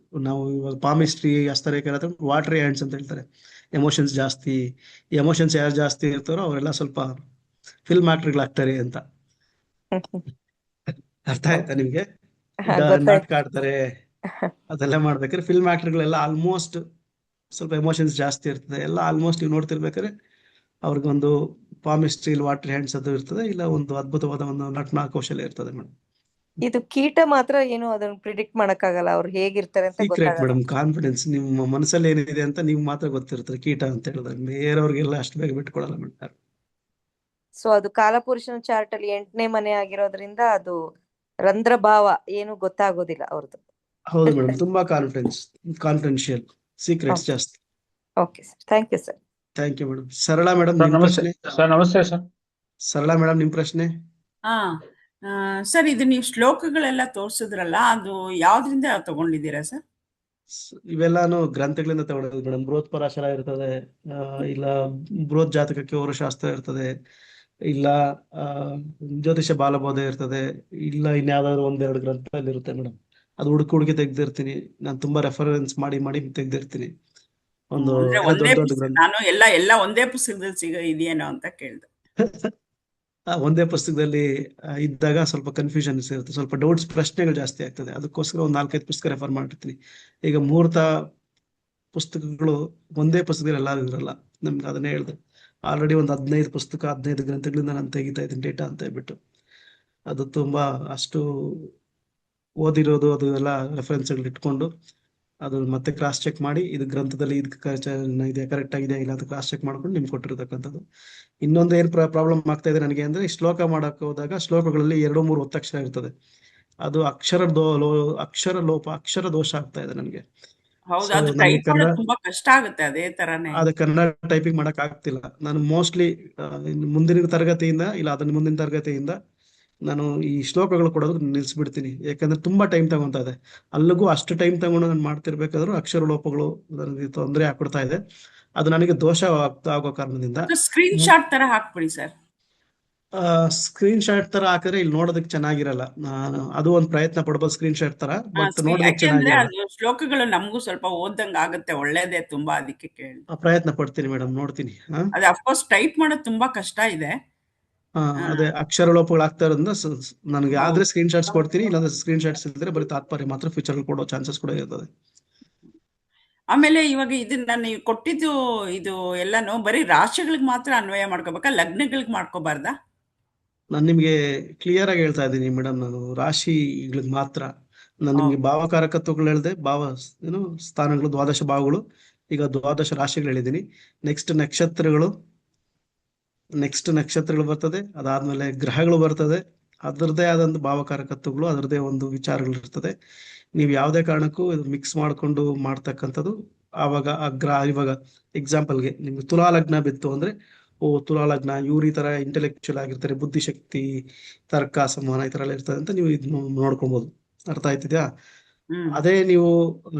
ನಾವು ಇವಾಗ ಪಾಮಿಸ್ಟ್ರಿ ಹಸ್ತರೇಖೆ ವಾಟರಿ ಹ್ಯಾಂಡ್ಸ್ ಅಂತ ಹೇಳ್ತಾರೆ. ಎಮೋಷನ್ಸ್ ಜಾಸ್ತಿ, ಎಮೋಷನ್ಸ್ ಯಾರು ಜಾಸ್ತಿ ಇರ್ತಾರೋ ಅವರೆಲ್ಲ ಸ್ವಲ್ಪ ಫಿಲ್ಮ್ ಆಕ್ಟರ್ಗಳಾಗ್ತಾರೆ ಅಂತ. ಅರ್ಥ ಆಯ್ತಾ ನಿಮ್ಗೆ? ನಾಟಕ ಆಡ್ತಾರೆ, ಅದೆಲ್ಲ ಮಾಡ್ಬೇಕಾದ್ರೆ ಫಿಲ್ಮ್ ಆಕ್ಟರ್ಗಳೆಲ್ಲ ಆಲ್ಮೋಸ್ಟ್ ಸ್ವಲ್ಪ ಎಮೋಷನ್ಸ್ ಜಾಸ್ತಿ ಇರ್ತದೆ. ಎಲ್ಲ ಆಲ್ಮೋಸ್ಟ್ ನೀವು ನೋಡ್ತಿರ್ಬೇಕಾದ್ರೆ ಅವ್ರಿಗೊಂದು ಪಾಮಿಸ್ಟ್ರಿ ವಾಟರ್ ಹ್ಯಾಂಡ್ಸ್ ಅದು ಇರ್ತದೆ, ಇಲ್ಲ ಒಂದು ಅದ್ಭುತವಾದ ಒಂದು ನಟನಾ ಕೌಶಲ್ಯ ಇರ್ತದೆ ಮೇಡಮ್. ಇದು ಕೀಟ ಮಾತ್ರ ಏನು ಅದನ್ನ ಪ್ರಿಡಿಕ್ಟ್ ಮಾಡಕ್ಕಾಗಲ್ಲ, ಅವ್ರು ಹೇಗಿರ್ತಾರೆ ಅಂತ ಸೀಕ್ರೆಟ್ ಗೊತ್ತಾಗಲ್ಲ. ಮೇಡಮ್, ಕಾನ್ಫಿಡೆನ್ಸ್ ನಿಮ್ಮ ಮನಸ್ಸಲ್ಲಿ ಏನಿದೆ ಅಂತ ನೀವು ಮಾತ್ರ ಗೊತ್ತಿರ್ತದೆ. ಕೀಟ ಅಂತ ಹೇಳಿದ್ರೆ ಬೇರೆಯವ್ರಿಗೆಲ್ಲ ಅಷ್ಟು ಬೇಗ ಬಿಟ್ಕೊಡಲ್ಲ ಮೇಡಮ್. ಸೊ ಅದು ಕಾಲಪುರುಷನ ಚಾರ್ಟ್ ಅಲ್ಲಿ 8ನೇ ಮನೆ ಆಗಿರೋದ್ರಿಂದ ಅದು ರಂಧ್ರ ಭಾವ ಏನು ಗೊತ್ತಾಗೋದಿಲ್ಲ ಅವ್ರದ್ದು. ಹೌದು ಮೇಡಮ್, ತುಂಬಾ ಕಾನ್ಫಿಡೆನ್ಶಿಯಲ್, ಸೀಕ್ರೆಟ್ಸ್ ಜಾಸ್ತಿ. Okay sir, thank you sir. Thank you madam. Sarala madam ನಿಮ್ ಪ್ರಶ್ನೆ. ಸರ್ ನಮಸ್ತೆ ಸರ್. ಸರಳಾ ಮೇಡಮ್ ನಿಮ್ ಪ್ರಶ್ನೆ. ಸರ್ ಇದು ನೀವು ಶ್ಲೋಕಗಳೆಲ್ಲ ತೋರಿಸಿದ್ರಲ್ಲ, ಅದು ಯಾವ್ದ್ರಿಂದ ತಗೊಂಡಿದ್ದೀರಾ ಸರ್? ಇವೆಲ್ಲಾನು ಗ್ರಂಥಗಳಿಂದ ತಗೊಳ್ಳೋದು ಮೇಡಮ್. ಬೃಹತ್ ಪರಾಶರ ಇರ್ತದೆ, ಇಲ್ಲ ಬೃಹತ್ ಜಾತಕಕ್ಕೆ ಶಾಸ್ತ್ರ ಇರ್ತದೆ, ಇಲ್ಲ ಜ್ಯೋತಿಷ ಬಾಲಬೋಧ ಇರ್ತದೆ, ಇಲ್ಲ ಇನ್ಯಾವ್ದಾದ್ರು 1-2 ಗ್ರಂಥದಲ್ಲಿ ಇರುತ್ತೆ ಮೇಡಮ್. ಅದು ಹುಡುಕಿ ತೆಗ್ದಿರ್ತೀನಿ ನಾನು, ತುಂಬಾ ರೆಫರೆನ್ಸ್ ಮಾಡಿ ತೆಗ್ದಿರ್ತೀನಿ. ಒಂದು ಅಂದ್ರೆ ಏನೋ ಒಂದೇ ದೊಡ್ಡ ದೊಡ್ಡ ಪುಸ್ತಕ, ಗ್ರಂಥ. ನಾನು ಎಲ್ಲ ಒಂದೇ ಪುಸ್ತಕದಲ್ಲಿ ಇದೆಯೇನೋ ಅಂತ ಕೇಳ್ದೆ. ಒಂದೇ ಪುಸ್ತಕದಲ್ಲಿ ಇದ್ದಾಗ ಸ್ವಲ್ಪ ಕನ್ಫ್ಯೂಷನ್ ಇರುತ್ತೆ, ಸ್ವಲ್ಪ ಡೌಟ್ಸ್, ಪ್ರಶ್ನೆಗಳು ಜಾಸ್ತಿ ಆಗ್ತದೆ. ಅದಕ್ಕೋಸ್ಕರ ಒಂದು 4-5 ಪುಸ್ತಕ ರೆಫರ್ ಮಾಡಿರ್ತೀನಿ. ಈಗ ಮುಹೂರ್ತ ಪುಸ್ತಕಗಳು ಒಂದೇ ಪುಸ್ತಕದಲ್ಲಿ ಎಲ್ಲ ಇರಲ್ಲ. ನಮ್ಗೆ ಅದನ್ನೇ ಹೇಳಿದೆ, ಆಲ್ರೆಡಿ ಒಂದು 15 ಗ್ರಂಥಗಳಿಂದ ನಾನು ತೆಗಿತಾ ಇದ್ದೀನಿ ಡೇಟಾ ಅಂತ ಹೇಳ್ಬಿಟ್ಟು. ಅದು ತುಂಬಾ ಅಷ್ಟು ಓದಿರೋದು ಅದು ಎಲ್ಲ ರೆಫರೆನ್ಸ್ಗಳು ಇಟ್ಕೊಂಡು ಅದು ಮತ್ತೆ ಕ್ರಾಸ್ ಚೆಕ್ ಮಾಡಿ ಇದು ಗ್ರಂಥದಲ್ಲಿ ಇದೆ ಕರೆಕ್ಟ್ ಆಗಿದೆ ಇಲ್ಲ ಅಂತ ಕ್ರಾಸ್ ಚೆಕ್ ಮಾಡ್ಕೊಂಡು ನಿಮ್ಗೆ ಕೊಟ್ಟಿರತಕ್ಕಂಥದ್ದು. ಇನ್ನೊಂದು ಏನ್ ಪ್ರಾಬ್ಲಮ್ ಆಗ್ತಾ ಇದೆ ನನಗೆ ಅಂದ್ರೆ, ಈ ಶ್ಲೋಕ ಮಾಡಕ್ ಹೋದಾಗ ಶ್ಲೋಕಗಳಲ್ಲಿ 2-3 ಒತ್ತಕ್ಷರ ಇರ್ತದೆ. ಅದು ಅಕ್ಷರ ಲೋಪ, ಅಕ್ಷರ ದೋಷ ಆಗ್ತಾ ಇದೆ ನನಗೆ. ಹೌದು, ಸೊ ಅದು ನನಗೆ ಟೈಪ್ ಮಾಡೋದು ತುಂಬಾ ಕಷ್ಟ ಆಗುತ್ತೆ ಅದೇ ತರಾನೇ. ಅದು ಕನ್ನಡ ಟೈಪಿಂಗ್ ಮಾಡಕ್ ಆಗ್ತಿಲ್ಲ. ನಾನು ಮೋಸ್ಟ್ಲಿ ಮುಂದಿನ ತರಗತಿಯಿಂದ ಇಲ್ಲ ಅದನ್ನ ಮುಂದಿನ ತರಗತಿಯಿಂದ ನಾನು ಈ ಶ್ಲೋಕಗಳು ಕೊಡೋದು ನಿಲ್ಸ್ಬಿಡ್ತೀನಿ. ಯಾಕಂದ್ರೆ ತುಂಬಾ ಟೈಮ್ ತಗೊಂತಾ ಇದೆ. ಅಲ್ಲಿಗೂ ಅಷ್ಟು ಟೈಮ್ ತಗೊಂಡು ನಾನು ಮಾಡ್ತಿರ್ಬೇಕಾದ್ರೂ ಅಕ್ಷರ ಲೋಪಗಳು ನನಗೆ ತೊಂದರೆ ಆಗ್ಬಿಡ್ತಾ ಇದೆ. ಅದು ನನಗೆ ದೋಷ ಆಗೋ ಕಾರಣದಿಂದ ಸ್ಕ್ರೀನ್ ಶಾಟ್ ತರ ಹಾಕ್ಬಿಡಿ ಸರ್. ಸ್ಕ್ರೀನ್ ಶಾಟ್ ತರ ಹಾಕಿದ್ರೆ ಇಲ್ಲಿ ನೋಡೋದಕ್ಕೆ ಚೆನ್ನಾಗಿರಲ್ಲ. ಅದು ಒಂದು ಪ್ರಯತ್ನ ಪಡ್ಬೋದು ಸ್ಕ್ರೀನ್ ಶಾಟ್ ತರ, ಬಟ್ ನೋಡೋದಕ್ಕೆ ಯಾಕೆಂದ್ರೆ ಚೆನ್ನಾಗಿರಲ್ಲ. ಅದು ಶ್ಲೋಕಗಳು ನಮಗೂ ಸ್ವಲ್ಪ ಓದ್ದಂಗ ಆಗುತ್ತೆ, ಒಳ್ಳೇದೇ ತುಂಬಾ, ಅದಕ್ಕೆ ಕೇಳಿ. ಪ್ರಯತ್ನ ಪಡ್ತೀನಿ ಮೇಡಮ್, ನೋಡ್ತೀನಿ. ಅದೇ ಅಫ್ಕೋರ್ಸ್ ಟೈಪ್ ಮಾಡೋದು ತುಂಬಾ ಕಷ್ಟ ಇದೆ. ಅದೇ ಅಕ್ಷರ ಲೋಪಗಳು ಆಗ್ತಾ ಇರೋದ್ರಿಂದ ನನಗೆ ಹೌದು. ಆದ್ರೆ ಸ್ಕ್ರೀನ್ ಶಾಟ್ಸ್ ಕೊಡ್ತೀನಿ, ಇಲ್ಲಾಂದ್ರೆ ಸ್ಕ್ರೀನ್ ಶಾಟ್ಸ್ ಇಲ್ದ್ರೆ ಬರೀ ತಾತ್ಪರ್ಯ ಮಾತ್ರ ಫ್ಯೂಚರ್ ಕೊಡೋ ಚಾನ್ಸಸ್ ಕೂಡ ಇರ್ತದೆ. ಆಮೇಲೆ ಇವಾಗ ಇದನ್ನ ನೀವು ಕೊಟ್ಟಿದ್ದು ಇದು ಎಲ್ಲಾನು ಬರೀ ರಾಶಿಗಳಿಗೆ ಮಾತ್ರ ಅನ್ವಯ ಮಾಡ್ಕೋಬೇಕಾ, ಲಗ್ನಗಳಿಗೆ ಮಾಡ್ಕೋಬಾರ್ದಾ? ನಾನು ನಿಮ್ಗೆ ಕ್ಲಿಯರ್ ಆಗಿ ಹೇಳ್ತಾ ಇದ್ದೀನಿ ಮೇಡಮ್, ನಾನು ರಾಶಿಗಳಿಗೆ ಮಾತ್ರ. ನಾನು ನಿಮ್ಗೆ ಭಾವಕಾರಕತ್ವಗಳು ಹೇಳಿದೆ, ಏನು ಸ್ಥಾನಗಳು, ದ್ವಾದಶ ಭಾವಗಳು, ಈಗ ದ್ವಾದಶ ರಾಶಿಗಳು ಹೇಳಿದ್ದೀನಿ. ನೆಕ್ಸ್ಟ್ ನಕ್ಷತ್ರಗಳು ಬರ್ತದೆ, ಅದಾದ್ಮೇಲೆ ಗ್ರಹಗಳು ಬರ್ತದೆ. ಅದರದೇ ಆದಂತ ಭಾವಕಾರಕತ್ವಗಳು, ಅದರದೇ ಒಂದು ವಿಚಾರಗಳು ಇರ್ತದೆ. ನೀವು ಯಾವುದೇ ಕಾರಣಕ್ಕೂ ಮಿಕ್ಸ್ ಮಾಡ್ಕೊಂಡು ಮಾಡ್ತಕ್ಕಂಥದ್ದು ಆವಾಗ ಇವಾಗ ಎಕ್ಸಾಂಪಲ್ಗೆ ನಿಮ್ಗೆ ತುಲಾ ಲಗ್ನ ಬಿತ್ತು ಅಂದ್ರೆ, ತುಲಾ ಲಗ್ನ ಇವ್ರು ಈ ತರ ಇಂಟೆಲೆಕ್ಚುಯಲ್ ಆಗಿರ್ತಾರೆ, ಬುದ್ಧಿಶಕ್ತಿ, ತರ್ಕ, ಸಂವಹನ ಈ ತರ ಎಲ್ಲ ಇರ್ತದೆ ಅಂತ ನೀವು ಇದು ನೋಡ್ಕೊಬಹುದು. ಅರ್ಥ ಆಯ್ತಿದ್ಯಾ? ಅದೇ ನೀವು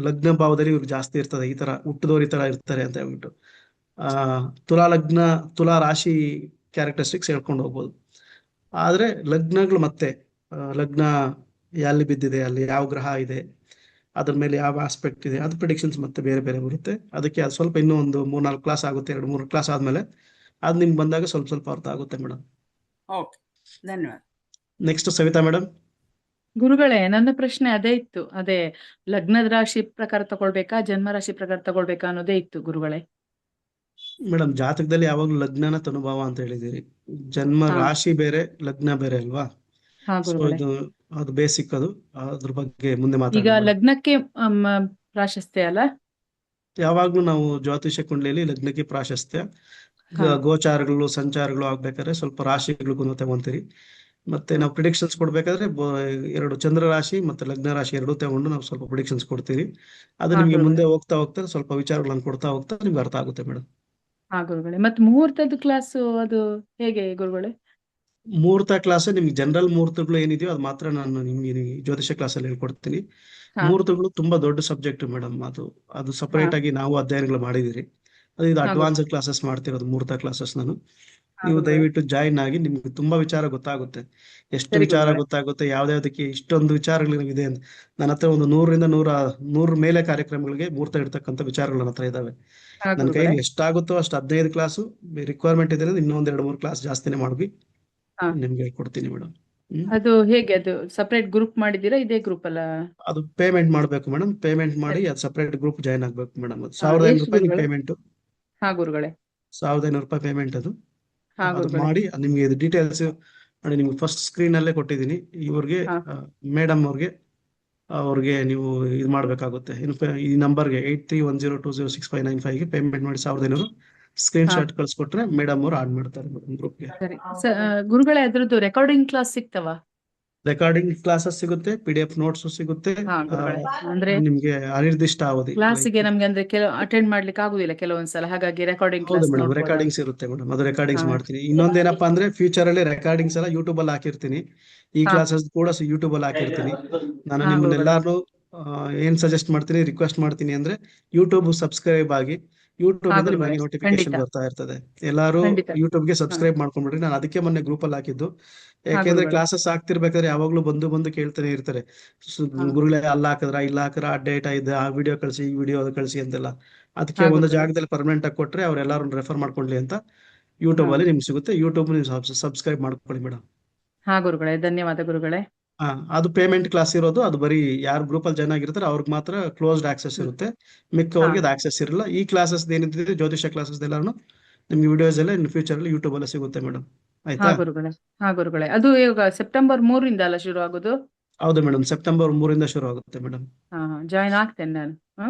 ಲಗ್ನ ಭಾವದಲ್ಲಿ ಇವ್ರು ಜಾಸ್ತಿ ಇರ್ತದೆ, ಈ ತರ ಹುಟ್ಟಿದವ್ರು ಈ ತರ ಇರ್ತಾರೆ ಅಂತ ಹೇಳ್ಬಿಟ್ಟು ತುಲಾ ರಾಶಿ ಕ್ಯಾರೆಕ್ಟರಿಸ್ಟಿಕ್ಸ್ ಹೇಳ್ಕೊಂಡು ಹೋಗ್ಬೋದು. ಆದ್ರೆ ಲಗ್ನಗಳು ಮತ್ತೆ ಲಗ್ನ ಎಲ್ಲಿ ಬಿದ್ದಿದೆ, ಅಲ್ಲಿ ಯಾವ ಗ್ರಹ ಇದೆ, ಅದ್ರ ಮೇಲೆ ಯಾವ ಆಸ್ಪೆಕ್ಟ್ ಇದೆ, ಅದು ಪ್ರಿಡಿಕ್ಷನ್ಸ್ ಮತ್ತೆ ಬೇರೆ ಬೇರೆ ಬರುತ್ತೆ. ಅದಕ್ಕೆ ಅದು ಸ್ವಲ್ಪ ಇನ್ನೂ ಒಂದು 3-4 ಕ್ಲಾಸ್ ಆಗುತ್ತೆ. 2-3 ಕ್ಲಾಸ್ ಆದ್ಮೇಲೆ ಅದು ನಿಮ್ಗೆ ಬಂದಾಗ ಸ್ವಲ್ಪ ಅರ್ಥ ಆಗುತ್ತೆ ಮೇಡಮ್. ಓಕೆ, ಧನ್ಯವಾದ. Next Savita madam. ಗುರುಗಳೇ, ನನ್ನ ಪ್ರಶ್ನೆ ಅದೇ ಇತ್ತು. ಅದೇ ಲಗ್ನದ ರಾಶಿ ಪ್ರಕಾರ ತಗೊಳ್ಬೇಕಾ, ಜನ್ಮ ರಾಶಿ ಪ್ರಕಾರ ತಗೊಳ್ಬೇಕಾ ಅನ್ನೋದೇ ಇತ್ತು ಗುರುಗಳೇ. ಮೇಡಮ್, ಜಾತಕದಲ್ಲಿ ಯಾವಾಗ್ಲೂ ಲಗ್ನನ ತನುಭಾವ ಅಂತ ಹೇಳಿದಿರಿ. ಜನ್ಮ ರಾಶಿ ಬೇರೆ, ಲಗ್ನ ಬೇರೆ ಅಲ್ವಾ? ಸೊ ಇದು ಅದು ಬೇಸಿಕ್, ಅದು ಅದ್ರ ಬಗ್ಗೆ ಮುಂದೆ ಈಗ ಮಾತಾಡೋಣ. ಲಗ್ನಕ್ಕೆ ಪ್ರಾಶಸ್ತ್ಯ ಅಲ್ಲ? ಯಾವಾಗ್ಲೂ ನಾವು ಜ್ಯೋತಿಷ ಕುಂಡಲಿಯಲ್ಲಿ ಲಗ್ನಕ್ಕೆ ಪ್ರಾಶಸ್ತ್ಯ. ಗೋಚಾರಗಳು ಸಂಚಾರಗಳು ಆಗ್ಬೇಕಾದ್ರೆ ಸ್ವಲ್ಪ ರಾಶಿಗಳಿಗೂ ತಗೊಂತೀರಿ. ಮತ್ತೆ ನಾವು ಪ್ರಿಡಿಕ್ಷನ್ಸ್ ಕೊಡ್ಬೇಕಾದ್ರೆ 2 ಚಂದ್ರ ರಾಶಿ ಮತ್ತೆ ಲಗ್ನ ರಾಶಿ 2 ತಗೊಂಡು ನಾವು ಸ್ವಲ್ಪ ಪ್ರಿಡಿಕ್ಷನ್ಸ್ ಕೊಡ್ತೀವಿ. ಅದು ನಿಮ್ಗೆ ಮುಂದೆ ಹೋಗ್ತಾ ಸ್ವಲ್ಪ ವಿಚಾರಗಳನ್ನು ಕೊಡ್ತಾ ಹೋಗ್ತಾ ನಿಮ್ಗೆ ಅರ್ಥ ಆಗುತ್ತೆ ಮೇಡಮ್. ಗುರುಗಳೇ, ಮತ್ತೆ ಮುಹೂರ್ತದ ಕ್ಲಾಸ್ ಅದು ಹೇಗೆ ಗುರುಗಳೇ? ಮುಹೂರ್ತ ಕ್ಲಾಸ್ ನಿಮ್ಗೆ ಜನರಲ್ ಮುಹೂರ್ತಗಳು ಏನಿದೆಯೋ ಅದು ಮಾತ್ರ ನಾನು ನಿಮ್ಗೆ ಜ್ಯೋತಿಷ ಕ್ಲಾಸ್ ಅಲ್ಲಿ ಹೇಳ್ಕೊಡ್ತೀನಿ. ಮುಹೂರ್ತಗಳು ತುಂಬಾ ದೊಡ್ಡ ಸಬ್ಜೆಕ್ಟ್ ಮೇಡಮ್. ಅದು ಸಪರೇಟ್ ಆಗಿ ನಾವು ಅಧ್ಯಯನಗಳು ಮಾಡಿದಿರಿ. ಇದು ಅಡ್ವಾನ್ಸ್ ಕ್ಲಾಸಸ್ ಮಾಡ್ತಿರೋದು ಮುಹೂರ್ತ ಕ್ಲಾಸಸ್ ನಾನು. ನೀವು ದಯವಿಟ್ಟು ಜಾಯಿನ್ ಆಗಿ, ನಿಮ್ಗೆ ತುಂಬಾ ವಿಚಾರ ಗೊತ್ತಾಗುತ್ತೆ. ಎಷ್ಟು ವಿಚಾರ ಗೊತ್ತಾಗುತ್ತೆ, ಯಾವ್ದಾವ್ದಕ್ಕೆ ಇಷ್ಟೊಂದು ವಿಚಾರಗಳು ಇದೆ ಅಂತ. ನನ್ನ ಹತ್ರ ಒಂದು 100 ಮೇಲೆ ಕಾರ್ಯಕ್ರಮಗಳಿಗೆ ಮುಹೂರ್ತ ಇಡ್ತಕ್ಕಂಥ ವಿಚಾರಗಳು ನನ್ನ ಹತ್ರ ಇದಾವೆ. ನನ್ನ ಕೈಲಿ ಎಷ್ಟಾಗುತ್ತೋ ಅಷ್ಟು 15 ಕ್ಲಾಸು ರಿಕ್ವೈರ್ಮೆಂಟ್ ಇದೆ, ಇನ್ನೊಂದ್ 2-3 ಕ್ಲಾಸ್ ಜಾಸ್ತಿನೇ ಮಾಡಿ ನಿಮ್ಗೆ ಹೇಳ್ಕೊಡ್ತೀನಿ ಮೇಡಮ್. ಅದು ಹೇಗೆ? ಅದು ಸಪರೇಟ್ ಗ್ರೂಪ್ ಮಾಡಿದೀರಾ, ಇದೇ ಗ್ರೂಪ್ ಅಲ್ಲ? ಅದು ಪೇಮೆಂಟ್ ಮಾಡ್ಬೇಕು ಮೇಡಮ್. ಪೇಮೆಂಟ್ ಮಾಡಿ ಅದು ಸಪರೇಟ್ ಗ್ರೂಪ್ ಜಾಯಿನ್ ಆಗ್ಬೇಕು ಮೇಡಮ್. ಅದು 1500 ರೂಪಾಯಿ ಪೇಮೆಂಟ್. ಗುರುಗಳೇ, 1500 ರೂಪಾಯಿ ಪೇಮೆಂಟ್. ಅದು ಗುರುಗಳೇ. ಮಾಡಿ ನಿಮ್ಗೆ ಇದು ಡೀಟೇಲ್ಸ್ ನೋಡಿ, ನಿಮ್ಗೆ ಫಸ್ಟ್ ಸ್ಕ್ರೀನ್ ಅಲ್ಲೇ ಕೊಟ್ಟಿದ್ದೀನಿ. ಇವ್ರಿಗೆ ಮೇಡಮ್ ಅವ್ರಿಗೆ ನೀವು ಇದು ಮಾಡ್ಬೇಕಾಗುತ್ತೆ. ಈ ನಂಬರ್ಗೆ 8310206595 ಗೆ ಪೇಮೆಂಟ್ ಮಾಡಿ 1500 ಸ್ಕ್ರೀನ್ ಶಾಟ್ ಕಳ್ಸಿಕೊಟ್ರೆ ಮೇಡಮ್ ಅವ್ರು ಆಡ್ ಮಾಡ್ತಾರೆ ಗ್ರೂಪ್ಗೆ. ಗುರುಗಳೇ, ಅದ್ರದ್ದು ರೆಕಾರ್ಡಿಂಗ್ ಕ್ಲಾಸ್ ಸಿಗ್ತವಾ? ರೆಕಾರ್ಡಿಂಗ್ ಕ್ಲಾಸಸ್ ಸಿಗುತ್ತೆ, PDF ನೋಟ್ಸ್ ಸಿಗುತ್ತೆ. ಅಂದ್ರೆ ನಿಮ್ಗೆ ಅನಿರ್ದಿಷ್ಟ ಅವಧಿ ಕ್ಲಾಸಿಗೆ ನಮ್ಗೆ ಅಂದ್ರೆ ಅಟೆಂಡ್ ಮಾಡ್ಲಿಕ್ಕೆ ಆಗುದಿಲ್ಲ ಕೆಲವೊಂದ್ಸಲ, ಹಾಗಾಗಿ ರೆಕಾರ್ಡಿಂಗ್ ಕ್ಲಾಸ್ ಮೇಡಮ್ ರೆಕಾರ್ಡಿಂಗ್ಸ್ ಇರುತ್ತೆ ಮೇಡಮ್. ಅದು ರೆಕಾರ್ಡಿಂಗ್ಸ್ ಮಾಡ್ತೀನಿ. ಇನ್ನೊಂದೇನಪ್ಪಾ ಅಂದ್ರೆ ಫ್ಯೂಚರ್ ಅಲ್ಲಿ ರೆಕಾರ್ಡಿಂಗ್ಸ್ ಎಲ್ಲ ಯೂಟ್ಯೂಬ್ ಅಲ್ಲಿ ಹಾಕಿರ್ತೀನಿ. ಈ ಕ್ಲಾಸಸ್ ಕೂಡ ಯೂಟ್ಯೂಬ್ ಅಲ್ಲಿ ಹಾಕಿರ್ತೀನಿ. ನಾನು ನಿಮ್ಮನ್ನೆಲ್ಲಾರು ಏನ್ ಸಜೆಸ್ಟ್ ಮಾಡ್ತೀನಿ, ರಿಕ್ವೆಸ್ಟ್ ಮಾಡ್ತೀನಿ ಅಂದ್ರೆ ಯೂಟ್ಯೂಬ್ ಸಬ್ಸ್ಕ್ರೈಬ್ ಆಗಿ. ಯೂಟ್ಯೂಬ್ ಅಲ್ಲಿ ನಿಮಗೆ ನೋಟಿಫಿಕೇಶನ್ ಬರ್ತಾ ಇರ್ತದೆ. ಎಲ್ಲಾರು ಯೂಟ್ಯೂಬ್ಗೆ ಸಬ್ಸ್ಕ್ರೈಬ್ ಮಾಡ್ಕೊಂಡ್ಬಿಡ್ರಿ. ನಾನು ಅದಕ್ಕೆ ಮೊನ್ನೆ ಗ್ರೂಪ್ ಅಲ್ಲಿ ಹಾಕಿದ್ದು. ಯಾಕೆಂದ್ರೆ ಕ್ಲಾಸಸ್ ಆಗ್ತಿರ್ಬೇಕಾದ್ರೆ ಯಾವಾಗ್ಲೂ ಬಂದು ಕೇಳ್ತಾನೆ ಇರ್ತಾರೆ, ಗುರುಗಳೇ ಅಲ್ಲಿ ಹಾಕಿದ್ರ, ಇಲ್ಲ ಹಾಕಿದ್ರ, ಆ ಡೇಟಾ ಇದೆ, ಆ ವಿಡಿಯೋ ಕಳಿಸಿ, ಈ ವಿಡಿಯೋ ಕಳಿಸಿ ಅಂತೆಲ್ಲ. ಅದಕ್ಕೆ ಹಾ ಒಂದು ಗುರುಗಳೇ. ಜಾಗದಲ್ಲಿ ಪರ್ಮನೆಂಟ್ ಆಗಿ ಕೊಟ್ರೆ ಅವ್ರೆಲ್ಲಾರು ರೆಫರ್ ಮಾಡ್ಕೊಳ್ಳಿ ಅಂತ ಯೂಟ್ಯೂಬ್ ಅಲ್ಲಿ ನಿಮ್ಗೆ ಸಿಗುತ್ತೆ. ಯೂಟ್ಯೂಬ್ ನೀವು ಸಬ್ಸ್ಕ್ರೈಬ್ ಮಾಡ್ಕೊಳ್ಳಿ ಮೇಡಮ್. ಹಾ ಗುರುಗಳೇ, ಧನ್ಯವಾದ ಗುರುಗಳೇ. ಅದು ಪೇಮೆಂಟ್ ಕ್ಲಾಸ್ ಇರೋದು. ಅದು ಬರೀ ಯಾರು ಗ್ರೂಪ್ ಅಲ್ಲಿ ಜಾಯ್ನ್ ಆಗಿರ್ತಾರೆ ಅವ್ರಿಗೆ ಮಾತ್ರ ಕ್ಲೋಸ್ಡ್ ಆಕ್ಸೆಸ್ ಇರುತ್ತೆ. ಮಿಕ್ಕವ್ರಿಗೆ ಅದು ಆಕ್ಸೆಸ್ ಇರಲ್ಲ. ಈ ಕ್ಲಾಸಸ್ ಏನಿದೆ ಜ್ಯೋತಿಷ ಕ್ಲಾಸಸ್ ಎಲ್ಲಾನು ನಿಮ್ಗೆ ವಿಡಿಯೋಸ್ ಎಲ್ಲ ಇನ್ ಫ್ಯೂಚರ್ ಅಲ್ಲಿ ಯೂಟ್ಯೂಬ್ ಅಲ್ಲಿ ಸಿಗುತ್ತೆ ಮೇಡಮ್. ಹಾ ಆಯ್ತಾ? ಗುರುಗಳೇ. ಹಾ ಗುರುಗಳೇ, ಅದು ಇವಾಗ ಸೆಪ್ಟೆಂಬರ್ 3 ಅಲ್ಲ ಶುರು ಆಗೋದು? ಹೌದು ಮೇಡಮ್, ಸೆಪ್ಟೆಂಬರ್ 3 ಶುರು ಆಗುತ್ತೆ ಮೇಡಮ್. ಹಾ ಜಾಯ್ನ್ ಆಗ್ತೇನೆ ನಾನು.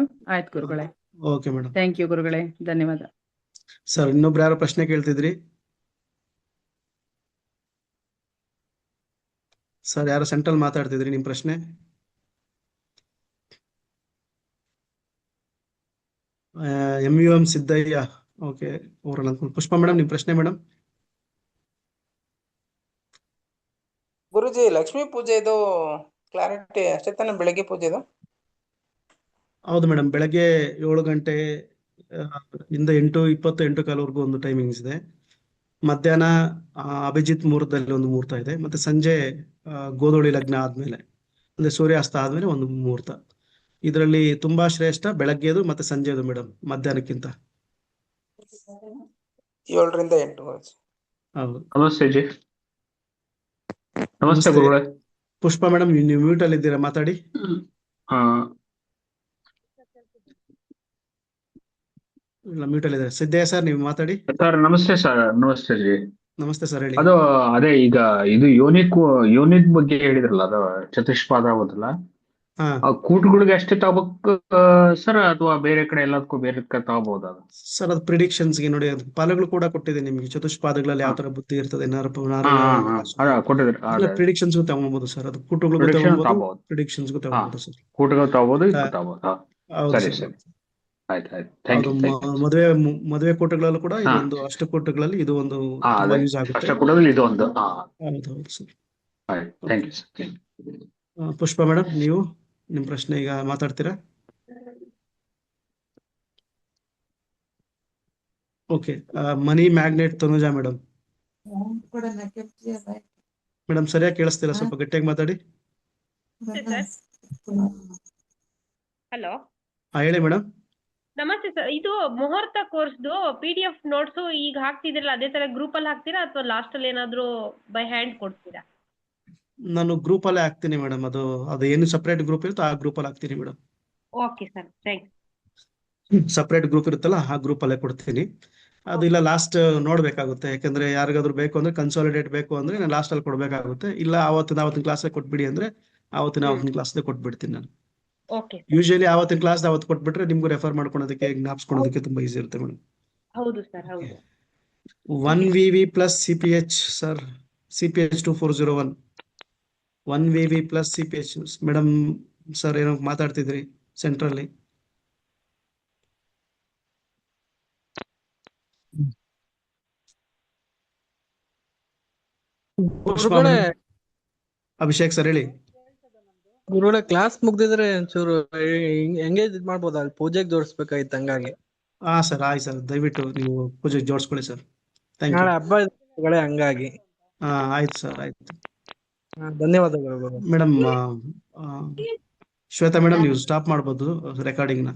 ಆಯ್ತು ಗುರುಗಳೇ. Okay madam. ಥ್ಯಾಂಕ್ ಯು ಗುರುಗಳೇ, ಧನ್ಯವಾದ. ಸರ್ ಇನ್ನೊಬ್ರು ಯಾರೋ ಪ್ರಶ್ನೆ ಕೇಳ್ತಿದ್ರಿ? ಸರ್ ಯಾರೋ ಸೆಂಟ್ರಲ್ ಮಾತಾಡ್ತಿದ್ರಿ, ನಿಮ್ ಪ್ರಶ್ನೆ? MUM ಸಿದ್ದಯ್ಯ. ಓಕೆ, ಓರಲ್ ಅನ್ಕೊಂಡು. ಪುಷ್ಪ ಮೇಡಮ್ ನಿಮ್ ಪ್ರಶ್ನೆ ಮೇಡಮ್? ಗುರುಜಿ, ಲಕ್ಷ್ಮೀ ಪೂಜೆದು ಕ್ಲಾರಿಟಿ ಅಷ್ಟೇ ತಾನೆ? ಬೆಳಗ್ಗೆ ಪೂಜೆದು? ಹೌದು ಮೇಡಮ್, ಬೆಳಗ್ಗೆ 7 ಗಂಟೆ ಇಂದ 8:20, 8:15 ಒಂದು ಟೈಮಿಂಗ್ಸ್ ಇದೆ. ಮಧ್ಯಾಹ್ನ ಅಭಿಜಿತ್ ಮುಹೂರ್ತದಲ್ಲಿ ಒಂದು ಮುಹೂರ್ತ ಇದೆ. ಮತ್ತೆ ಸಂಜೆ ಗೋಧೂಳಿ ಲಗ್ನ ಆದ್ಮೇಲೆ ಅಂದ್ರೆ ಸೂರ್ಯಾಸ್ತ ಆದ್ಮೇಲೆ ಒಂದು ಮುಹೂರ್ತ. ಇದರಲ್ಲಿ ತುಂಬಾ ಶ್ರೇಷ್ಠ ಬೆಳಗ್ಗೆದು ಮತ್ತೆ ಸಂಜೆದು ಮೇಡಮ್, ಮಧ್ಯಾಹ್ನಕ್ಕಿಂತ. 7 ರಿಂದ 8 ಗುರುಜಿ. ಹೌದು. ನಮಸ್ತೆ ಜಿ. ನಮಸ್ತೆ ನಮಸ್ತೆ. ಗುರುಗಳೇ. ಪುಷ್ಪ ಮೇಡಮ್ ನೀವು ಮ್ಯೂಟ್ ಅಲ್ಲಿ ಇದ್ದೀರಾ, ಮಾತಾಡಿ. ಆ, ಇಲ್ಲ, ಮ್ಯೂಟ್ ಅಲ್ಲಿ ಇದ್ದಾರೆ. ಸಿದ್ದಯ್ಯ ಸರ್ ನೀವು ಮಾತಾಡಿ. ಸರ್ ನಮಸ್ತೆ ಸರ್. ನಮಸ್ತೆ ಜಿ. ನಮಸ್ತೆ ಸರ್, ಹೇಳಿ. ಅದು ಅದೇ ಈಗ ಇದು ಯೋನಿಕ್ ಬಗ್ಗೆ ಹೇಳಿದ್ರಲ್ಲ, ಅದು ಚತುಷ್ಪಾದ ಹೋದಲ್ಲ, ಹಾ ಆ ಕೂಟುಗಳಿಗೆ ಅಷ್ಟೇ ತಗೋಬೇಕು ಸರ್, ಅಥವಾ ಬೇರೆ ಕಡೆ ಎಲ್ಲದಕ್ಕೂ ಬೇರೆ ಕಡೆ ತಗೋಬಹುದು ಅದು? ಸರ್, ಅದು ಪ್ರಿಡಿಕ್ಷನ್ಸ್ಗೆ ನೋಡಿ, ಅದು ಫಲಗಳು ಕೂಡ ಕೊಟ್ಟಿದೆ ನಿಮ್ಗೆ. ಚತುಷ್ಪಾದಗಳಲ್ಲಿ ಯಾವ ತರ ಬುದ್ಧಿ ಇರ್ತದೆ, ಅದ ಕೊಟ್ಟಿದ್ರಿ. Predictions ತಗೊಬಹುದು sir. ಅದು ಕೂಟುಗಳಿಗೂ Prediction ತಗೊಬಹುದು, ತಗೋಬಹುದು. ಪ್ರಿಡಿಕ್ಷನ್ಸ್ಗೂ ತಗೊಬಹುದು ಸರ್. ಕೂಟಗಳು ತಗೋಬಹುದು, ಇದಕ್ಕೂ ತಗೋಬಹುದು. ಹೌದು ಸರಿ ಸರ್. ಸರಿ, ಆಯ್ತು ಆಯ್ತು. ಥ್ಯಾಂಕ್ ಅದು ಯು. ಮದುವೆ ಕೂಟಗಳಲ್ಲೂ ಕೂಡ ಇದೊಂದು, ಅಷ್ಟಕೂಟಗಳಲ್ಲಿ ಇದು ಒಂದು ತುಂಬಾ ಅದೇ ಯೂಸ್ ಆಗುತ್ತೆ. ಅಷ್ಟಕೂಟದಲ್ಲಿ ಇದು ಒಂದು. ಹೌದು ಹೌದು ಸರ್. ಆಯ್ತು, thank you sir. Pushpa madam ನೀವು ನಿಮ್ ಪ್ರಶ್ನೆ ಈಗ ಮಾತಾಡ್ತೀರಾ? Okay. Money magnet Tanuja madam. Madam ಸರಿಯಾಗಿ ಕೇಳಿಸ್ತಿಲ್ಲ, ಸ್ವಲ್ಪ ಗಟ್ಟಿಯಾಗಿ ಮಾತಾಡಿ. ಹಲೋ, ಹೇಳಿ ಮೇಡಮ್. ನಮಸ್ತೆ ಸರ್. ಇದು ಮುಹೂರ್ತ ಕೋರ್ಸ್ದು PDF ನೋಟ್ಸು ಈಗ ಹಾಕ್ತಿದ್ರಲ್ಲ, ಅದೇ ತರ ಗ್ರೂಪ್ ಅಲ್ಲಿ ಹಾಕ್ತೀರಾ ಅಥವಾ ಲಾಸ್ಟ್ ಅಲ್ಲಿ ಏನಾದ್ರು ಬೈ ಹ್ಯಾಂಡ್ ಕೊಡ್ತೀರಾ? ನಾನು ಗ್ರೂಪ್ ಅಲ್ಲೇ ಹಾಕ್ತೀನಿ ಮೇಡಮ್. ಅದು ಏನು ಸಪರೇಟ್ ಗ್ರೂಪ್ ಇರುತ್ತೋ ಆ ಗ್ರೂಪ್ ಅಲ್ಲಿ ಹಾಕ್ತೀನಿ madam. Okay sir, thanks. Separate group ಇರುತ್ತಲ್ಲ ಆ ಗ್ರೂಪ್ ಅಲ್ಲೇ ಕೊಡ್ತೀನಿ. ಅದು ಇಲ್ಲ ಲಾಸ್ಟ್ ನೋಡ್ಬೇಕಾಗುತ್ತೆ, ಯಾಕಂದ್ರೆ ಯಾರಿಗಾದ್ರೂ ಬೇಕು ಅಂದ್ರೆ ಕನ್ಸಾಲಿಡೇಟ್ ಬೇಕು ಅಂದ್ರೆ ನಾನು ಲಾಸ್ಟ್ ಅಲ್ಲಿ ಕೊಡ್ಬೇಕಾಗುತ್ತೆ. ಇಲ್ಲ ಆವತ್ತಿನ ಕ್ಲಾಸ್ ಕೊಟ್ಬಿಡಿ ಅಂದ್ರೆ ಆವತ್ತಿನ ಕ್ಲಾಸ್ ಕೊಟ್ಬಿಡ್ತೀನಿ ನಾನು. ಓಕೆ. ಯೂಶಲಿ ಆವತ್ತಿನ ಕ್ಲಾಸ್ ಅವತ್ತು ಕೊಟ್ಬಿಟ್ರೆ ನಿಮ್ಗೂ ರೆಫರ್ ಮಾಡ್ಕೊಳೋದಕ್ಕೆ, ಜ್ಞಾಪಿಸ್ಕೊಳೋದಕ್ಕೆ ತುಂಬಾ ಈಸಿ ಇರುತ್ತೆ ಮೇಡಮ್. ಹೌದು ಸರ್, ಹೌದು. 1VV plus CPH sir, CPH 2401. 1VV plus CPH madam. Sir ಏನೋ ಮಾತಾಡ್ತಿದ್ರಿ ಸೆಂಟ್ರಲ್ಲಿ. ಅಭಿಷೇಕ್ ಸರ್ ಹೇಳಿ. ಗುರುಗಳೇ, ಕ್ಲಾಸ್ ಮುಗ್ದಿದ್ರೆ ಒಂಚೂರು ಎಂಗೇಜ್ ಮಾಡ್ಬೋದಾ? ಅಲ್ಲಿ ಪೂಜೆಗೆ ಜೋಡಿಸ್ಬೇಕಾಯ್ತು, ಹಂಗಾಗಿ. ಸರ್ ಆಯ್ತು ಸರ್, ದಯವಿಟ್ಟು ನೀವು ಪೂಜೆಗೆ ಜೋಡಿಸ್ಕೊಳ್ಳಿ ಸರ್. Thank you. ನಾಳೆ ಹಬ್ಬ ಇದೆ, ಹಂಗಾಗಿ. ಆಯ್ತು ಸರ್, ಆಯ್ತು. ಧನ್ಯವಾದಗಳು ಮೇಡಮ್ ಶ್ವೇತಾ ಮೇಡಮ್, ನೀವು ಸ್ಟಾಪ್ ಮಾಡ್ಬೋದು ರೆಕಾರ್ಡಿಂಗ್ನ.